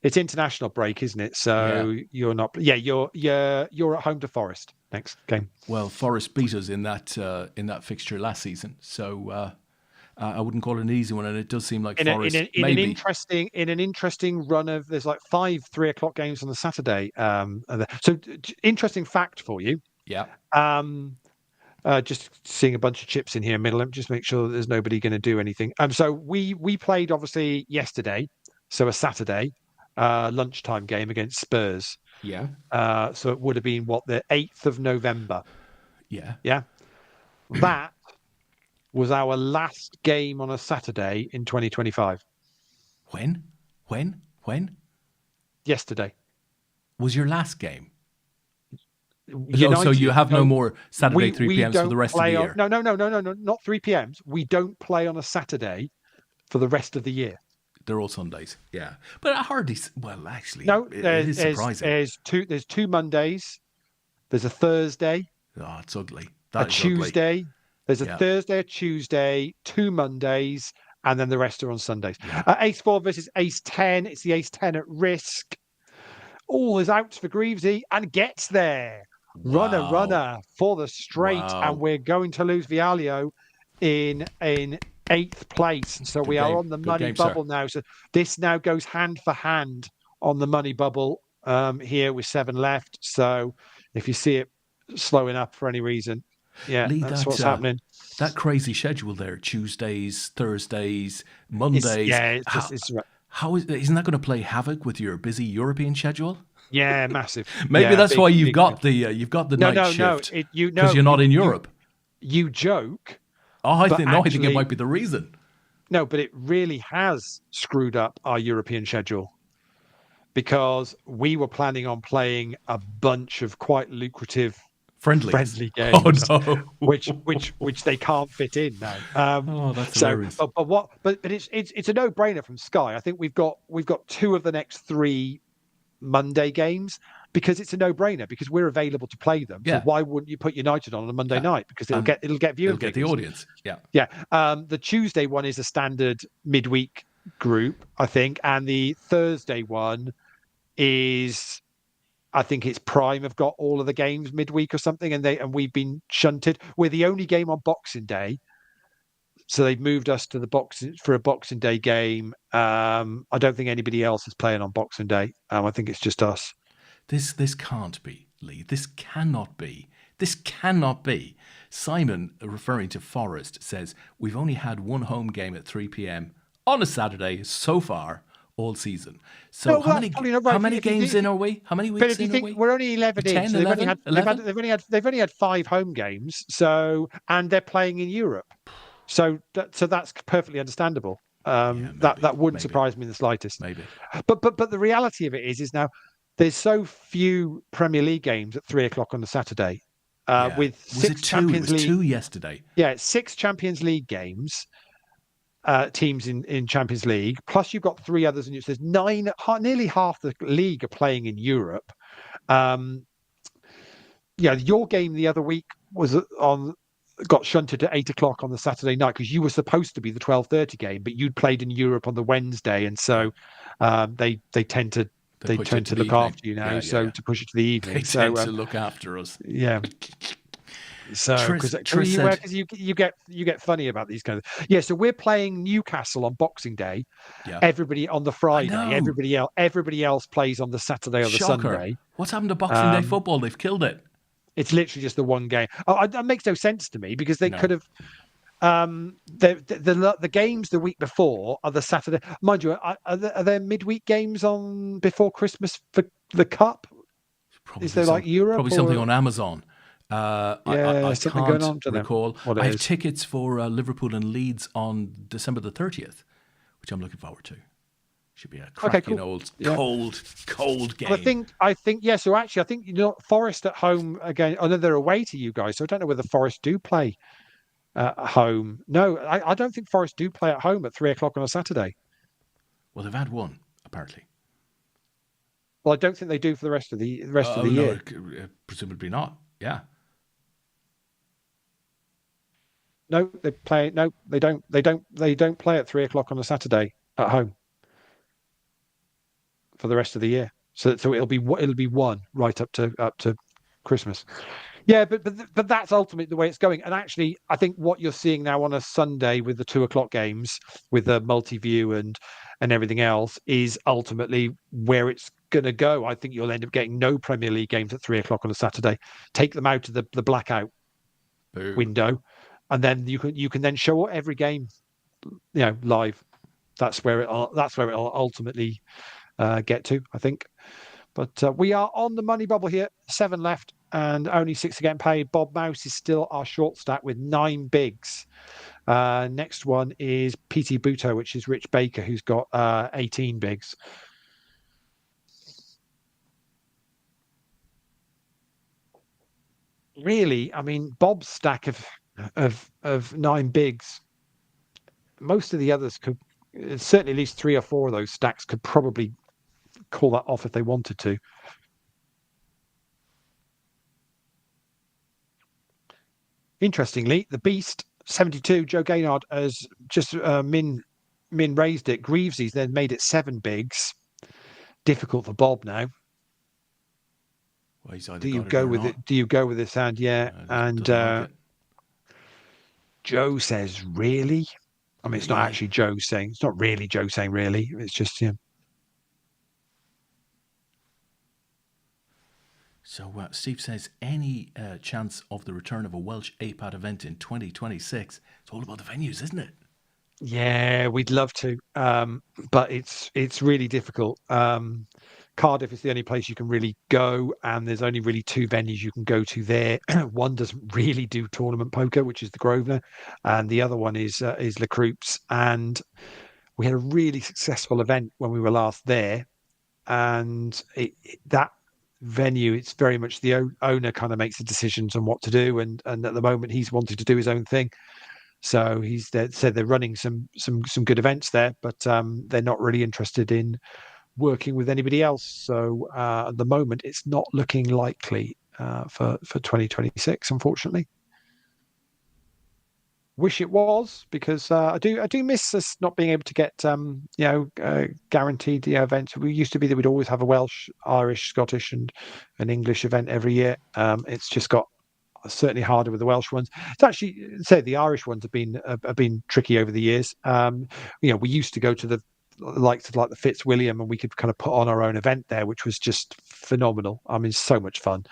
It's international break, isn't it? So you're not. Yeah, you're at home to Forest next game. Well, Forest beat us in that fixture last season, so I wouldn't call it an easy one, and it does seem like Forest in an interesting run of there's like 5 3:00 games on the Saturday. So interesting fact for you. Yeah. Just seeing a bunch of chips in here, middle. Let me just make sure that there's nobody going to do anything. So we played obviously yesterday, so a Saturday lunchtime game against Spurs. Yeah. So it would have been the 8th of November. Yeah. Yeah. That was our last game on a Saturday in 2025. When? Yesterday. Was your last game? United, so you have no more Saturday 3 p.m. for the rest of the year? No, not 3 p.m. We don't play on a Saturday for the rest of the year. They're all Sundays, yeah. But I hardly, actually, no, it is surprising. There's two Mondays. There's a Thursday. Oh, it's ugly. A Tuesday. Ugly. There's a Thursday, a Tuesday, 2 Mondays, and then the rest are on Sundays. Yeah. Ace 4 versus Ace 10. It's the Ace 10 at risk. All is out for Greavesy and gets there. Wow. Runner for the straight, and we're going to lose Vialio in 8th place. So we are on the money bubble now. So this now goes hand for hand on the money bubble here with 7 left. So if you see it slowing up for any reason, Leigh, that's what's happening. That crazy schedule there: Tuesdays, Thursdays, Mondays. Isn't that going to play havoc with your busy European schedule? Yeah, massive. Maybe that's why you've got the night shift because you're not in Europe. You joke. Oh, I think it might be the reason. No, but it really has screwed up our European schedule because we were planning on playing a bunch of quite lucrative friendly games, which they can't fit in now. That's hilarious. But it's a no-brainer from Sky. I think we've got 2 of the next 3 Monday games because it's a no-brainer because we're available to play them. Yeah. So why wouldn't you put United on a Monday night? Because it'll get viewing. It'll get the audience. Yeah. Yeah. The Tuesday one is a standard midweek group, I think, and the Thursday one is I think it's Prime have got all of the games midweek or something, and we've been shunted. We're the only game on Boxing Day, so they've moved us to the Boxing Day game. I don't think anybody else is playing on Boxing Day. I think it's just us. This can't be, Lee. This cannot be. This cannot be. Simon, referring to Forest, says we've only had one home game at 3 p.m. on a Saturday so far all season. So No, how many games in are we? How many weeks but if you in are think we? we're only 11 in, 10, so 11, 11? they've only had 5 home games. So, and they're playing in Europe. So that's perfectly understandable. Yeah, maybe, That wouldn't maybe, surprise me in the slightest. maybe. But the reality of it is now there's so few Premier League games at 3 o'clock on a Saturday. Yeah. With Was 6 it two? Champions It was League. 2 yesterday. Yeah, 6 Champions League games. Teams in Champions League, plus you've got 3 others, and it says 9, nearly half the league are playing in Europe. Your game the other week got shunted at 8 o'clock on the Saturday night because you were supposed to be the 12:30 game, but you'd played in Europe on the Wednesday, and so they tend to look after you now, to push it to the evening. They tend to look after us. Yeah. So because you get funny about these kind of so we're playing Newcastle on Boxing Day. Yeah. Everybody on the Friday. Everybody else plays on the Saturday or the Sunday. What's happened to Boxing Day football? They've killed it. It's literally just the one game. That makes no sense to me because they could have. The games the week before are the Saturday. Mind you, are there midweek games on before Christmas for the Cup? Is there like Europe? Probably something on Amazon. I something can't going on to recall. What I have tickets for Liverpool and Leeds on December the 30th, which I'm looking forward to. Should be a cracking old cold game. I think So actually, I think Forest at home again. I know they're away to you guys, so I don't know whether Forest do play at home. No, I don't think Forest do play at home at 3 o'clock on a Saturday. Well, they've had one apparently. Well, I don't think they do for the rest of the year. Presumably not. Yeah. No, they play. No, they don't. They don't play at 3 o'clock on a Saturday at home for the rest of the year. So it'll be one right up to Christmas. Yeah, but that's ultimately the way it's going. And actually, I think what you're seeing now on a Sunday with the 2 o'clock games, with the multi-view and everything else, is ultimately where it's going to go. I think you'll end up getting no Premier League games at 3 o'clock on a Saturday. Take them out of the blackout window, and then you can then show every game, live. That's where it'll ultimately get to, I think. But we are on the money bubble here. 7 left and only 6 are getting paid. Bob Mouse is still our short stack with 9 bigs. Next one is PT Buto, which is Rich Baker, who's got 18 bigs. Really, I mean, Bob's stack of 9 bigs. Most of the others could, certainly at least 3 or 4 of those stacks could probably call that off if they wanted to. Interestingly, the Beast 72, Joe Gaynard, has just min raised it. Greavesy's then made it 7 bigs. Difficult for Bob now. Well, do you go with it? Do you go with this hand? Yeah, and Joe says, "Really?" I mean, it's not actually Joe saying. It's not really Joe saying, "Really." It's just So Steve says, any chance of the return of a Welsh APAT event in 2026? It's all about the venues, isn't it? Yeah, we'd love to, but it's really difficult. Cardiff is the only place you can really go, and there's only really 2 venues you can go to there. One doesn't really do tournament poker, which is the Grosvenor, and the other one is Le Croupes. And we had a really successful event when we were last there, and that venue, it's very much the owner kind of makes the decisions on what to do, and at the moment he's wanted to do his own thing. So said they're running some good events there, but they're not really interested in working with anybody else. So at the moment, it's not looking likely for 2026, unfortunately. Wish it was, because I do miss us not being able to get guaranteed events. We used to be that we'd always have a Welsh, Irish, Scottish, and an English event every year. It's just got certainly harder with the Welsh ones. It's actually say the Irish ones have been tricky over the years. We used to go to the likes of like the Fitzwilliam, and we could kind of put on our own event there, which was just phenomenal. I mean, so much fun.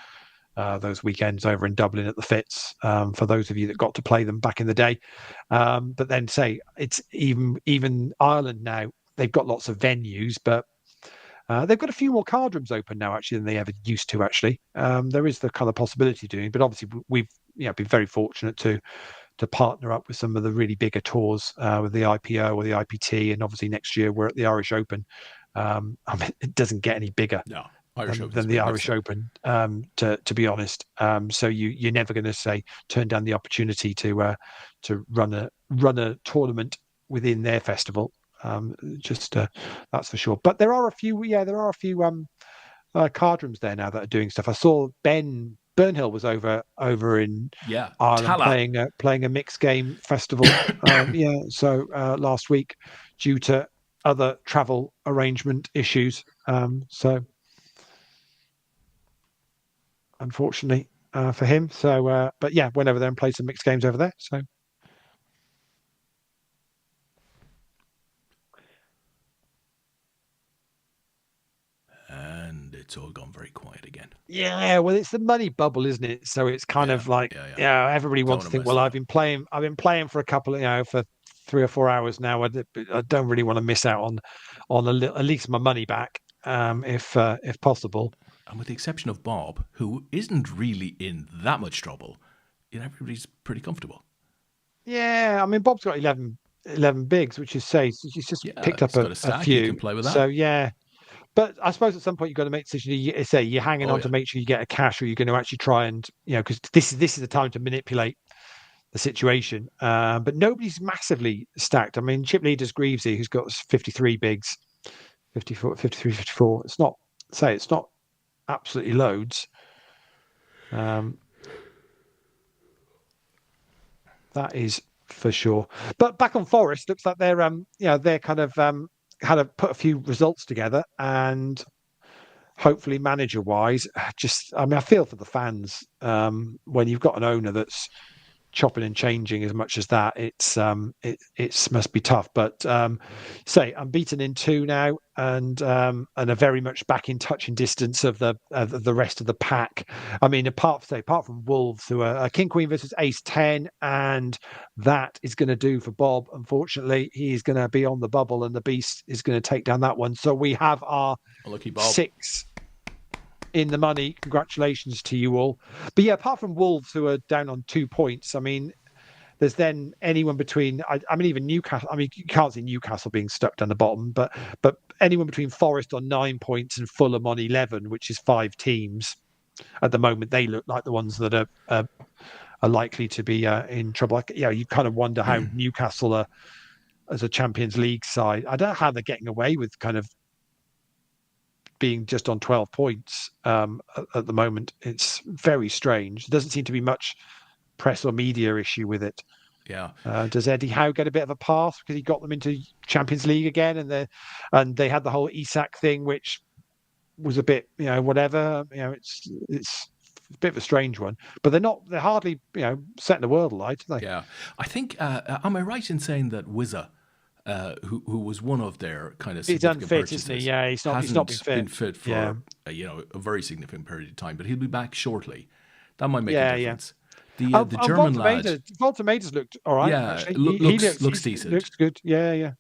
Those weekends over in Dublin at the Fitz, for those of you that got to play them back in the day. But then say it's even Ireland now, they've got lots of venues, but they've got a few more card rooms open now actually than they ever used to. Actually, there is the kind of possibility of doing, but obviously we've been very fortunate to partner up with some of the really bigger tours, with the IPO or the IPT, and obviously next year we're at the Irish Open. I mean, it doesn't get any bigger. No. Than the Irish Open, to be honest. So you're never going to say turn down the opportunity to run a tournament within their festival. That's for sure. But there are a few card rooms there now that are doing stuff. I saw Ben Burnhill was over in Ireland playing a mixed game festival. So last week due to other travel arrangement issues. Unfortunately for him. So, but yeah, went over there and played some mixed games over there. So, and it's all gone very quiet again. Yeah, well, it's the money bubble, isn't it? So it's kind of like, everybody wants to think, well, I've been playing for a couple of, for 3 or 4 hours now. I don't really want to miss out on at least my money back, if possible. And with the exception of Bob, who isn't really in that much trouble, everybody's pretty comfortable. Yeah, I mean, Bob's got 11 bigs, which is he's just picked up a few. You can play with that. So yeah, but I suppose at some point you've got to make a decision. You're hanging on to make sure you get a cash, or you're going to actually try and because this is the time to manipulate the situation. But nobody's massively stacked. I mean, Chip Leaders Greavesy, who's got 53 bigs, 54, 53, 54. It's not absolutely loads. That is for sure. But back on Forest, looks like they're kind of had to put a few results together, and hopefully manager wise, I feel for the fans when you've got an owner that's chopping and changing as much as that. It must be tough. But say I'm beaten in 2 now, and are very much back in touching distance of the rest of the pack. I mean, apart from Wolves, who are King Queen versus Ace 10, and that is going to do for Bob. Unfortunately, he is going to be on the bubble, and the Beast is going to take down that one. So we have our lucky Bob 6 in the money. Congratulations to you all. But yeah, apart from Wolves, who are down on 2 points, I mean, there's then anyone between, I mean, even Newcastle. I mean, you can't see Newcastle being stuck down the bottom, but anyone between Forest on 9 points and Fulham on 11, which is 5 teams at the moment, they look like the ones that are likely to be in trouble. You kind of wonder how Newcastle are as a Champions League side. I don't know how they're getting away with kind of being just on 12 points at the moment. It's very strange. There doesn't seem to be much press or media issue with it. Yeah. Does Eddie Howe get a bit of a pass because he got them into Champions League again, and they had the whole Isak thing, which was a bit, whatever. It's a bit of a strange one, but they're hardly, setting the world alight, are they? Yeah. I think, am I right in saying that Wizza, who was one of their kind of significant unfit, purchases, isn't he? Yeah, he's not been fit for a very significant period of time, but he'll be back shortly. That might make a difference. The German lad, Voltemader's looked all right. Yeah, actually. looks decent. Looks good. Yeah.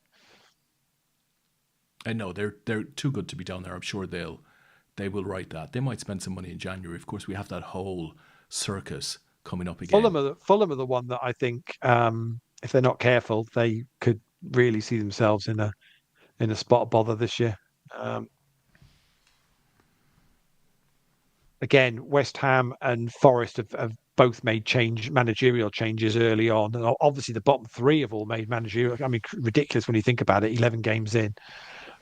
I know they're too good to be down there. I'm sure they will write that. They might spend some money in January. Of course, we have that whole circus coming up again. Fulham are the one that I think, if they're not careful, they could really see themselves in a spot of bother this year. Again, West Ham and Forest have both made managerial changes early on, and obviously the bottom 3 have all made managerial. I mean, ridiculous when you think about it. 11 games in,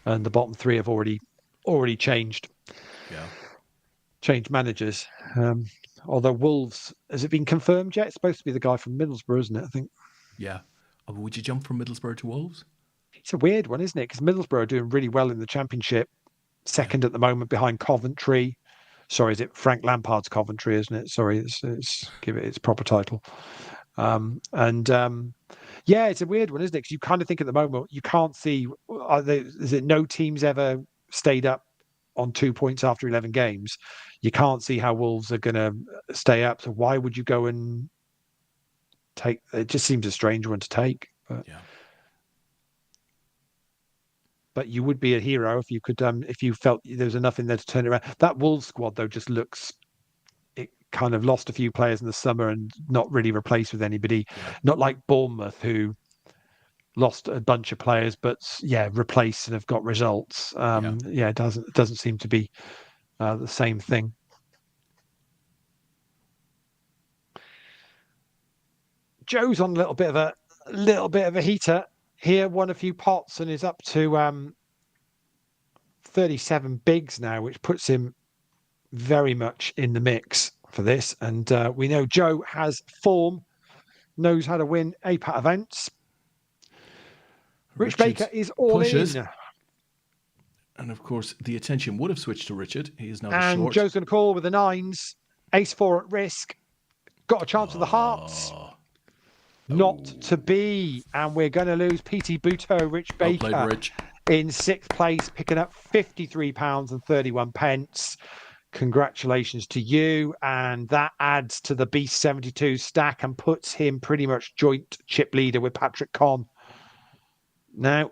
and the bottom 3 have already changed. Yeah, changed managers. Although Wolves, has it been confirmed yet? It's supposed to be the guy from Middlesbrough, isn't it? I think. Yeah. Would you jump from Middlesbrough to Wolves? It's a weird one, isn't it? Because Middlesbrough are doing really well in the Championship, second at the moment behind Coventry. Sorry, is it Frank Lampard's Coventry, isn't it? Sorry, it's give it its proper title. Yeah, it's a weird one, isn't it? Because you kind of think at the moment you can't see. Is it no teams ever stayed up on 2 points after 11 games? You can't see how Wolves are going to stay up. So why would you go and take? It just seems a strange one to take. But you would be a hero if you could, if you felt there was enough in there to turn it around. That Wolves squad though just looks. It kind of lost a few players in the summer and not really replaced with anybody. Yeah. Not like Bournemouth, who lost a bunch of players, but replaced and have got results. It doesn't seem to be the same thing. Joe's on a little bit of a heater here. Won a few pots and is up to 37 bigs now, which puts him very much in the mix for this. And we know Joe has form, knows how to win APAT events. Rich Baker is all in. And of course, the attention would have switched to Richard. He is now the short. And Joe's going to call with the nines. Ace 4 at risk. Got a chance of the hearts. Not to be. And we're going to lose PT Buto, Rich Baker, played, Rich. In 6th place, picking up £53.31. Congratulations to you. And that adds to the Beast 72 stack and puts him pretty much joint chip leader with Patrick Conn. Now,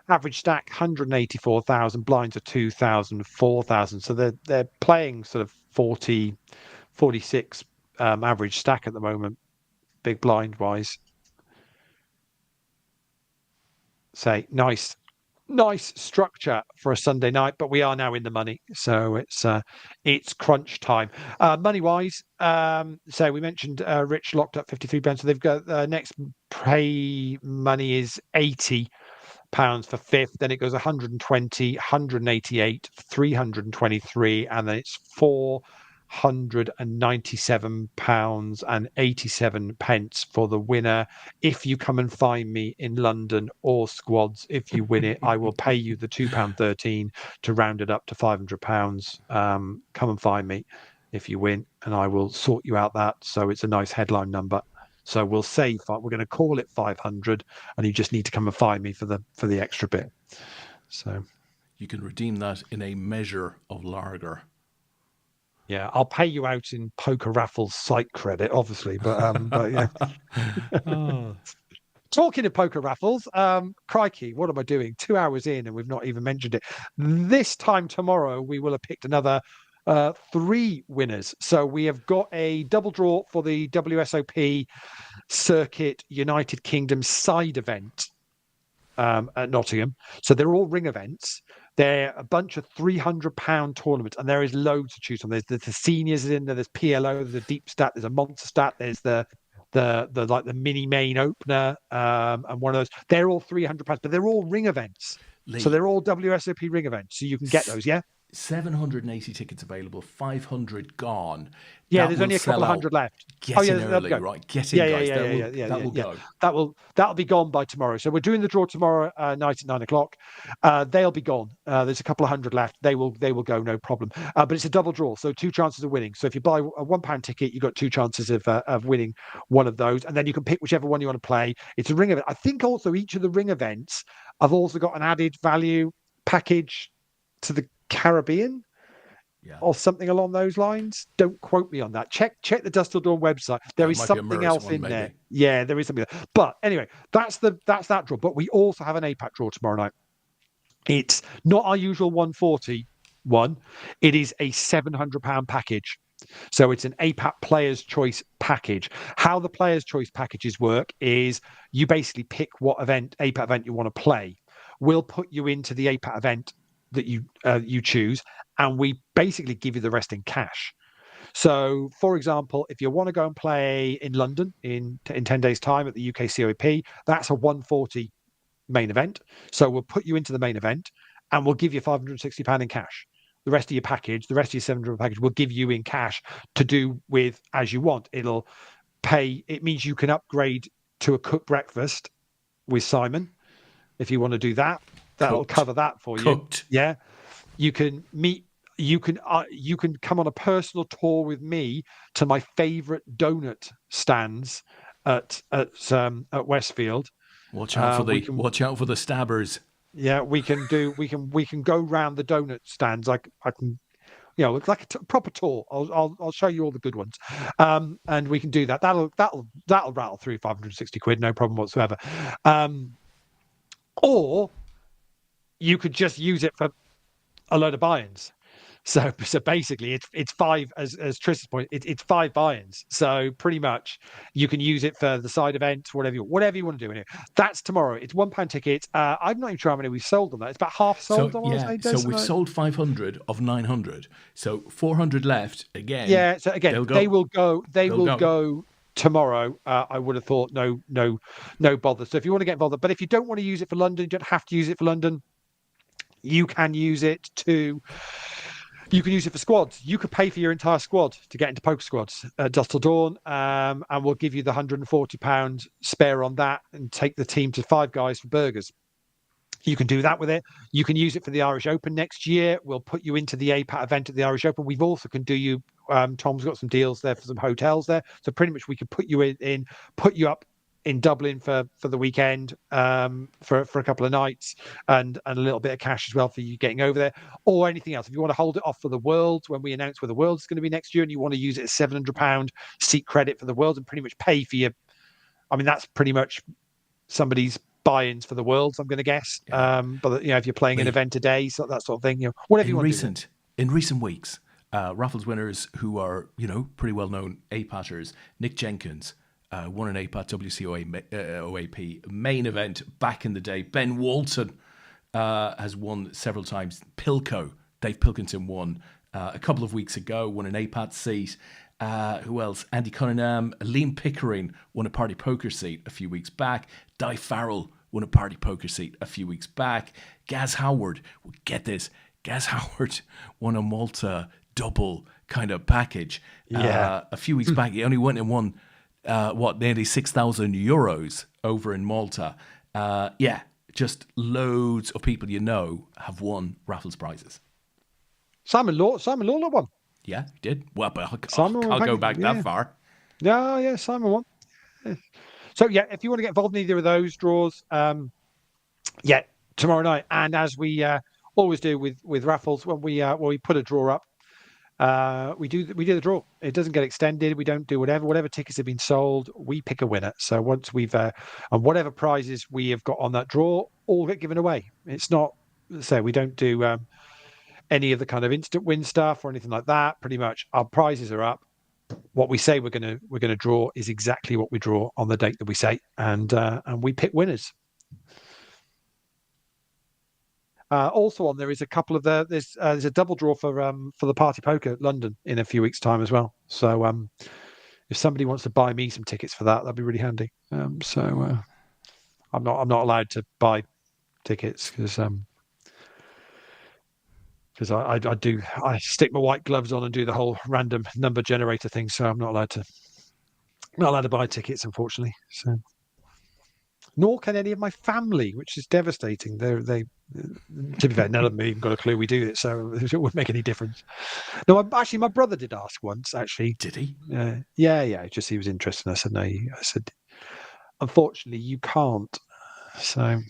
average stack 184,000, blinds are 2,000, 4,000. So they're playing sort of 40, 46 average stack at the moment, big blind wise. Say nice structure for a Sunday night, but we are now in the money, so it's crunch time. Money wise, so we mentioned Rich locked up £53, so they've got next pay money is £80 for 5th, then it goes 120, 188, 323, and then it's £497.87 for the winner. If you come and find me in London or squads, if you win it, I will pay you the £2.13 to round it up to £500. Come and find me if you win, and I will sort you out that. So it's a nice headline number. So we'll say we're going to call it 500, and you just need to come and find me for the extra bit. So you can redeem that in a measure of lager. Yeah, I'll pay you out in Poker Raffles site credit, obviously, but yeah. Talking of Poker Raffles, crikey, what am I doing? 2 hours in and we've not even mentioned it. This time tomorrow, we will have picked another 3 winners. So we have got a double draw for the WSOP Circuit United Kingdom side event at Nottingham. So they're all ring events. They're a bunch of £300 tournaments, and there is loads to choose from. There's the seniors in there. There's PLO. There's a deep stat. There's a monster stat. There's the like the mini main opener and one of those. They're all £300, but they're all ring events. Leigh, so they're all WSOP ring events. So you can get those. Yeah. 780 tickets available, 500 gone. Yeah, there's only a couple of hundred left. Get in early, right? Get in, guys. That will go. That'll be gone by tomorrow. So we're doing the draw tomorrow night at 9:00. They'll be gone. There's a couple of hundred left. They will go, no problem. But it's a double draw, so 2 chances of winning. So if you buy a £1 ticket, you've got 2 chances of winning one of those, and then you can pick whichever one you want to play. It's a ring event. I think also each of the ring events have also got an added value package to the Caribbean, or something along those lines. Don't quote me on that. Check the Dust Till Dawn website. There is something else in there. Yeah, there is something there. But anyway, that's that draw. But we also have an APAT draw tomorrow night. It's not our usual 140 one. It is a £700 package. So it's an APAT Players' Choice package. How the Players' Choice packages work is you basically pick what APAT event you want to play. We'll put you into the APAT event that you choose, and we basically give you the rest in cash. So, for example, if you want to go and play in London in 10 days' time at the UK COP, that's a 140 main event. So we'll put you into the main event, and we'll give you £560 in cash. the rest of your package, the rest of your £700 package, will give you in cash to do with as you want. It'll pay. It means you can upgrade to a cooked breakfast with Simon if you want to do that. That'll cover that for you. Yeah, you can meet. You can come on a personal tour with me to my favourite donut stands at Westfield. Watch out for the stabbers. Yeah, we can go round the donut stands. I can, it's like a proper tour. I'll show you all the good ones, and we can do that. That'll rattle through 560 quid, no problem whatsoever. Or you could just use it for a load of buy-ins. So basically, it's five, as Trish's point, it's 5 buy-ins. So pretty much, you can use it for the side events, whatever you want to do in it. That's tomorrow. It's £1 tickets. I'm not even sure how many we've sold on that. It's about half sold. So we've sold 500 of 900. So 400 left again. Yeah. So again, they will go. They will go tomorrow. I would have thought no bother. So if you want to get involved, but if you don't want to use it for London, you don't have to use it for London. You can use it You can use it for squads. You could pay for your entire squad to get into poker squads at Dusk Till Dawn, and we'll give you the £140 spare on that and take the team to Five Guys for burgers. You can do that with it. You can use it for the Irish Open next year. We'll put you into the APAT event at the Irish Open. We've also can do you. Tom's got some deals there for some hotels there, so pretty much we could put you put you up in Dublin for the weekend, for a couple of nights, and a little bit of cash as well for you getting over there, or anything else. If you want to hold it off for the Worlds, when we announce where the Worlds is going to be next year, and you want to use it as £700 seat credit for the Worlds and pretty much pay for your, that's pretty much somebody's buy-ins for the Worlds, I'm going to guess. Yeah. But if you're playing an event a day, so that sort of thing, whatever you want to do. In recent weeks, raffles winners who are pretty well known APATers, Nick Jenkins. Won an APAT OAP main event back in the day. Ben Walton has won several times. Dave Pilkington won a couple of weeks ago, won an APAT seat. Who else? Andy Cunningham, Liam Pickering won a party poker seat a few weeks back. Di Farrell won a party poker seat a few weeks back. Gaz Howard, get this, Gaz Howard won a Malta double kind of package a few weeks back. He only went and won nearly €6,000 over in Malta. Just loads of people have won raffles prizes. Simon Lawler won. Yeah, he did. Well, but I'll go back that far. Yeah, Simon won. So if you want to get involved in either of those draws, tomorrow night, and as we always do with raffles, when we put a draw up, we do the draw. It doesn't get extended. We don't do whatever tickets have been sold. We pick a winner. So once we've and whatever prizes we have got on that draw, all get given away. It's not we don't do any of the kind of instant win stuff or anything like that. Pretty much our prizes are up. What we say we're gonna draw is exactly what we draw on the date that we say, and we pick winners. Also on there is a couple of there's a double draw for the Party Poker London in a few weeks' time as well. So if somebody wants to buy me some tickets for that, that'd be really handy. I'm not allowed to buy tickets because I stick my white gloves on and do the whole random number generator thing. So I'm not allowed to buy tickets, unfortunately. So. Nor can any of my family, which is devastating. They to be fair, none of them even got a clue we do it, so it wouldn't make any difference. No, actually, my brother did ask once. Actually, did he? Yeah. Just he was interested. And I said no. I said, unfortunately, you can't. So,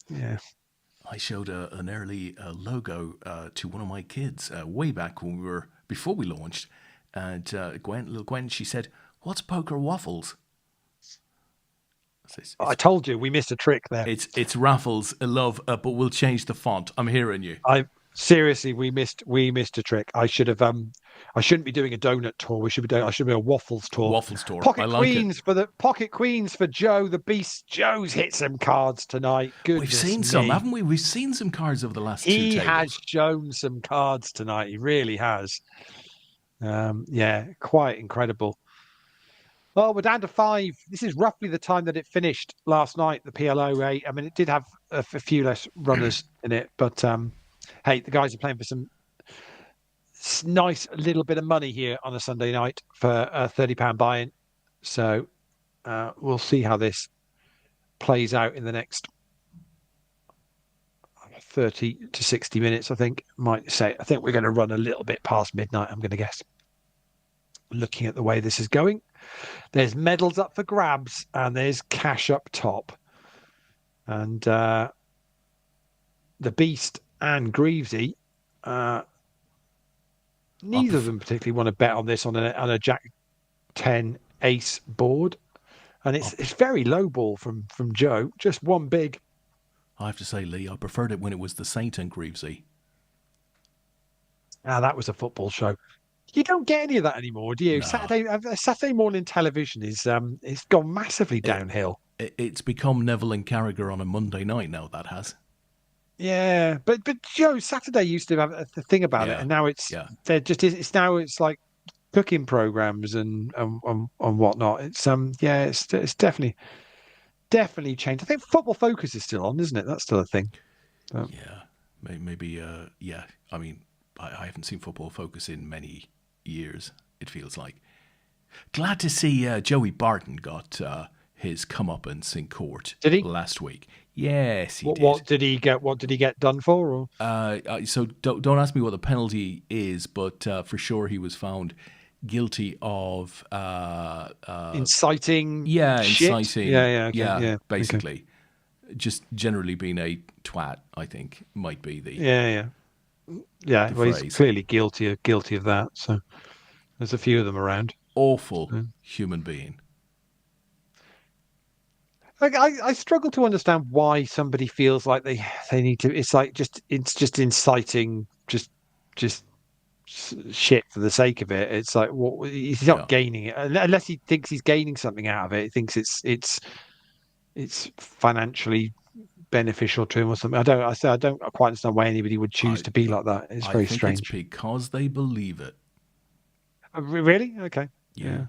yeah. I showed an early logo to one of my kids way back before we launched, and little Gwen, she said, "What's poker waffles?" I told you we missed a trick there. It's raffles, love, but we'll change the font. I'm hearing you. Seriously, we missed a trick. I should have. I shouldn't be doing a donut tour. I should be a waffles tour. Waffles tour. Pocket queens for Joe the Beast. Joe's hit some cards tonight. Goodness, we've seen some, haven't we? We've seen some cards over the last 2 tables. He has shown some cards tonight. He really has. Quite incredible. Well, we're down to 5. This is roughly the time that it finished last night, the PLO 8. I mean, it did have a few less runners in it, but hey, the guys are playing for some nice little bit of money here on a Sunday night for a £30 buy-in. So we'll see how this plays out in the next 30 to 60 minutes, I think. I think we're going to run a little bit past midnight, I'm going to guess. Looking at the way this is going. There's medals up for grabs and there's cash up top. And the Beast and Greavesy, neither of them particularly want to bet on this on a Jack 10 ace board. And it's very low ball from Joe. Just one big. I have to say, Lee, I preferred it when it was the Saint and Greavesy. That was a football show. You don't get any of that anymore, do you? No. Saturday morning television is it's gone massively downhill. It's become Neville and Carragher on a Monday night now. That has. Yeah, but Joe, Saturday used to have a thing about it, and now it's like cooking programs and whatnot. It's it's definitely changed. I think Football Focus is still on, isn't it? That's still a thing. Yeah, maybe. Yeah, I mean, I haven't seen Football Focus in many years. It feels like. Glad to see Joey Barton got his comeuppance in court. Did he? Last week? Yes, he did. What did he get? What did he get done for? Or? So don't ask me what the penalty is, but for sure he was found guilty of inciting. Yeah, shit? inciting. Yeah. Basically, just generally being a twat. I think might be the yeah. Well, he's clearly guilty of that. So there's a few of them around. Awful human being. I struggle to understand why somebody feels like they need to. It's just inciting just shit for the sake of it. It's like he's not gaining it unless he thinks he's gaining something out of it. He thinks it's financially beneficial to him or something. I don't quite understand why anybody would choose to be like that. It's very strange. It's because they believe it. Really? Okay. Yeah.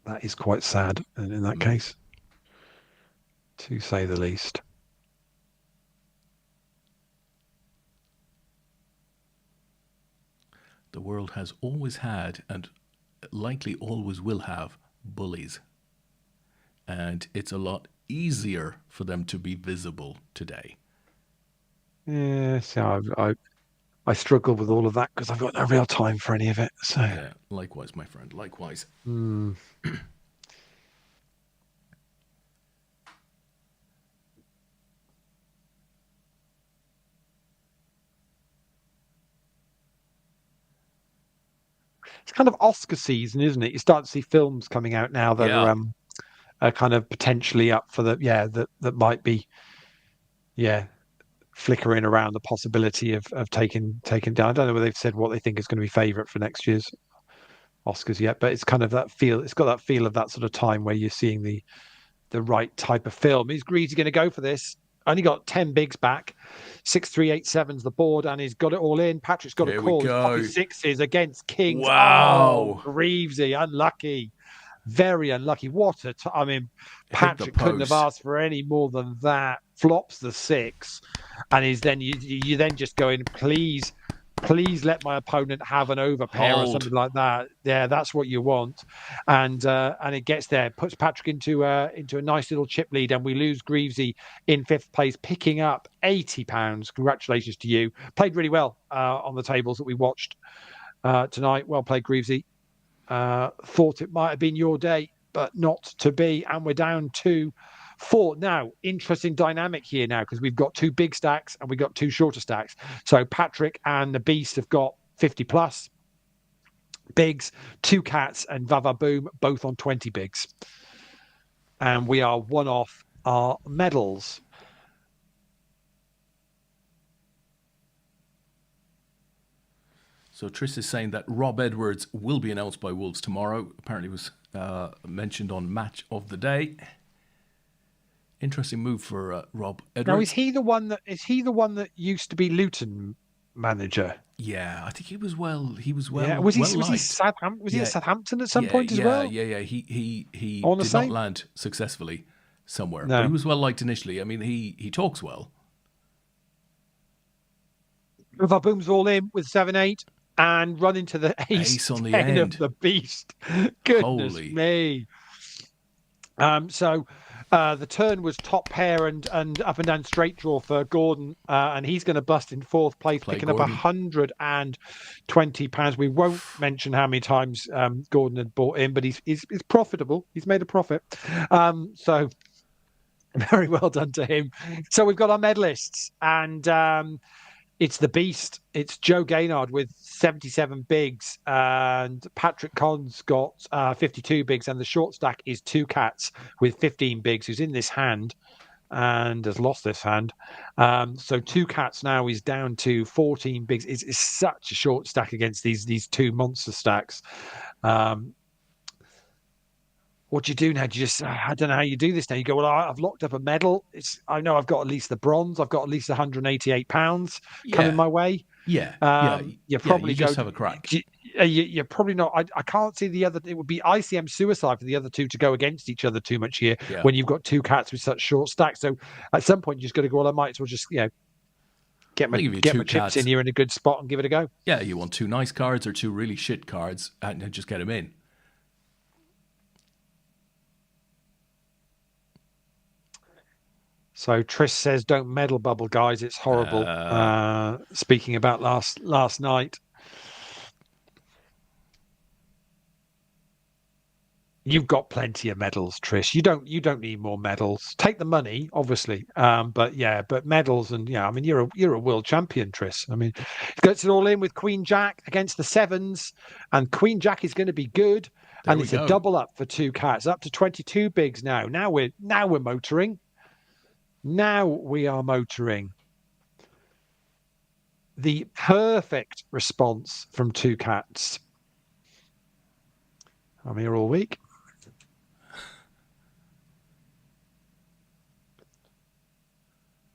That is quite sad in that case, to say the least. The world has always had, and likely always will have, bullies. And it's a lot easier for them to be visible today. Yeah, so I struggle with all of that because I've got no real time for any of it. So yeah, likewise, my friend. Likewise. It's kind of Oscar season, isn't it? You start to see films coming out now that are kind of potentially up for that might be flickering around the possibility of taking down. I don't know whether they've said what they think is going to be favourite for next year's Oscars yet, but it's kind of that feel. It's got that feel of that sort of time where you're seeing the right type of film. Is Greasy going to go for this? Only got 10 bigs back. 6-3-8-7's the board, and he's got it all in. Patrick's got a call. Pocket sixes against kings. Wow. Oh, Greavesy, unlucky. Very unlucky. Patrick couldn't have asked for any more than that. Flops the 6, and you then just go in, please let my opponent have an overpair or something like that. Yeah, that's what you want. And it gets there, puts Patrick into a nice little chip lead, and we lose Greavesy in 5th place, picking up £80. Congratulations to you. Played really well on the tables that we watched tonight. Well played, Greavesy. Thought it might have been your day, but not to be. And we're down to 4. Now, interesting dynamic here now, because we've got 2 big stacks and we've got 2 shorter stacks. So Patrick and the Beast have got 50 plus bigs, 2 cats and Vava Boom both on 20 bigs. And we are one off our medals. So Tris is saying that Rob Edwards will be announced by Wolves tomorrow. Apparently was mentioned on Match of the Day. Interesting move for Rob Edwards. Now, is he the one that used to be Luton manager? Yeah, I think he was well. Yeah. Was he at Southampton at some point as well? Yeah. He did not land successfully somewhere, but he was well liked initially. I mean, he talks well. If our boom's all in with 7-8 and run into the Ace on the 10 end. of the beast. Goodness Holy. me. So the turn was top pair and up and down straight draw for Gordon, and he's going to bust in fourth place, picking Gordon. up £120. We won't mention how many times Gordon had bought in, but he's profitable. He's made a profit. So very well done to him. So we've got our medalists, and it's the beast. It's Joe Gaynard with 77 bigs, and Patrick Conn's got 52 bigs, and the short stack is Two Cats with 15 bigs, who's in this hand and has lost this hand. So Two Cats now is down to 14 bigs. It's such a short stack against these two monster stacks. What do you do now? Do you just, I don't know how you do this now. You go, well, I've locked up a medal. I know I've got at least the bronze. I've got at least £188 coming my way. Yeah. You probably just have a crack. You're probably not. I can't see the other. It would be ICM suicide for the other two to go against each other too much here when you've got Two Cats with such short stacks. So at some point, you just got to go, well, I might as well just, get my chips in here in a good spot and give it a go. Yeah, you want two nice cards or two really shit cards and just get them in. So Trish says, "Don't meddle, bubble guys. It's horrible." Speaking about last night, you've got plenty of medals, Trish. You don't need more medals. Take the money, obviously, but medals and I mean, you're a world champion, Trish. I mean, he gets it all in with Queen Jack against the sevens, and Queen Jack is going to be good, and it's a double up for Two Cats, up to 22 bigs now. Now we're motoring. Now we are motoring. The perfect response from Two Cats. I'm here all week.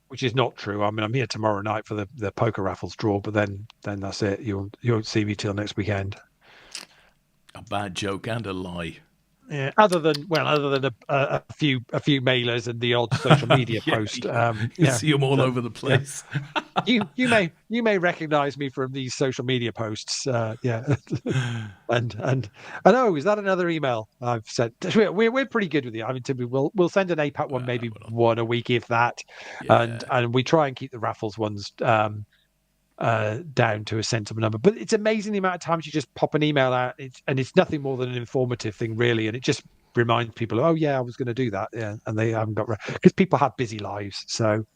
Which is not true. I mean, I'm here tomorrow night for the poker raffles draw, but then that's it. You won't see me till next weekend. A bad joke and a lie. Yeah, other than a few mailers and the odd social media post. You see them all over the place. Yeah. you may recognize me from these social media posts. And I know, is that another email I've sent? We're pretty good with it. I mean, typically we'll send an APAT one, maybe one a week, if that. Yeah. And we try and keep the raffles ones down to a sensible number. But it's amazing the amount of times you just pop an email out, and it's nothing more than an informative thing, really, and it just reminds people, oh yeah, I was going to do that, and they haven't got, because people have busy lives. So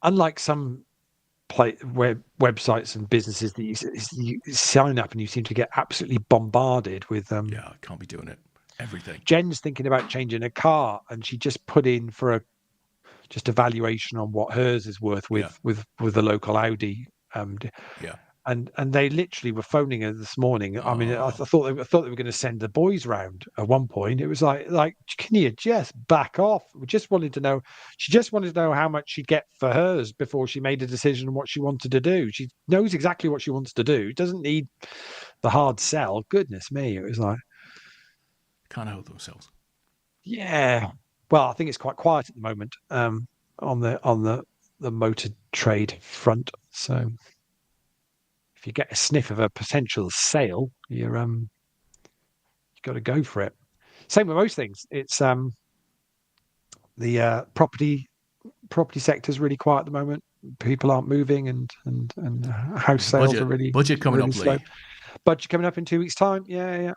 unlike some websites and businesses that you sign up and you seem to get absolutely bombarded with I can't be doing it, everything. Jen's thinking about changing a car, and she just put in for just a valuation on what hers is worth with the local Audi. And they literally were phoning her this morning. I mean, I thought they were going to send the boys round at one point. It was like, can you just back off? We just wanted to know. She just wanted to know how much she'd get for hers before she made a decision on what she wanted to do. She knows exactly what she wants to do. Doesn't need the hard sell. Goodness me, it was like, can't help themselves. Yeah. Well, I think it's quite quiet at the moment on the motor trade front. So if you get a sniff of a potential sale, you've got to go for it. Same with most things. It's the property sector is really quiet at the moment. People aren't moving, and house sales are really budget coming really up. Slow. Leigh. Budget coming up in 2 weeks' time. Yeah.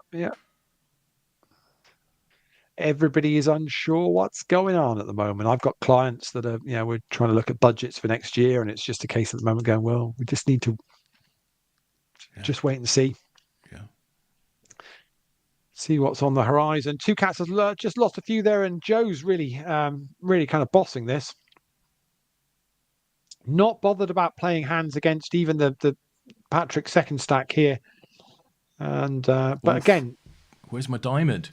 Everybody is unsure what's going on at the moment. I've got clients that are, we're trying to look at budgets for next year, and it's just a case at the moment going, well, we just need to just wait and see. Yeah. See what's on the horizon. Two Cats has just lost a few there, and Joe's really kind of bossing this. Not bothered about playing hands against even the Patrick second stack here. And but again, where's my diamond?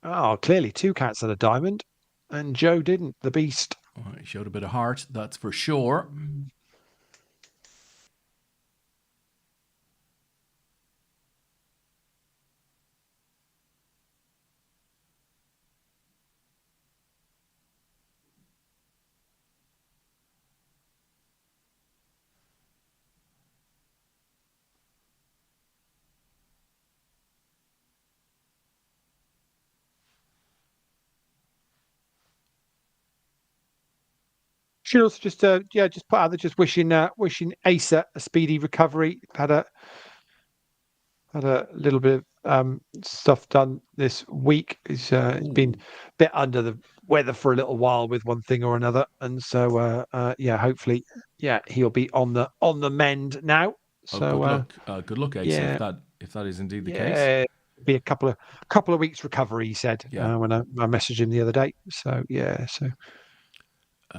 Oh, clearly Two Cats had a diamond, and Joe didn't. The beast. Oh, he showed a bit of heart, that's for sure. Should also just put out there just wishing Asa a speedy recovery. Had a little bit of stuff done this week. He's been a bit under the weather for a little while with one thing or another, and so hopefully, he'll be on the mend now. So good luck, Asa. yeah, If that is indeed the case, be a couple of weeks recovery. He said when I messaged him the other day. So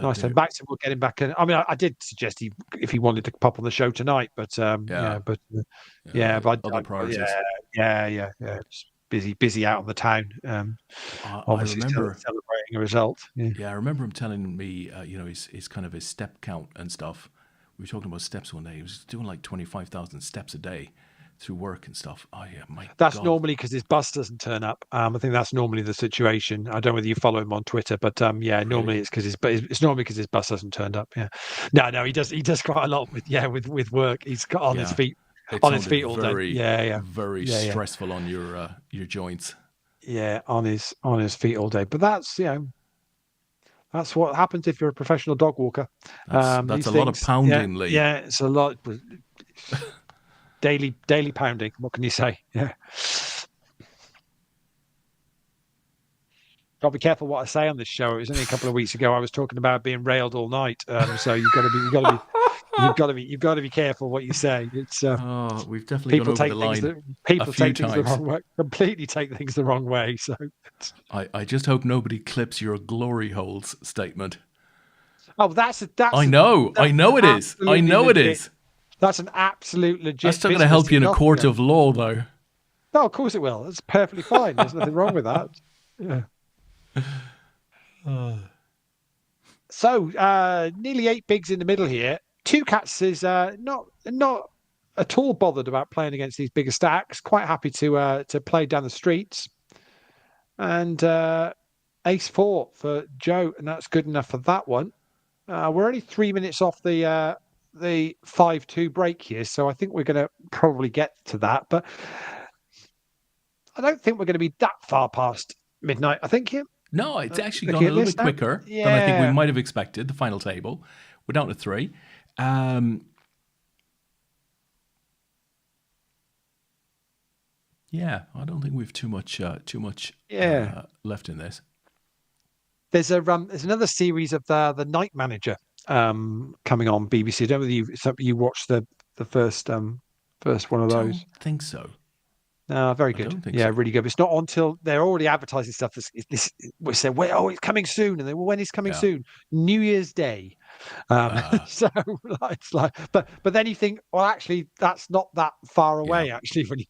nice. And back to we'll get him back in. I mean, I did suggest if he wanted to pop on the show tonight, but other priorities. Just busy out on the town. Obviously, I remember celebrating a result. I remember him telling me, his kind of his step count and stuff. We were talking about steps one day. He was doing like 25,000 steps a day through work and stuff. Oh yeah, that's normally because his bus doesn't turn up. I think that's normally the situation. I don't know whether you follow him on Twitter, but normally it's because his bus hasn't turned up. Yeah, no, he does quite a lot with work. He's got on his feet his feet all day. Very stressful on your joints. Yeah, on his feet all day. But that's that's what happens if you're a professional dog walker. That's a lot of pounding, Leigh. Yeah, it's a lot. Daily pounding. What can you say? Yeah. Got to be careful what I say on this show. It was only a couple of weeks ago. I was talking about being railed all night. So you've got to be careful what you say. It's we've definitely gone over the line. People take things the wrong way. Completely take things the wrong way. So I just hope nobody clips your glory holes statement. Oh, that's. I know it is. I know it is. That's an absolute legit. That's not going to help you in a court of law, though. No, of course it will. It's perfectly fine. There's nothing wrong with that. Yeah. So, nearly 8 bigs in the middle here. Two Cats is not at all bothered about playing against these bigger stacks. Quite happy to play down the streets. And Ace 4 for Joe, and that's good enough for that one. We're only 3 minutes off the 5-2 break here, so I think we're going to probably get to that, but I don't think we're going to be that far past midnight. I think no, it's actually gone a little bit quicker than I think we might have expected. The final table, we're down to 3. I don't think we've too much left in this. There's another series of the Night Manager coming on BBC. I don't know whether you watched the first one of those. I don't think so. No, very good. Really good. But it's not until they're already advertising stuff. We said, "Well, it's coming soon," and then, "Well, when is coming soon?" New Year's Day. So it's like, but then you think, well, actually, that's not that far away. Actually,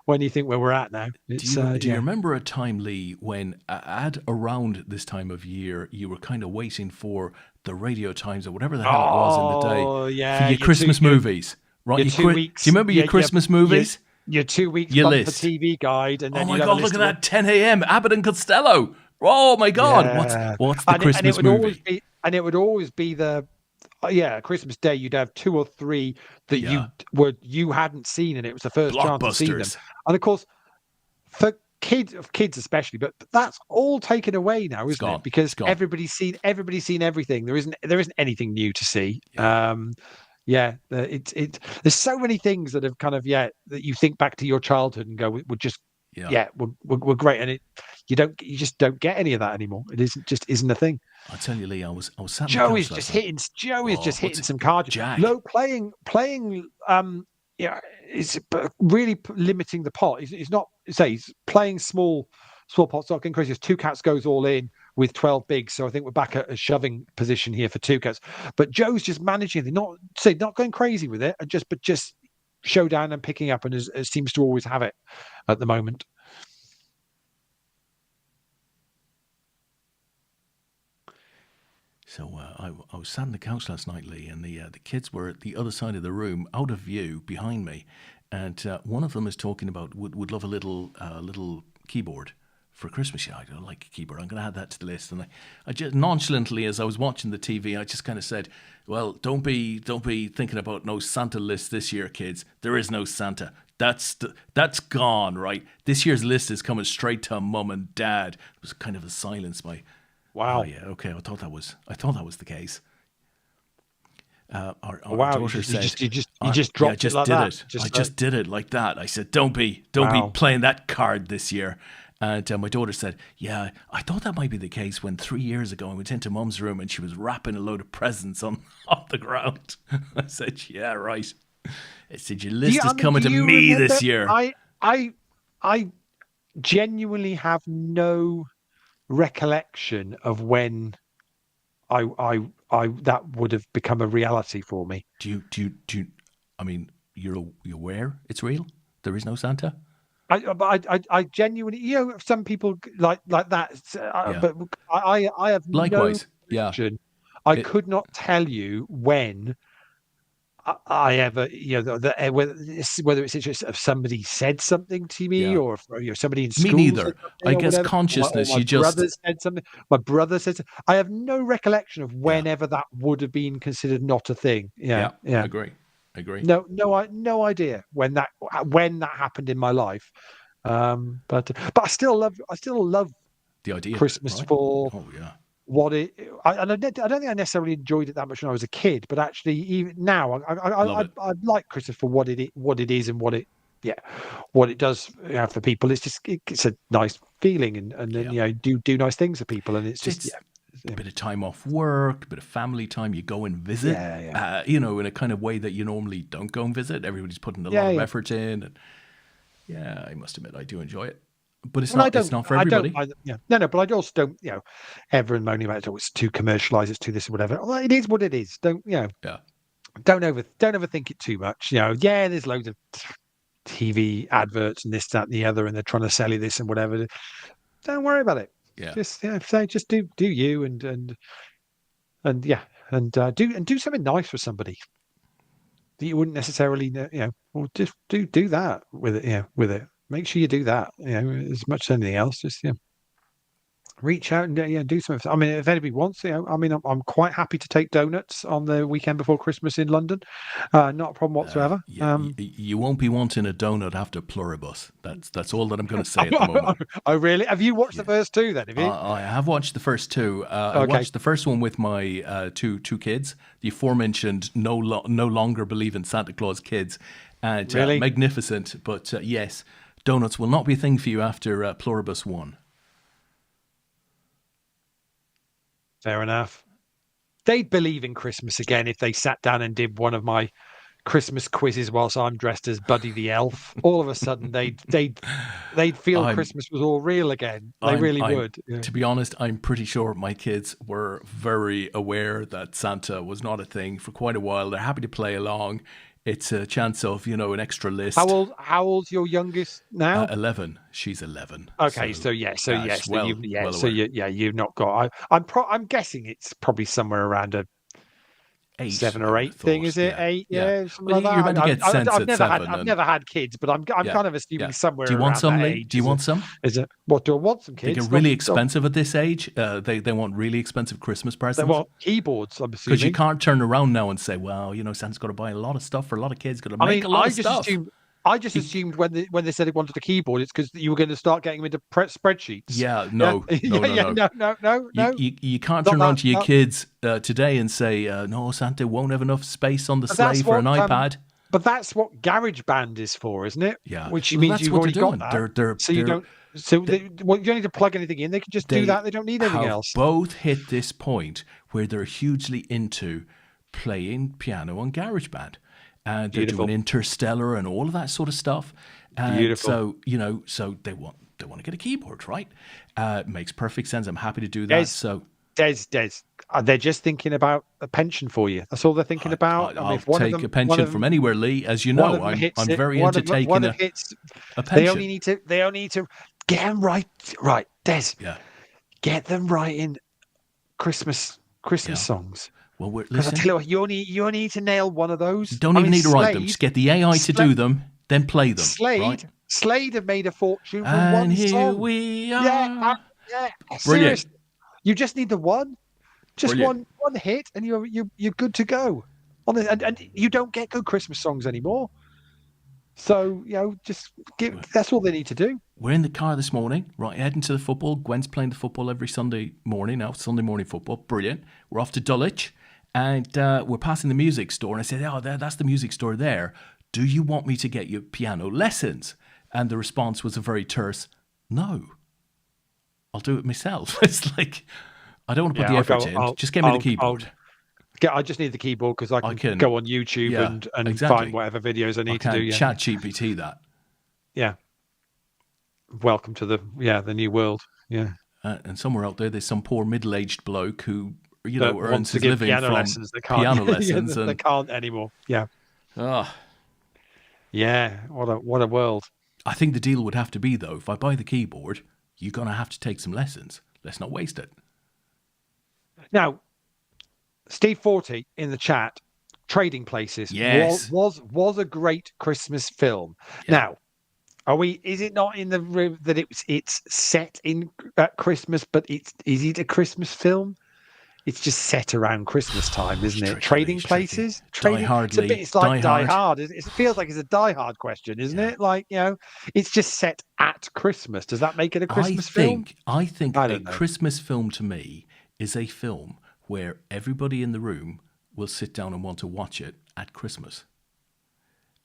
when you think where we're at now. Do you remember a time, Leigh, when at around this time of year you were kind of waiting for the Radio Times or whatever the hell it was in the day for your Christmas movies, right? Your 2 weeks. Do you remember your Christmas movies? Your 2 weeks for TV guide, and then my God, look at that 10 a.m. Abbott and Costello. Oh my God, what's the Christmas movie? It would always be the Christmas Day. You'd have 2 or 3 that you hadn't seen, and it was the first chance to see them. And of course, for kids especially, but that's all taken away now, isn't it? Because everybody's seen everything. There isn't anything new to see. There's so many things that have kind of that you think back to your childhood and go, we're just we're great, and you just don't get any of that anymore. It isn't a thing. I tell you, Leigh, I was sat. Joe is just hitting some cards. Low playing. Is really limiting the pot. He's not. He's playing small pots, not getting crazy. 2 Cats goes all in with 12 bigs, so I think we're back at a shoving position here for 2 Cats. But Joe's just managing. They're not going crazy with it, but just showdown and picking up, and seems to always have it at the moment. So I was sat on the couch last night, Leigh, and the kids were at the other side of the room, out of view, behind me, and one of them is talking about would love a little keyboard for Christmas. I don't like a keyboard. I'm going to add that to the list. And I just nonchalantly, as I was watching the TV, I just kind of said, "Well, don't be thinking about no Santa list this year, kids. There is no Santa. That's gone, right? This year's list is coming straight to Mum and Dad." It was kind of a silence by Wow. Oh yeah, okay. I thought that was the case. Our Wow. daughter said, You just "Yeah, I dropped it just like did that. it. I just did it like that." I said, "Don't be Wow. playing that card this year." And my daughter said, "Yeah, I thought that might be the case when 3 years ago I went into Mum's room and she was wrapping a load of presents on the ground." I said, "Yeah, right." I said, "Your list is coming to me this year." I genuinely have no recollection of when I that would have become a reality for me. Do you? I mean, you're aware it's real. There is no Santa. I genuinely, some people like that, Yeah. but I have no Likewise. Yeah. recollection. I It, could not tell you when I ever, whether it's just if somebody said something to me, yeah. or if, somebody in Me school said neither. I something or guess whatever, or consciousness. my You just. brother said something. My brother said something. I have no recollection of Yeah. whenever that would have been considered not a thing. Yeah, Yeah. yeah. Agree. No idea when that happened in my life. But I still love The idea of it, Christmas right? for Oh yeah. what it. I don't think I necessarily enjoyed it that much when I was a kid, but actually even now Love it. I like Christmas for what it is and what it does for people. It's just it's a nice feeling, and then Yeah. do nice things for people, and it's just It's a bit of time off work, a bit of family time. You go and visit, yeah. in a kind of way that you normally don't go and visit. Everybody's putting a lot of effort in. And yeah, I must admit, I do enjoy it. But it's And not. It's not for everybody. No, but I also don't, everyone moaning about it. Oh, it's too commercialized. It's too this or whatever. Well, it is what it is. Yeah. Don't overthink it too much. Yeah, there's loads of TV adverts and this, that, and the other, and they're trying to sell you this and whatever. Don't worry about it. Yeah. Just just do you and do something nice for somebody that you wouldn't necessarily or just do that with it. With it. Make sure you do that. As much as anything else. Just reach out and do something. I mean, if anybody wants, I'm quite happy to take donuts on the weekend before Christmas in London. Not a problem whatsoever. Yeah, you won't be wanting a donut after Pluribus. That's all that I'm going to say at the moment. Oh, really? Have you watched the first two then? Have you? I have watched the first two. I Okay. watched the first one with my two kids, the aforementioned no longer believe in Santa Claus kids. And Really? magnificent, but yes, donuts will not be a thing for you after Pluribus 1. Fair enough. They'd believe in Christmas again if they sat down and did one of my Christmas quizzes whilst I'm dressed as Buddy the Elf. All of a sudden, they'd feel Christmas was all real again. They really would. Yeah. To be honest, I'm pretty sure my kids were very aware that Santa was not a thing for quite a while. They're happy to play along. It's a chance of, an extra list. How old's your youngest now? 11. She's 11. Okay, so yes, you've not got. I'm guessing it's probably somewhere around a 8, 7 or 8 thing, is it? 8, something well, like that. You're meant to get sense at 7. I've never had kids, but I'm kind of assuming somewhere. Do you want around some, that Lee? age. Do you want some? Is it? What do I want? Some kids? They get really expensive at this age. They want really expensive Christmas presents. They want keyboards, I'm assuming. Because you can't turn around now and say, well, Santa's got to buy a lot of stuff for a lot of kids. Got to make a lot of stuff. I just assumed when they said they wanted a keyboard, it's because you were going to start getting them into spreadsheets. Yeah, no. You can't turn around to your kids today and say, no, Santa won't have enough space on the sleigh for an iPad. But that's what GarageBand is for, isn't it? Yeah. Which means you've already got that. You don't need to plug anything in. They can just do that. They don't need anything else. Both hit this point where they're hugely into playing piano on GarageBand. And they're doing Interstellar and all of that sort of stuff. Beautiful. So, so they want to get a keyboard, right? It makes perfect sense. I'm happy to do that. Des, they're just thinking about a pension for you. That's all they're thinking about. I'll take a pension from anywhere, Lee. As you know, I'm very into taking a pension. They only need to get them right, Des. Yeah. Get them writing Christmas songs. Well, because I tell you what, you only need to nail one of those. You don't even need to write them. Just get the AI to do them, then play them. Slade have made a fortune from one song. And here we are. Yeah. Brilliant. Seriously. You just need the one, one hit, and you're good to go. And you don't get good Christmas songs anymore. So, that's all they need to do. We're in the car this morning, right, heading to the football. Gwen's playing the football every Sunday morning now, Sunday morning football. Brilliant. We're off to Dulwich, and we're passing the music store. And I said, that's the music store there. Do you want me to get you piano lessons? And the response was a very terse, no. I'll do it myself. It's like, I don't want to put the effort in. Just give me the keyboard. I just need the keyboard because I can go on YouTube and find whatever videos I need to do. Yeah. Chat GPT that. Yeah. Welcome to the new world. Yeah. And somewhere out there, there's some poor middle-aged bloke who earns his living piano from lessons. Piano lessons. They can't anymore. Yeah. Oh. Yeah. What a world. I think the deal would have to be, though, if I buy the keyboard, you're going to have to take some lessons. Let's not waste it. Now, Steve 40 in the chat, Trading Places, was a great Christmas film. Yeah. Now, is it not in the room that it's set in at Christmas, but is it a Christmas film? It's just set around Christmas time, isn't it? Trading Places? Die Hard, Lee. It's like Die Hard. It feels like it's a Die Hard question, isn't it? Like, it's just set at Christmas. Does that make it a Christmas film? I think a Christmas film to me is a film where everybody in the room will sit down and want to watch it at Christmas.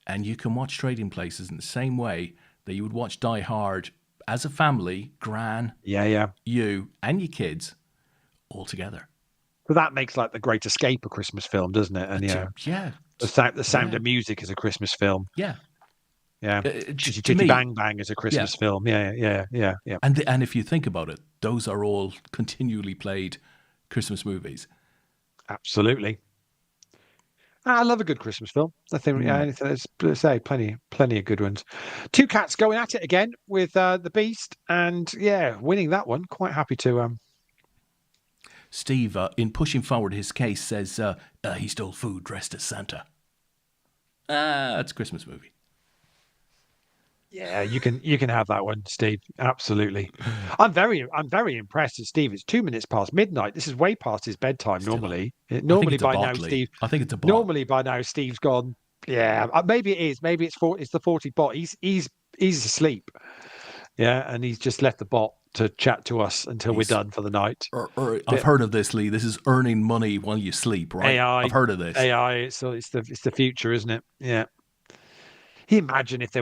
And you can watch Trading Places in the same way that you would watch Die Hard as a family, Gran, you and your kids all together. So that makes like The Great Escape a Christmas film, doesn't it? And the Sound of Music is a Christmas film. Yeah. Yeah. Chitty Bang Bang is a Christmas film. Yeah. And if you think about it, those are all continually played Christmas movies. Absolutely. I love a good Christmas film. I think let's say plenty of good ones. Two cats going at it again with the Beast, and winning that one. Quite happy to. Steve, in pushing forward his case, says he stole food dressed as Santa. It's a Christmas movie. Yeah, you can have that one, Steve. Absolutely. I'm very impressed with Steve. It's 2 minutes past midnight. This is way past his bedtime normally. Normally by now, Steve. I think it's a bot. Normally by now, Steve's gone. Yeah, maybe it is. Maybe it's the 40 bot. He's asleep. Yeah, and he's just left the bot to chat to us until we're done for the night. I've heard of this, Lee. This is earning money while you sleep, right? AI. I've heard of this. AI. So it's the future, isn't it? Yeah. Can you imagine if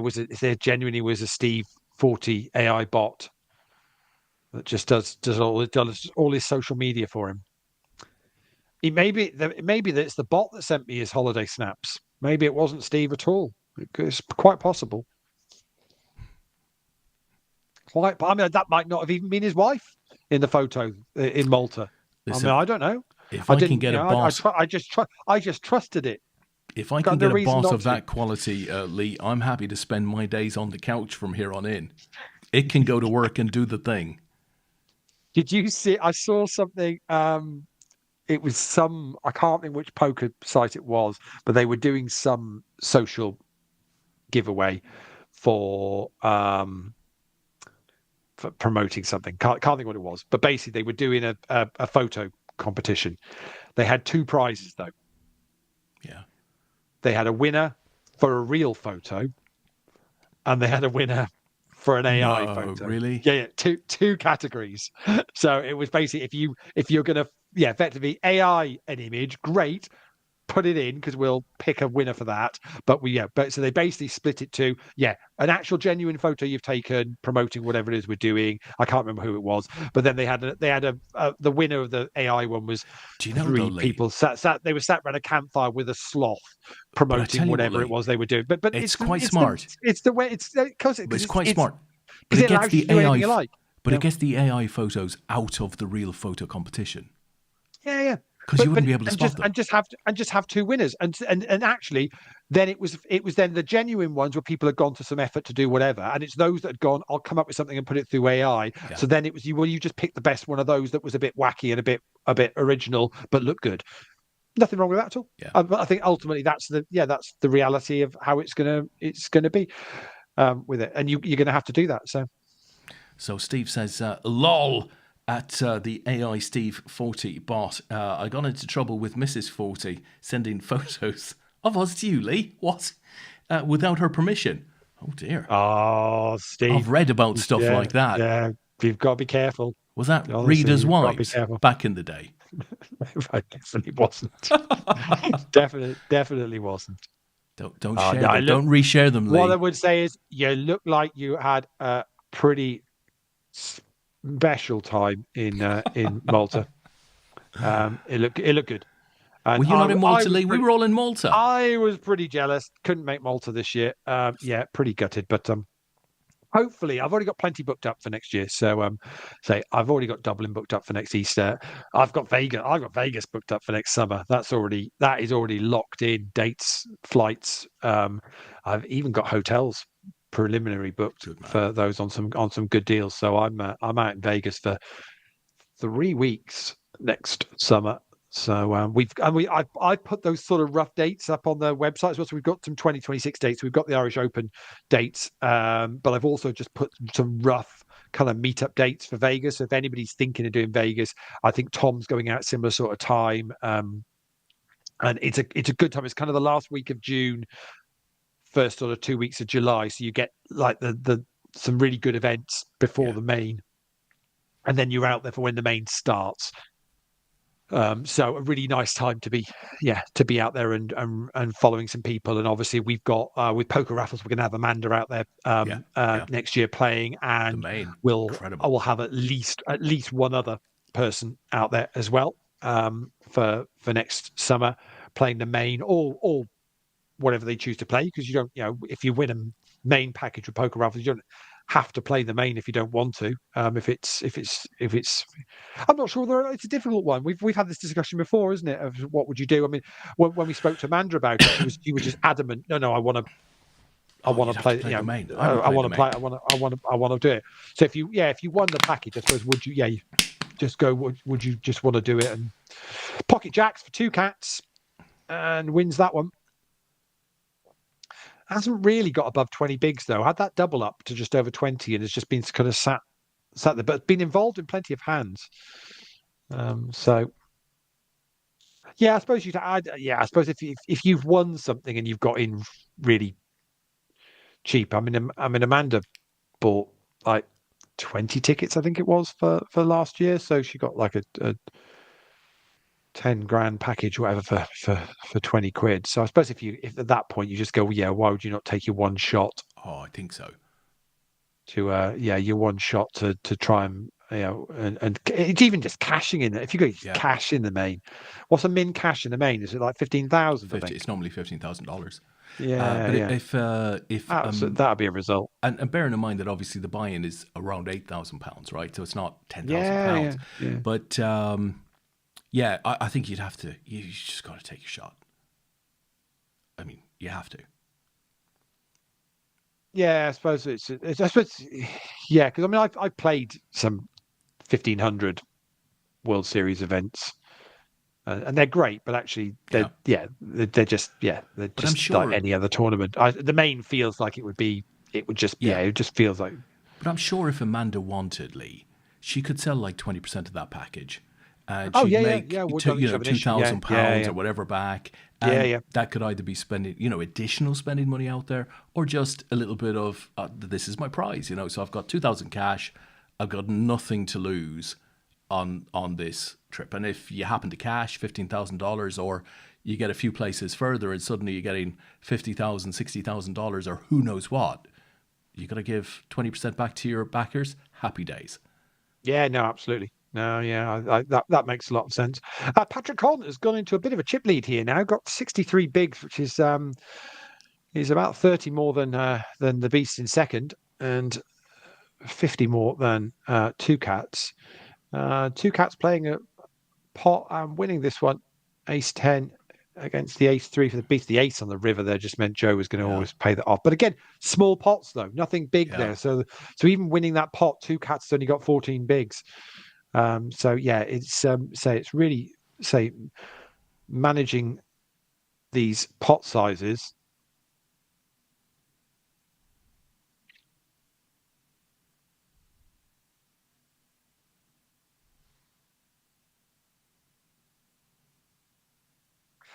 there genuinely was a Steve 40 AI bot that just does all his social media for him? Maybe it's the bot that sent me his holiday snaps. Maybe it wasn't Steve at all. It's quite possible. That might not have even been his wife in the photo in Malta. Listen, I don't know. If I can get a boss, I just trusted it. If I can get a boss of that quality, Lee, I'm happy to spend my days on the couch from here on in. It can go to work and do the thing. Did you see? I saw something. It was I can't think which poker site it was, but they were doing some social giveaway for promoting something. Can't think what it was, but basically they were doing a photo competition. They had two prizes though. Yeah. They had a winner for a real photo, and they had a winner for an AI photo. Really? Yeah. Two categories. So it was basically if you're gonna effectively AI an image, great. Put it in because we'll pick a winner for that. But so they basically split it to an actual genuine photo you've taken promoting whatever it is we're doing. I can't remember who it was, but then they had the winner of the AI one was three people they were sat around a campfire with a sloth promoting whatever it was they were doing. But it's quite smart. It's the way it's quite smart. But it gets the AI. But it gets the AI photos out of the real photo competition. Yeah. Because you wouldn't be able to spot them. And just have two winners. And actually, then it was then the genuine ones where people had gone to some effort to do whatever. And it's those that had gone, I'll come up with something and put it through AI. Yeah. So then it was you just picked the best one of those that was a bit wacky and a bit original, but looked good. Nothing wrong with that at all. Yeah. But I think ultimately that's the reality of how it's gonna be with it. And you're gonna have to do that. So Steve says, lol. At the AI Steve 40 bot, I got into trouble with Mrs. 40 sending photos of us to you, Lee. What? without her permission. Oh dear. Oh, Steve. I've read about stuff Yeah, like that. yeah. You've got to be careful. Was that Honestly, Reader's you've got to be Wives careful. back in the day? I definitely wasn't. Definitely wasn't. Don't share No, them. Don't reshare them, what I Leigh. would say is you look like you had a pretty special time in Malta. It looked good, Were and you not in I Malta, was Leigh? We pretty were all in Malta. I was pretty jealous. Couldn't make Malta this year. Yeah, pretty gutted, but hopefully I've already got plenty booked up for next year. So say I've already got Dublin booked up for next Easter. I've got Vegas booked up for next summer. That is already locked in, dates, flights. I've even got hotels preliminary booked for those on some good deals. So I'm out in Vegas for 3 weeks next summer. So I put those sort of rough dates up on the website as well. So we've got some 2026 dates. We've got the Irish Open dates, but I've also just put some rough kind of meetup dates for Vegas. So if anybody's thinking of doing Vegas, I think Tom's going out similar sort of time, and it's a good time. It's kind of the last week of June, first sort of 2 weeks of July. So you get like the some really good events before the main, and then you're out there for when the main starts. So a really nice time to be out there and following some people. And obviously we've got with Poker Raffles, we're going to have Amanda out there next year playing, and I will have at least one other person out there as well for next summer playing the main or whatever they choose to play, because you don't, if you win a main package with Poker Raffles, you don't have to play the main if you don't want to. If it's, I'm not sure. It's a difficult one. We've had this discussion before, isn't it? Of what would you do? I mean, when we spoke to Amanda about it, she was just adamant. No, I want to. I want to play. The main. I want to play. I want to do it. So if you won the package, I suppose would you? Yeah, you just go. Would you just want to do it and pocket jacks for 2 cats and wins that one? Hasn't really got above 20 bigs though. Had that double up to just over 20 and has just been kind of sat there, but been involved in plenty of hands. So yeah, I suppose you'd add. Yeah, I suppose if you've won something and you've got in really cheap. I mean, Amanda bought like 20 tickets, I think it was for last year. So she got like a 10 grand package, whatever, for 20 quid. So I suppose if at that point you just go, well, yeah, why would you not take your one shot? Oh, I think so. Your one shot to try and and it's even just cashing in it. If you go cash in the main, what's a min cash in the main? Is it like 15,000? It's normally $15,000. Yeah, but yeah. if that'd be a result. And bearing in mind that obviously the buy-in is around £8,000, right? So it's not £10,000. Yeah. But I think you'd have to. You just got to take a shot. I mean, you have to. Yeah, I suppose yeah, because I mean, I've played some 1,500 World Series events, and they're great, but actually, they're just I'm sure, like any other tournament. The main feels like it just feels like. But I'm sure if Amanda wanted, Leigh, she could sell like 20% of that package. And Oh she'd yeah, make £2,000 or whatever back. And that could either be spending, additional spending money out there, or just a little bit of this is my prize, So I've got 2,000 cash, I've got nothing to lose on this trip. And if you happen to cash $15,000, or you get a few places further and suddenly you're getting $50,000, $60,000, or who knows what, you got to give 20% back to your backers. Happy days. Yeah, no, absolutely. No, yeah, that makes a lot of sense. Patrick Conn has gone into a bit of a chip lead here now. Got 63 bigs, which is about 30 more than the Beast in second, and 50 more than Two Cats. Two Cats playing a pot and winning this one, Ace 10 against the Ace 3 for the Beast. The Ace on the river there just meant Joe was going to always pay that off. But again, small pots though, nothing big there. So even winning that pot, Two Cats only got 14 bigs. So yeah, it's really managing these pot sizes.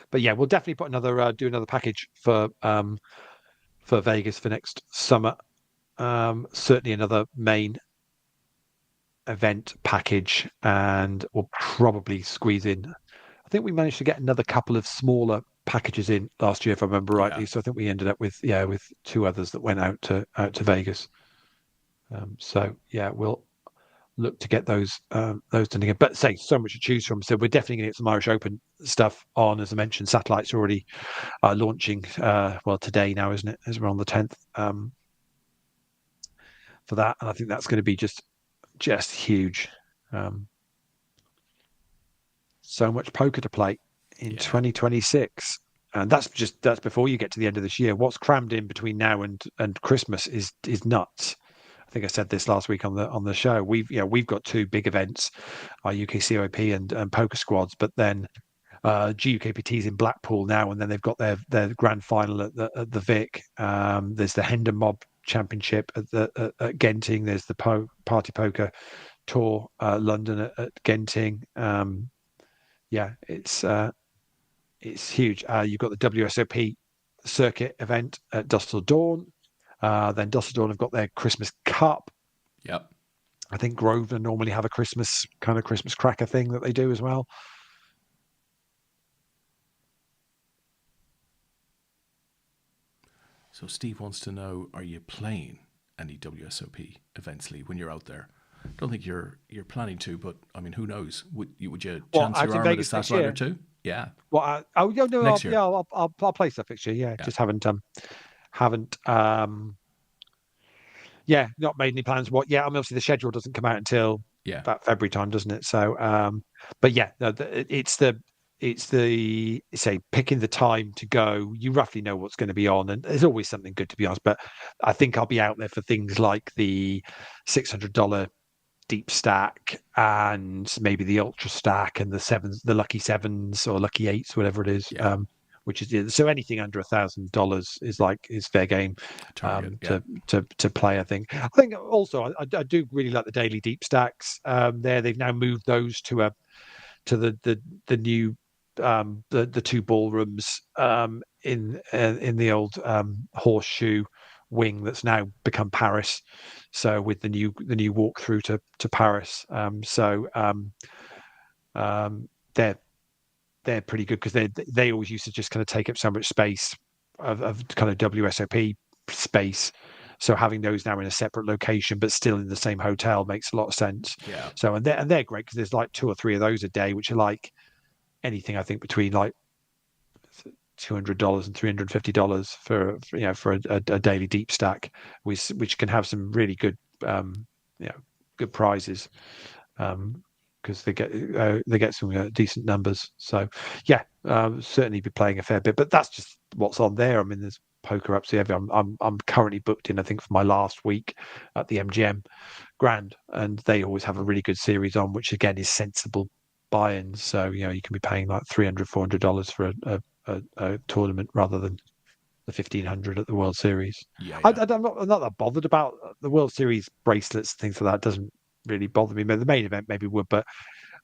But yeah, we'll definitely put do another package for Vegas for next summer. Certainly another main event package, and we'll probably squeeze in. I think we managed to get another couple of smaller packages in last year, if I remember rightly. So I think we ended up with 2 others that went out to Vegas. So yeah, we'll look to get those done again. But say so much to choose from. So we're definitely going to get some Irish Open stuff on. As I mentioned, satellites are already launching. Well, today now, isn't it? As we're on the 10th for that, and I think that's going to be just huge. So much poker to play in 2026. And that's before you get to the end of this year. What's crammed in between now and Christmas is nuts. I think I said this last week on the show. We've got 2 big events, our UK COP and Poker Squads, but then GUKPT's in Blackpool now, and then they've got their grand final at the Vic. There's the Hendon Mob Championship at Genting. There's the Party Poker Tour London at Genting. It's huge. You've got the WSOP circuit event at Dusk Till Dawn. Then Dusk Till Dawn have got their Christmas Cup. Yep. I think Grosvenor normally have a Christmas cracker thing that they do as well. So Steve wants to know: are you playing any WSOP events, Leigh, when you're out there? I don't think you're planning to, but I mean, who knows? Would you chance your arm at a satellite or 2? Yeah. Well, next year. I'll play stuff next year. Yeah, just haven't not made any plans. Obviously the schedule doesn't come out until about February time, doesn't it? So, but yeah, no, it's the picking the time to go. You roughly know what's going to be on, and there's always something good, to be honest. But I think I'll be out there for things like the $600 deep stack and maybe the ultra stack and the lucky 7s or lucky 8s, whatever it is. Which is so anything under $1,000 is fair game to play. I think also I do really like the daily deep stacks. They've now moved those to the new the 2 ballrooms in the old horseshoe wing that's now become Paris. So with the new walkthrough to Paris, they're pretty good because they always used to just kind of take up so much space of kind of WSOP space. So having those now in a separate location but still in the same hotel makes a lot of sense. Yeah. So and they're great because there's like 2 or 3 of those a day, which are like anything I think between like $200 and $350 for a daily deep stack, which can have some really good good prizes. Because they get some decent numbers. So certainly be playing a fair bit. But that's just what's on there. I mean, there's poker up to every. I'm currently booked in, I think, for my last week at the MGM Grand, and they always have a really good series on, which again is sensible buy-ins. So you can be paying like $300-400 for a tournament rather than the $1,500 at the World Series. I'm not that bothered about the World Series bracelets, things like that. Doesn't really bother me. The main event maybe would, but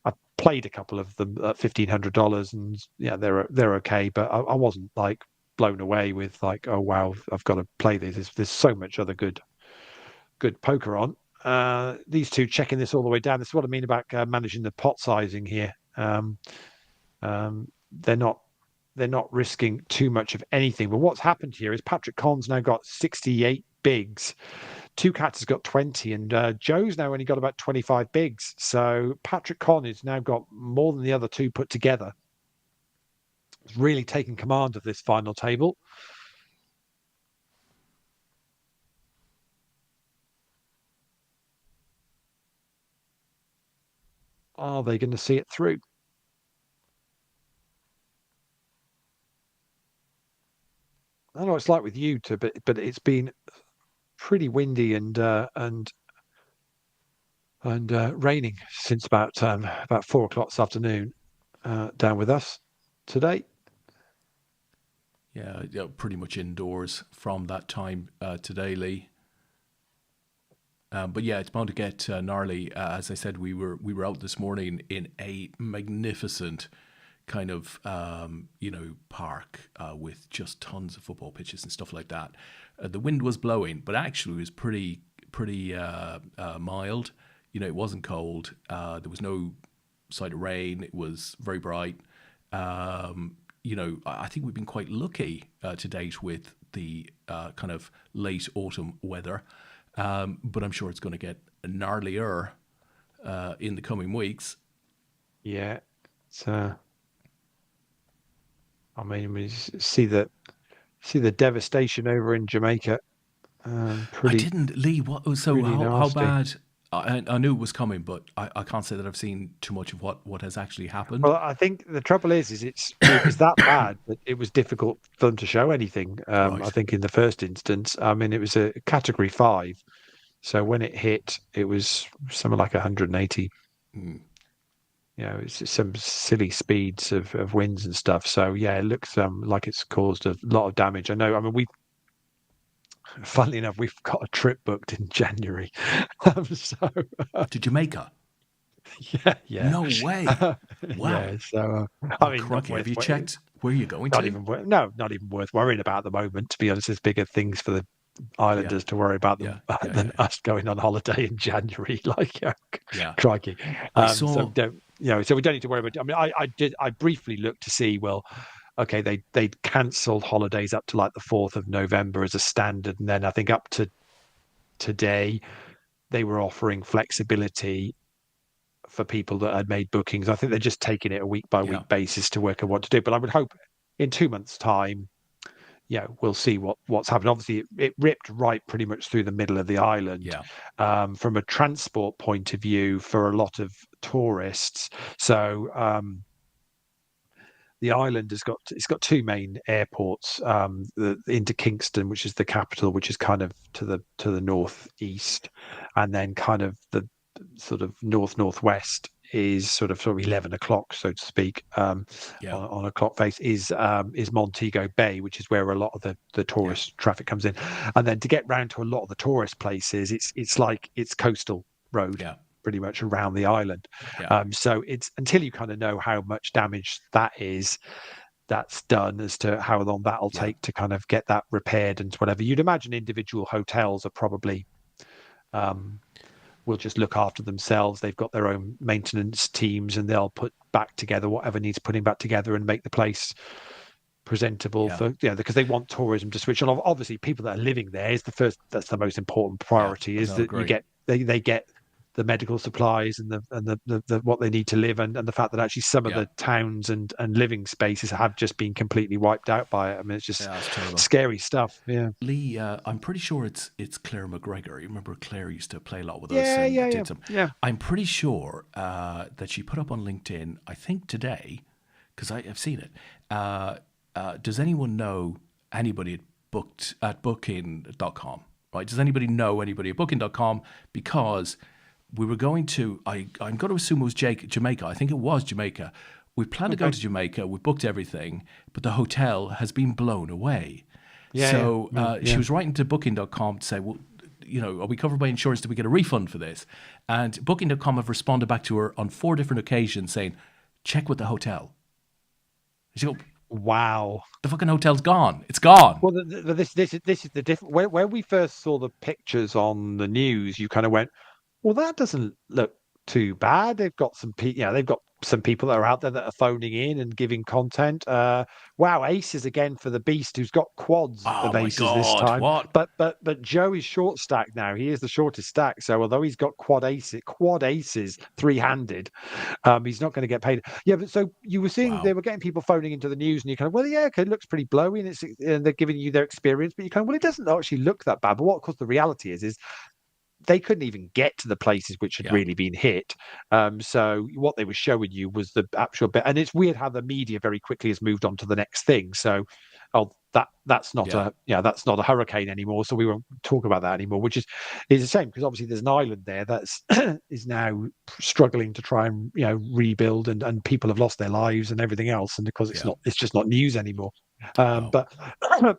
I played a couple of them at $1,500, and they're okay. But I wasn't like blown away with like, oh wow, I've got to play these. There's so much other good poker on. These 2 checking this all the way down. This is what I mean about managing the pot sizing here. They're not risking too much of anything. But what's happened here is Patrick Con's now got 68 bigs. 2 Cats has got 20, and Joe's now only got about 25 bigs. So Patrick Con has now got more than the other 2 put together. He's really taking command of this final table. Are they going to see it through? I don't know what it's like with you, but it's been pretty windy and raining since about 4:00 this afternoon down with us today. Yeah, pretty much indoors from that time today, Leigh. But yeah, it's bound to get gnarly. As I said, we were out this morning in a magnificent kind of park with just tons of football pitches and stuff like that. The wind was blowing, but actually it was pretty mild. It wasn't cold. There was no sight of rain. It was very bright. I think we've been quite lucky to date with the kind of late autumn weather, but I'm sure it's going to get gnarlier in the coming weeks. Yeah, it's we see the devastation over in Jamaica. I didn't, Lee. How bad? I knew it was coming, but I can't say that I've seen too much of what has actually happened. Well, I think the trouble is it was that bad that it was difficult for them to show anything. Right. I think in the first instance, it was a Category 5, so when it hit, it was something like 180. It's just some silly speeds of winds and stuff. So yeah, it looks like it's caused a lot of damage. I know. Funnily enough, we've got a trip booked in January. To Jamaica? Yeah. No way. Wow. Yeah, so, crikey, have you checked where you're going not to? Not even worth worrying about at the moment, to be honest. There's bigger things for the islanders to worry about than us going on holiday in January. Crikey. So we don't need to worry about it. I briefly looked to see, okay, they'd cancelled holidays up to like the 4th of November as a standard, and then I think up to today they were offering flexibility for people that had made bookings. I think they're just taking it a week by week basis to work out what to do. But I would hope in 2 months' time, we'll see what's happened. Obviously, it ripped right pretty much through the middle of the island. From a transport point of view for a lot of tourists. So the island has got two main airports, into Kingston, which is the capital, which is kind of to the northeast, and then kind of the sort of northwest is sort of 11 o'clock, so to speak, on a clock face, is Montego Bay, which is where a lot of the tourist traffic comes in. And then to get round to a lot of the tourist places, it's coastal road. Pretty much around the island. So it's until you kind of know how much damage that's done as to how long that'll take to kind of get that repaired and whatever. You'd imagine individual hotels are probably will just look after themselves. They've got their own maintenance teams, and they'll put back together whatever needs putting back together and make the place presentable because they want tourism to switch on. Obviously, people that are living there that's the most important priority, is that you get they get the medical supplies and the what they need to live, and the fact that actually some of the towns and living spaces have just been completely wiped out by it. I mean, it's just scary stuff. Yeah, Lee, I'm pretty sure it's Claire McGregor. You remember Claire used to play a lot with us. I'm pretty sure that she put up on LinkedIn, I think today, because I've seen it. Does anyone know anybody at booking.com? Right? Does anybody know anybody at booking.com? Because we were going to, I'm going to assume it was Jamaica. I think it was Jamaica. We planned to go to Jamaica. We booked everything, but the hotel has been blown away. She was writing to booking.com to say, well, are we covered by insurance? Do we get a refund for this? And booking.com have responded back to her on 4 different occasions saying, check with the hotel. She go, wow, the fucking hotel's gone. It's gone. Well, this is the different. When we first saw the pictures on the news, you kind of went, well, that doesn't look too bad. They've got some people that are out there that are phoning in and giving content. Wow, aces again for the beast, who's got quads of aces this time. What? But Joe is short stacked now. He is the shortest stack. So although he's got quad aces, 3-handed, he's not going to get paid. Yeah, but so you were seeing they were getting people phoning into the news, and you kind of, okay, it looks pretty blowy, and they're giving you their experience, but you kind of, it doesn't actually look that bad. But what, of course, the reality is they couldn't even get to the places which had really been hit. So what they were showing you was the actual bit. And it's weird how the media very quickly has moved on to the next thing. So, that's not that's not a hurricane anymore. So we won't talk about that anymore, which is a shame, because obviously there's an island there that's is now struggling to try and rebuild, and people have lost their lives and everything else. And because it's just not news anymore. But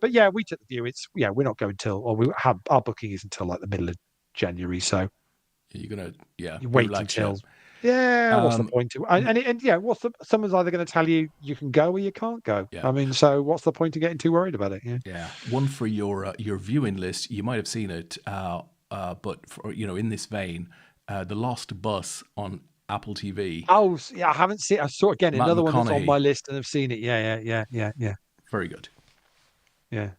yeah, we took the view. We're not going our booking is until like the middle of January, so you're gonna you wait until Yeah, what's the point? Someone's either going to tell you you can go or you can't go. Yeah. I mean, so what's the point of getting too worried about it? Yeah. Yeah. One for your viewing list. You might have seen it, but for, in this vein, The Lost Bus on Apple TV. Oh, yeah, I haven't seen. I saw again Matt another one that's on McConaughey. my list, and I've seen it. Yeah. Very good. Yeah.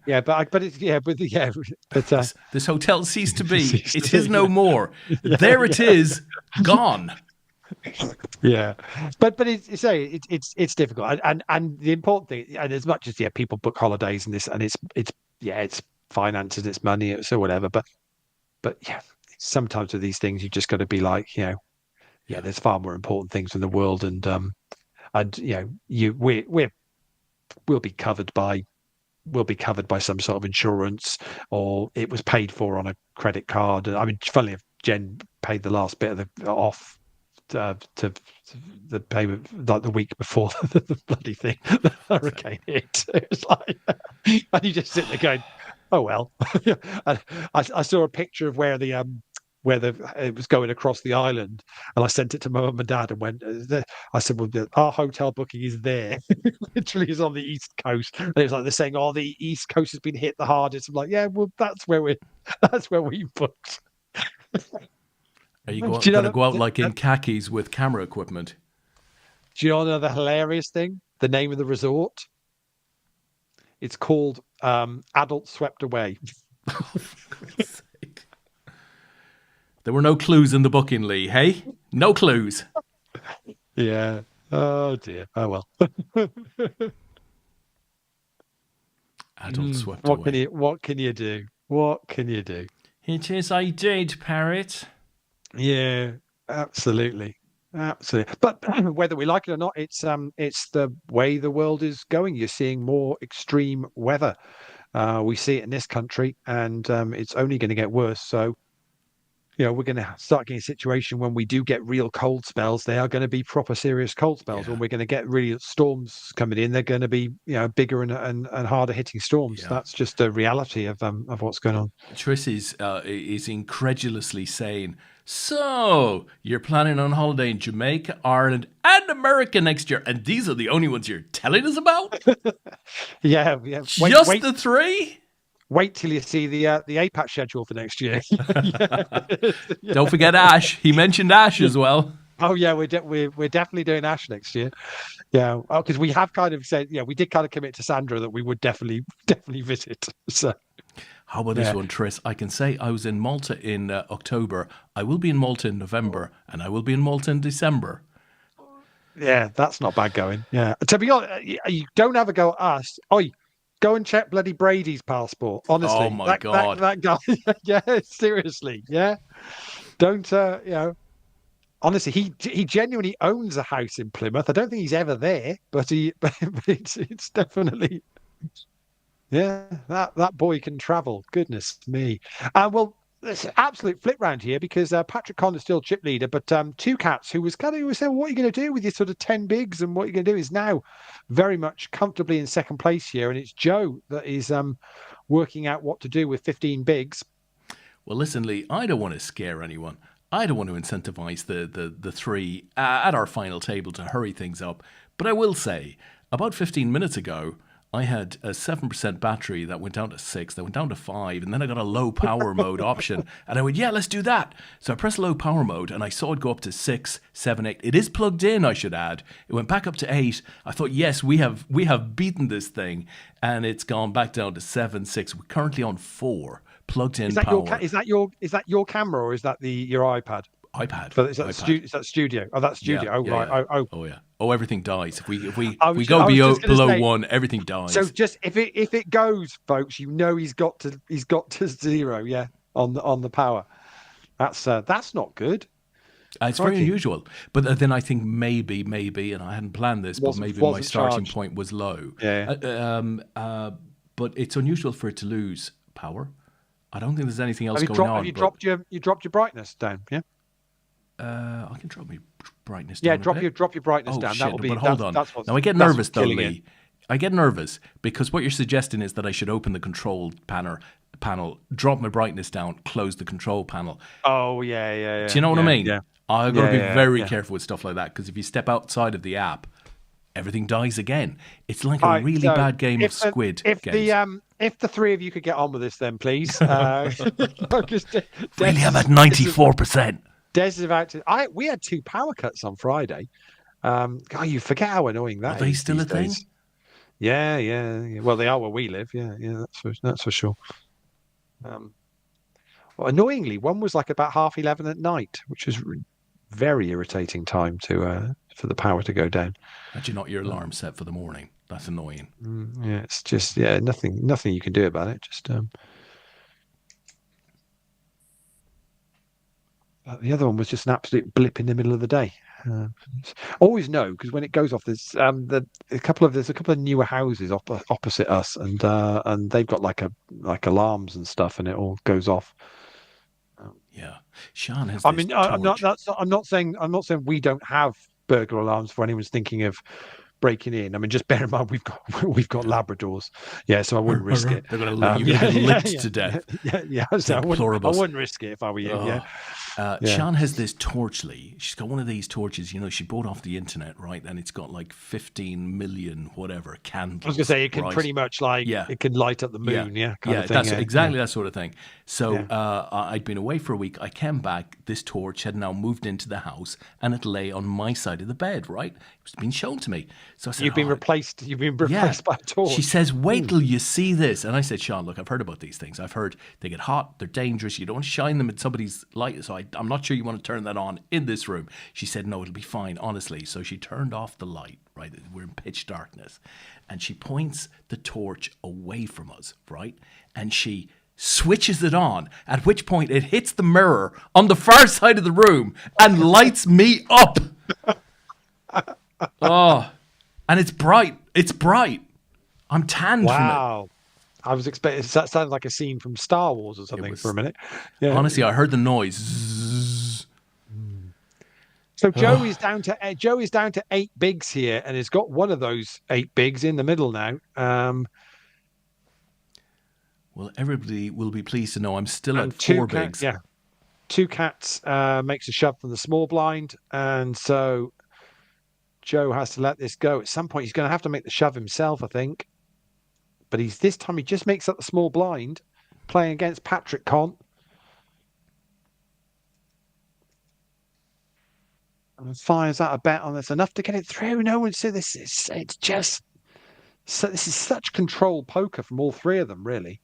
Yeah, but This hotel ceased to be. Ceased It to is be, no yeah. more. There it is, gone. Yeah, but it's difficult, and the important thing, and as much as people book holidays and this, and it's finances, it's money, it's or whatever, but yeah, sometimes with these things you just got to be like, there's far more important things in the world, and we'll be covered by some sort of insurance, or it was paid for on a credit card. I mean, funnily enough, Jen paid the last bit of the off to the payment like the week before the bloody thing, the hurricane hit. It was like, and you just sit there going, oh well. And I saw a picture of where it was going across the island, and I sent it to my mum and dad and went, I said, well, our hotel booking is there. Literally is on the East Coast. And it was like they're saying, oh, the East Coast has been hit the hardest. I'm like, yeah, well, that's where we booked. Are you going to go out like in khakis with camera equipment? Do you know another hilarious thing? The name of the resort? It's called Adults Swept Away. There were no clues in the booking, Lee, hey? No clues. Yeah. Oh, dear. Oh, well. Adults swept away. What can you do? What can you do? It is I did, Parrot. Yeah, absolutely. But whether we like it or not, it's the way the world is going. You're seeing more extreme weather. We see it in this country, and it's only going to get worse. So, we're going to start getting a situation when we do get real cold spells. They are going to be proper serious cold spells. Yeah. When we're going to get real storms coming in, they're going to be bigger and harder hitting storms. Yeah. That's just a reality of what's going on. Tris is incredulously saying, so you're planning on holiday in Jamaica, Ireland, and America next year, and these are the only ones you're telling us about? Yeah. Wait, the three? Wait till you see the APAT schedule for next year. Don't forget Ash. He mentioned Ash as well. Oh yeah, we're definitely doing Ash next year. Yeah, because we have kind of said, we did kind of commit to Sandra that we would definitely visit. So, how about this one, Tris? I can say I was in Malta in October. I will be in Malta in November, and I will be in Malta in December. Yeah, that's not bad going. Yeah, to be honest, you don't have a go at us. Go and check bloody Brady's passport. Honestly, oh my God, that guy. Yeah, seriously. Yeah, don't. Honestly, he genuinely owns a house in Plymouth. I don't think he's ever there, but it's definitely. Yeah, that boy can travel. Goodness me. Well, it's an absolute flip round here because Patrick Connor's still chip leader, but Two Cats, who was saying, well, what are you going to do with your sort of 10 bigs, and what you're going to do, is now very much comfortably in second place here, and it's Joe that is working out what to do with 15 bigs. Well, listen, Lee, I don't want to scare anyone. I don't want to incentivize the three at our final table to hurry things up, but I will say, about 15 minutes ago, I had a 7% battery that went down to 6, that went down to 5, and then I got a low power mode option. And I went, yeah, let's do that. So I pressed low power mode, and I saw it go up to 6, 7, 8. It is plugged in, I should add. It went back up to 8. I thought, yes, we have beaten this thing, and it's gone back down to 7, 6. We're currently on 4, plugged in power. Is that your camera, or is that your iPad? iPad. Is that studio? Oh, that's studio. Yeah, oh, yeah, right. Yeah. Oh, yeah. Oh, everything dies. If we go below 1, everything dies. So just if it goes, folks, he's got to 0. Yeah, on the power. That's not good. It's very unusual. But then I think maybe, and I hadn't planned this, but maybe my starting point was low. Yeah. But it's unusual for it to lose power. I don't think there's anything else going on. Have you dropped your brightness down? Yeah. I can drop my brightness down. Yeah, drop your brightness down. Shit, That will be. But hold on. Now I get nervous though, Lee. I get nervous because what you're suggesting is that I should open the control panel panel, drop my brightness down, close the control panel. Oh, yeah. Do you know what I mean? Yeah. I've got to be very careful with stuff like that, because if you step outside of the app, everything dies again. It's like a really bad game of Squid games. If the three of you could get on with this, then please. Really, I'm at 94%. Des is about to. We had 2 power cuts on Friday. God, you forget how annoying that is. Are they still a thing? Yeah. Well, they are where we live. Yeah, that's for sure. Well, annoyingly, one was like about 11:30 at night, which was very irritating time to for the power to go down. Actually, not your alarm set for the morning. That's annoying. Yeah, it's just nothing you can do about it. Just the other one was just an absolute blip in the middle of the day. Always know, because when it goes off, there's a couple of newer houses opposite us, and they've got like alarms and stuff, and it all goes off. Yeah, Sean has. I mean, I'm not saying we don't have burglar alarms for anyone's thinking of breaking in. I mean, just bear in mind we've got Labradors. Yeah, so I wouldn't risk it. They're going to get licked to death. Yeah. So I wouldn't risk it if I were you. Yeah. Sean has this torch, Lee. She's got one of these torches, she bought off the internet, right? And it's got like 15 million whatever candles. I was going to say it can pretty much it can light up the moon, that's exactly that sort of thing. So I'd been away for a week. I came back. This torch had now moved into the house, and it lay on my side of the bed, right? It was being shown to me. So I said, You've been replaced by a torch. She says, wait till you see this. And I said, Sean, look, I've heard about these things. I've heard they get hot, they're dangerous. You don't want to shine them at somebody's light. So I'm not sure you want to turn that on in this room. She said, no, it'll be fine, honestly. So she turned off the light, right? We're in pitch darkness. And she points the torch away from us, right? And she switches it on, at which point it hits the mirror on the far side of the room and lights me up. Oh, and it's bright. It's bright. I'm tanned from it. Wow. I was expecting that sounded like a scene from Star Wars or something for a minute. Yeah. Honestly, I heard the noise. Zzz. So Joe is down to 8 bigs here, and has got one of those 8 bigs in the middle now. Well, everybody will be pleased to know I'm still at 4 bigs. Yeah, 2 cats makes a shove from the small blind, and so Joe has to let this go. At some point, he's going to have to make the shove himself, I think. But this time he just makes up the small blind, playing against Patrick Conn. And fires out a bet on this, enough to get it through. No one said this. This is such controlled poker from all 3 of them, really.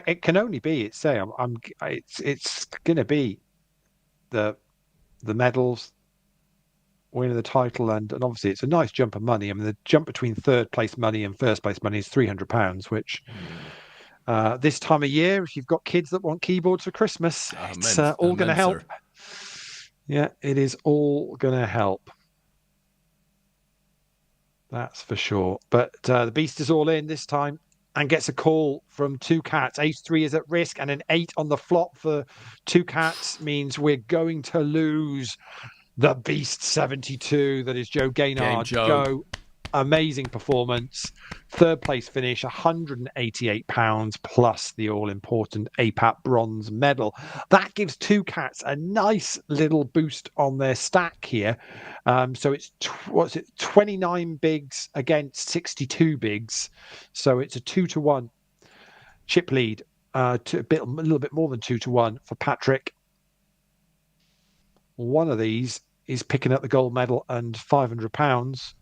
It can only be. It's going to be the medals, winning the title, and obviously it's a nice jump of money. I mean, the jump between 3rd place money and 1st place money is £300, which this time of year, if you've got kids that want keyboards for Christmas, it's all going to help. Yeah, it is all going to help. That's for sure. But the beast is all in this time and gets a call from 2 cats. Ace-3 is at risk, and an 8 on the flop for 2 cats means we're going to lose the Beast 72. That is Joe Gaynard. Joe, amazing performance. 3rd place finish, £188 plus the all-important APAT bronze medal. That gives 2 cats a nice little boost on their stack here. So it's 29 bigs against 62 bigs. So it's a 2-1 chip lead. A little bit more than 2-1 for Patrick. One of these is picking up the gold medal and £500.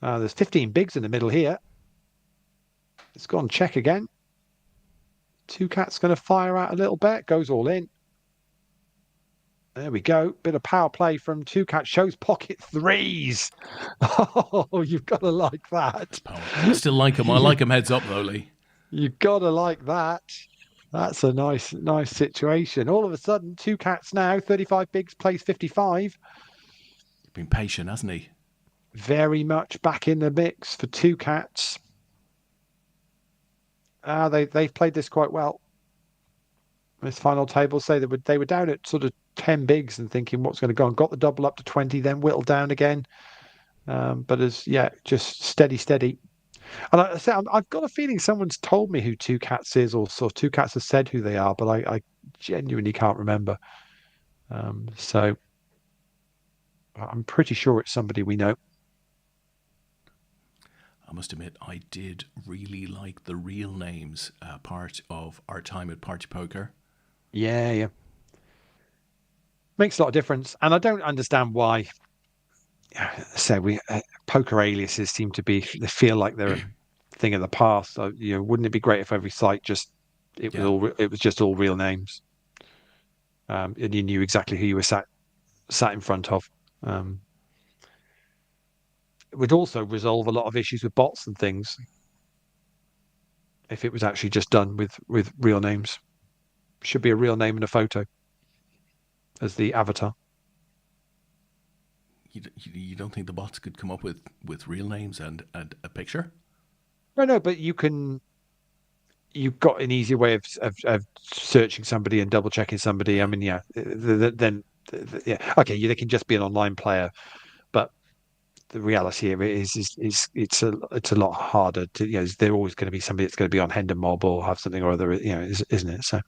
There's 15 bigs in the middle here. It's gone check again. 2 cats going to fire out a little bet. Goes all in. There we go. Bit of power play from 2 cats. Shows pocket 3s. Oh, you've got to like that. I still like them. I like them heads up, though, Lee. You've got to like that. That's a nice situation. All of a sudden, 2 cats now. 35 bigs plays 55. He's been patient, hasn't he? Very much back in the mix for 2 cats. They've played this quite well. This final table say they were down at sort of 10 bigs and thinking what's going to go on. Got the double up to 20, then whittled down again. But just steady. And I've got a feeling someone's told me who Two Cats is, or Two Cats has said who they are, but I genuinely can't remember. So I'm pretty sure it's somebody we know. I must admit, I did really like the real names part of our time at Party Poker. Yeah. Makes a lot of difference. And I don't understand why. So poker aliases seem to be, they feel like they're a thing of the past. So, wouldn't it be great if every site it was just all real names, and you knew exactly who you were sat in front of. It would also resolve a lot of issues with bots and things if it was actually just done with real names. Should be a real name and a photo as the avatar. You don't think the bots could come up with real names and a picture? No, but you've got an easy way of searching somebody and double checking somebody. I mean, then okay, they can just be an online player, but the reality of it is it's a lot harder to, they're always going to be somebody that's going to be on Hendon Mob or have something or other, isn't it? So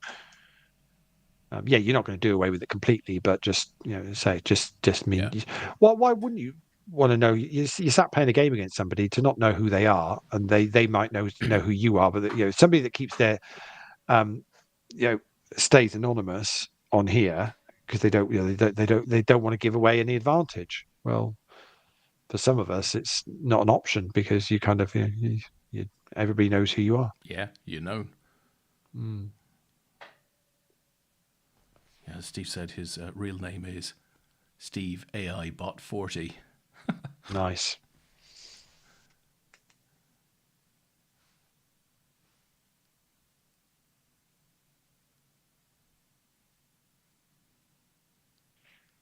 you're not going to do away with it completely, but just say just mean. Yeah. Why wouldn't you want to know? You sat playing a game against somebody to not know who they are, and they might know who you are, but somebody that keeps their stays anonymous on here because they don't want to give away any advantage. Well, for some of us, it's not an option because you kind of everybody knows who you are. Yeah, Mm. Yeah, as Steve said, his real name is Steve AI Bot 40. Nice.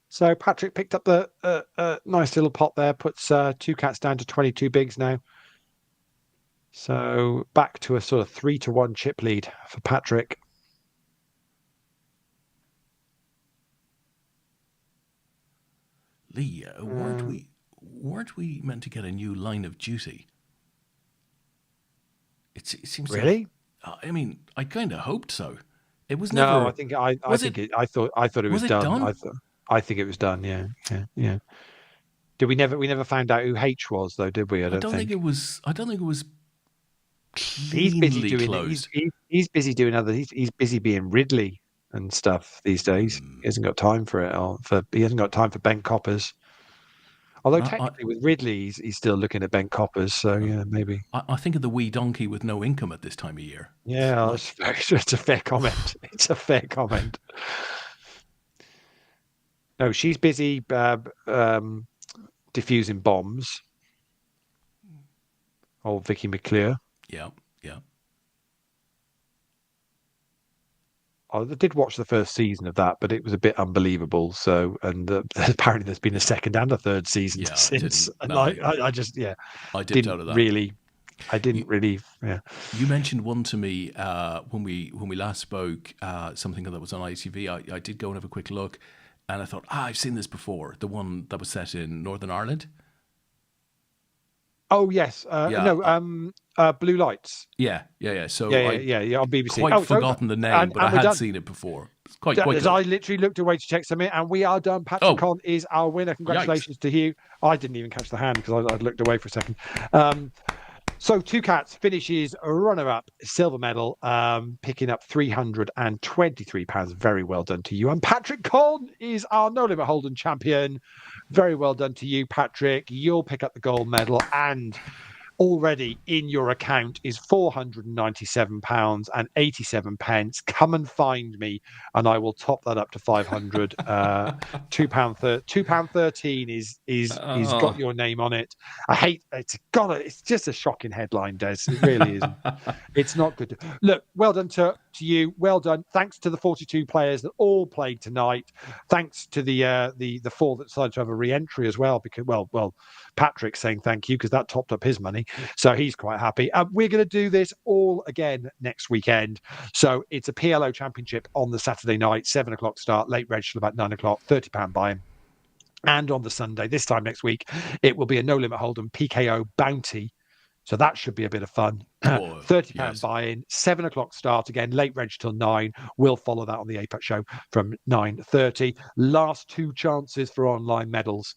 So Patrick picked up the nice little pot there, puts Two Cats down to 22 bigs now. So back to a sort of 3-1 chip lead for Patrick. Leigh, weren't we meant to get a new line of duty? It seems really. I mean, I kind of hoped so. It was never. No, I think I thought it was done. I think it was done. Yeah. Did we never found out who H was though? Did we? I don't think it was. I don't think it was. He's busy doing. He's busy doing other. He's busy being Ridley and stuff these days. He hasn't got time for it. He hasn't got time for Ben Coppers. Although technically with Ridley, he's still looking at Ben Coppers. So yeah, maybe. I think of the wee donkey with no income at this time of year. Yeah, it's a fair comment. It's a fair comment. No, she's busy diffusing bombs. Old Vicky McClure. Yeah. I did watch the first season of that, but it was a bit unbelievable. So, and apparently there's been a second and a third season since. And I just I dipped out of that. I didn't really. Yeah. You mentioned one to me when we last spoke, something that was on ITV. I did go and have a quick look, and I thought, I've seen this before. The one that was set in Northern Ireland. Oh yes, Blue Lights. Yeah. So yeah on BBC. Quite forgotten the name, but I had seen it before. It's quite good. I literally looked away to check something, and we are done. Patrick Conn is our winner. Congratulations to you. I didn't even catch the hand because I'd looked away for a second. So Two Cats finishes runner-up, silver medal, picking up £323. Very well done to you. And Patrick Conn is our No Limit Hold'em champion. Very well done to you, Patrick. You'll pick up the gold medal, and already in your account is £497.87. Come and find me, and I will top that up to 500. £2.13 is got your name on it. I hate it's just a shocking headline, Des. It really is. It's not good. Look, well done to you. Well done. Thanks to the 42 players that all played tonight. Thanks to the 4 that decided to have a re-entry as well, because well Patrick saying thank you because that topped up his money. So he's quite happy. We're going to do this all again next weekend. So it's a PLO Championship on the Saturday night, 7 o'clock start, late register about 9 o'clock, £30 buy-in. And on the Sunday, this time next week, it will be a No Limit Hold'em PKO bounty. So that should be a bit of fun. Oh, £30 yes. buy-in, 7 o'clock start again, late reg till 9. We'll follow that on the APAT show from 9:30. Last 2 chances for online medals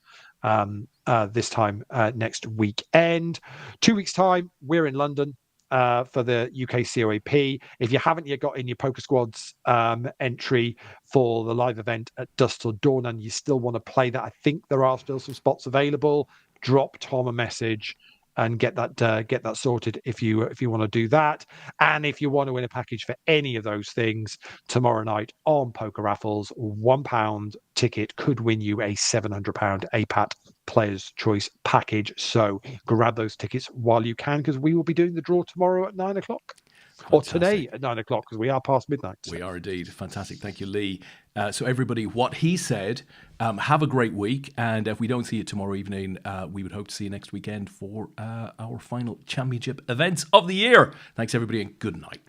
this time next weekend. 2 weeks' time, we're in London for the UK COAP. If you haven't yet got in your Poker Squads entry for the live event at dusk till dawn and you still want to play that, I think there are still some spots available. Drop Tom a message and get that sorted if you want to do that. And if you want to win a package for any of those things, tomorrow night on Poker Raffles, £1 ticket could win you a £700 APAT Player's Choice package. So grab those tickets while you can, because we will be doing the draw tomorrow at 9 o'clock. Fantastic. Or today at 9 o'clock, because we are past midnight. So. We are indeed. Fantastic. Thank you, Leigh. So everybody, what he said, have a great week. And if we don't see you tomorrow evening, we would hope to see you next weekend for our final championship events of the year. Thanks, everybody, and good night.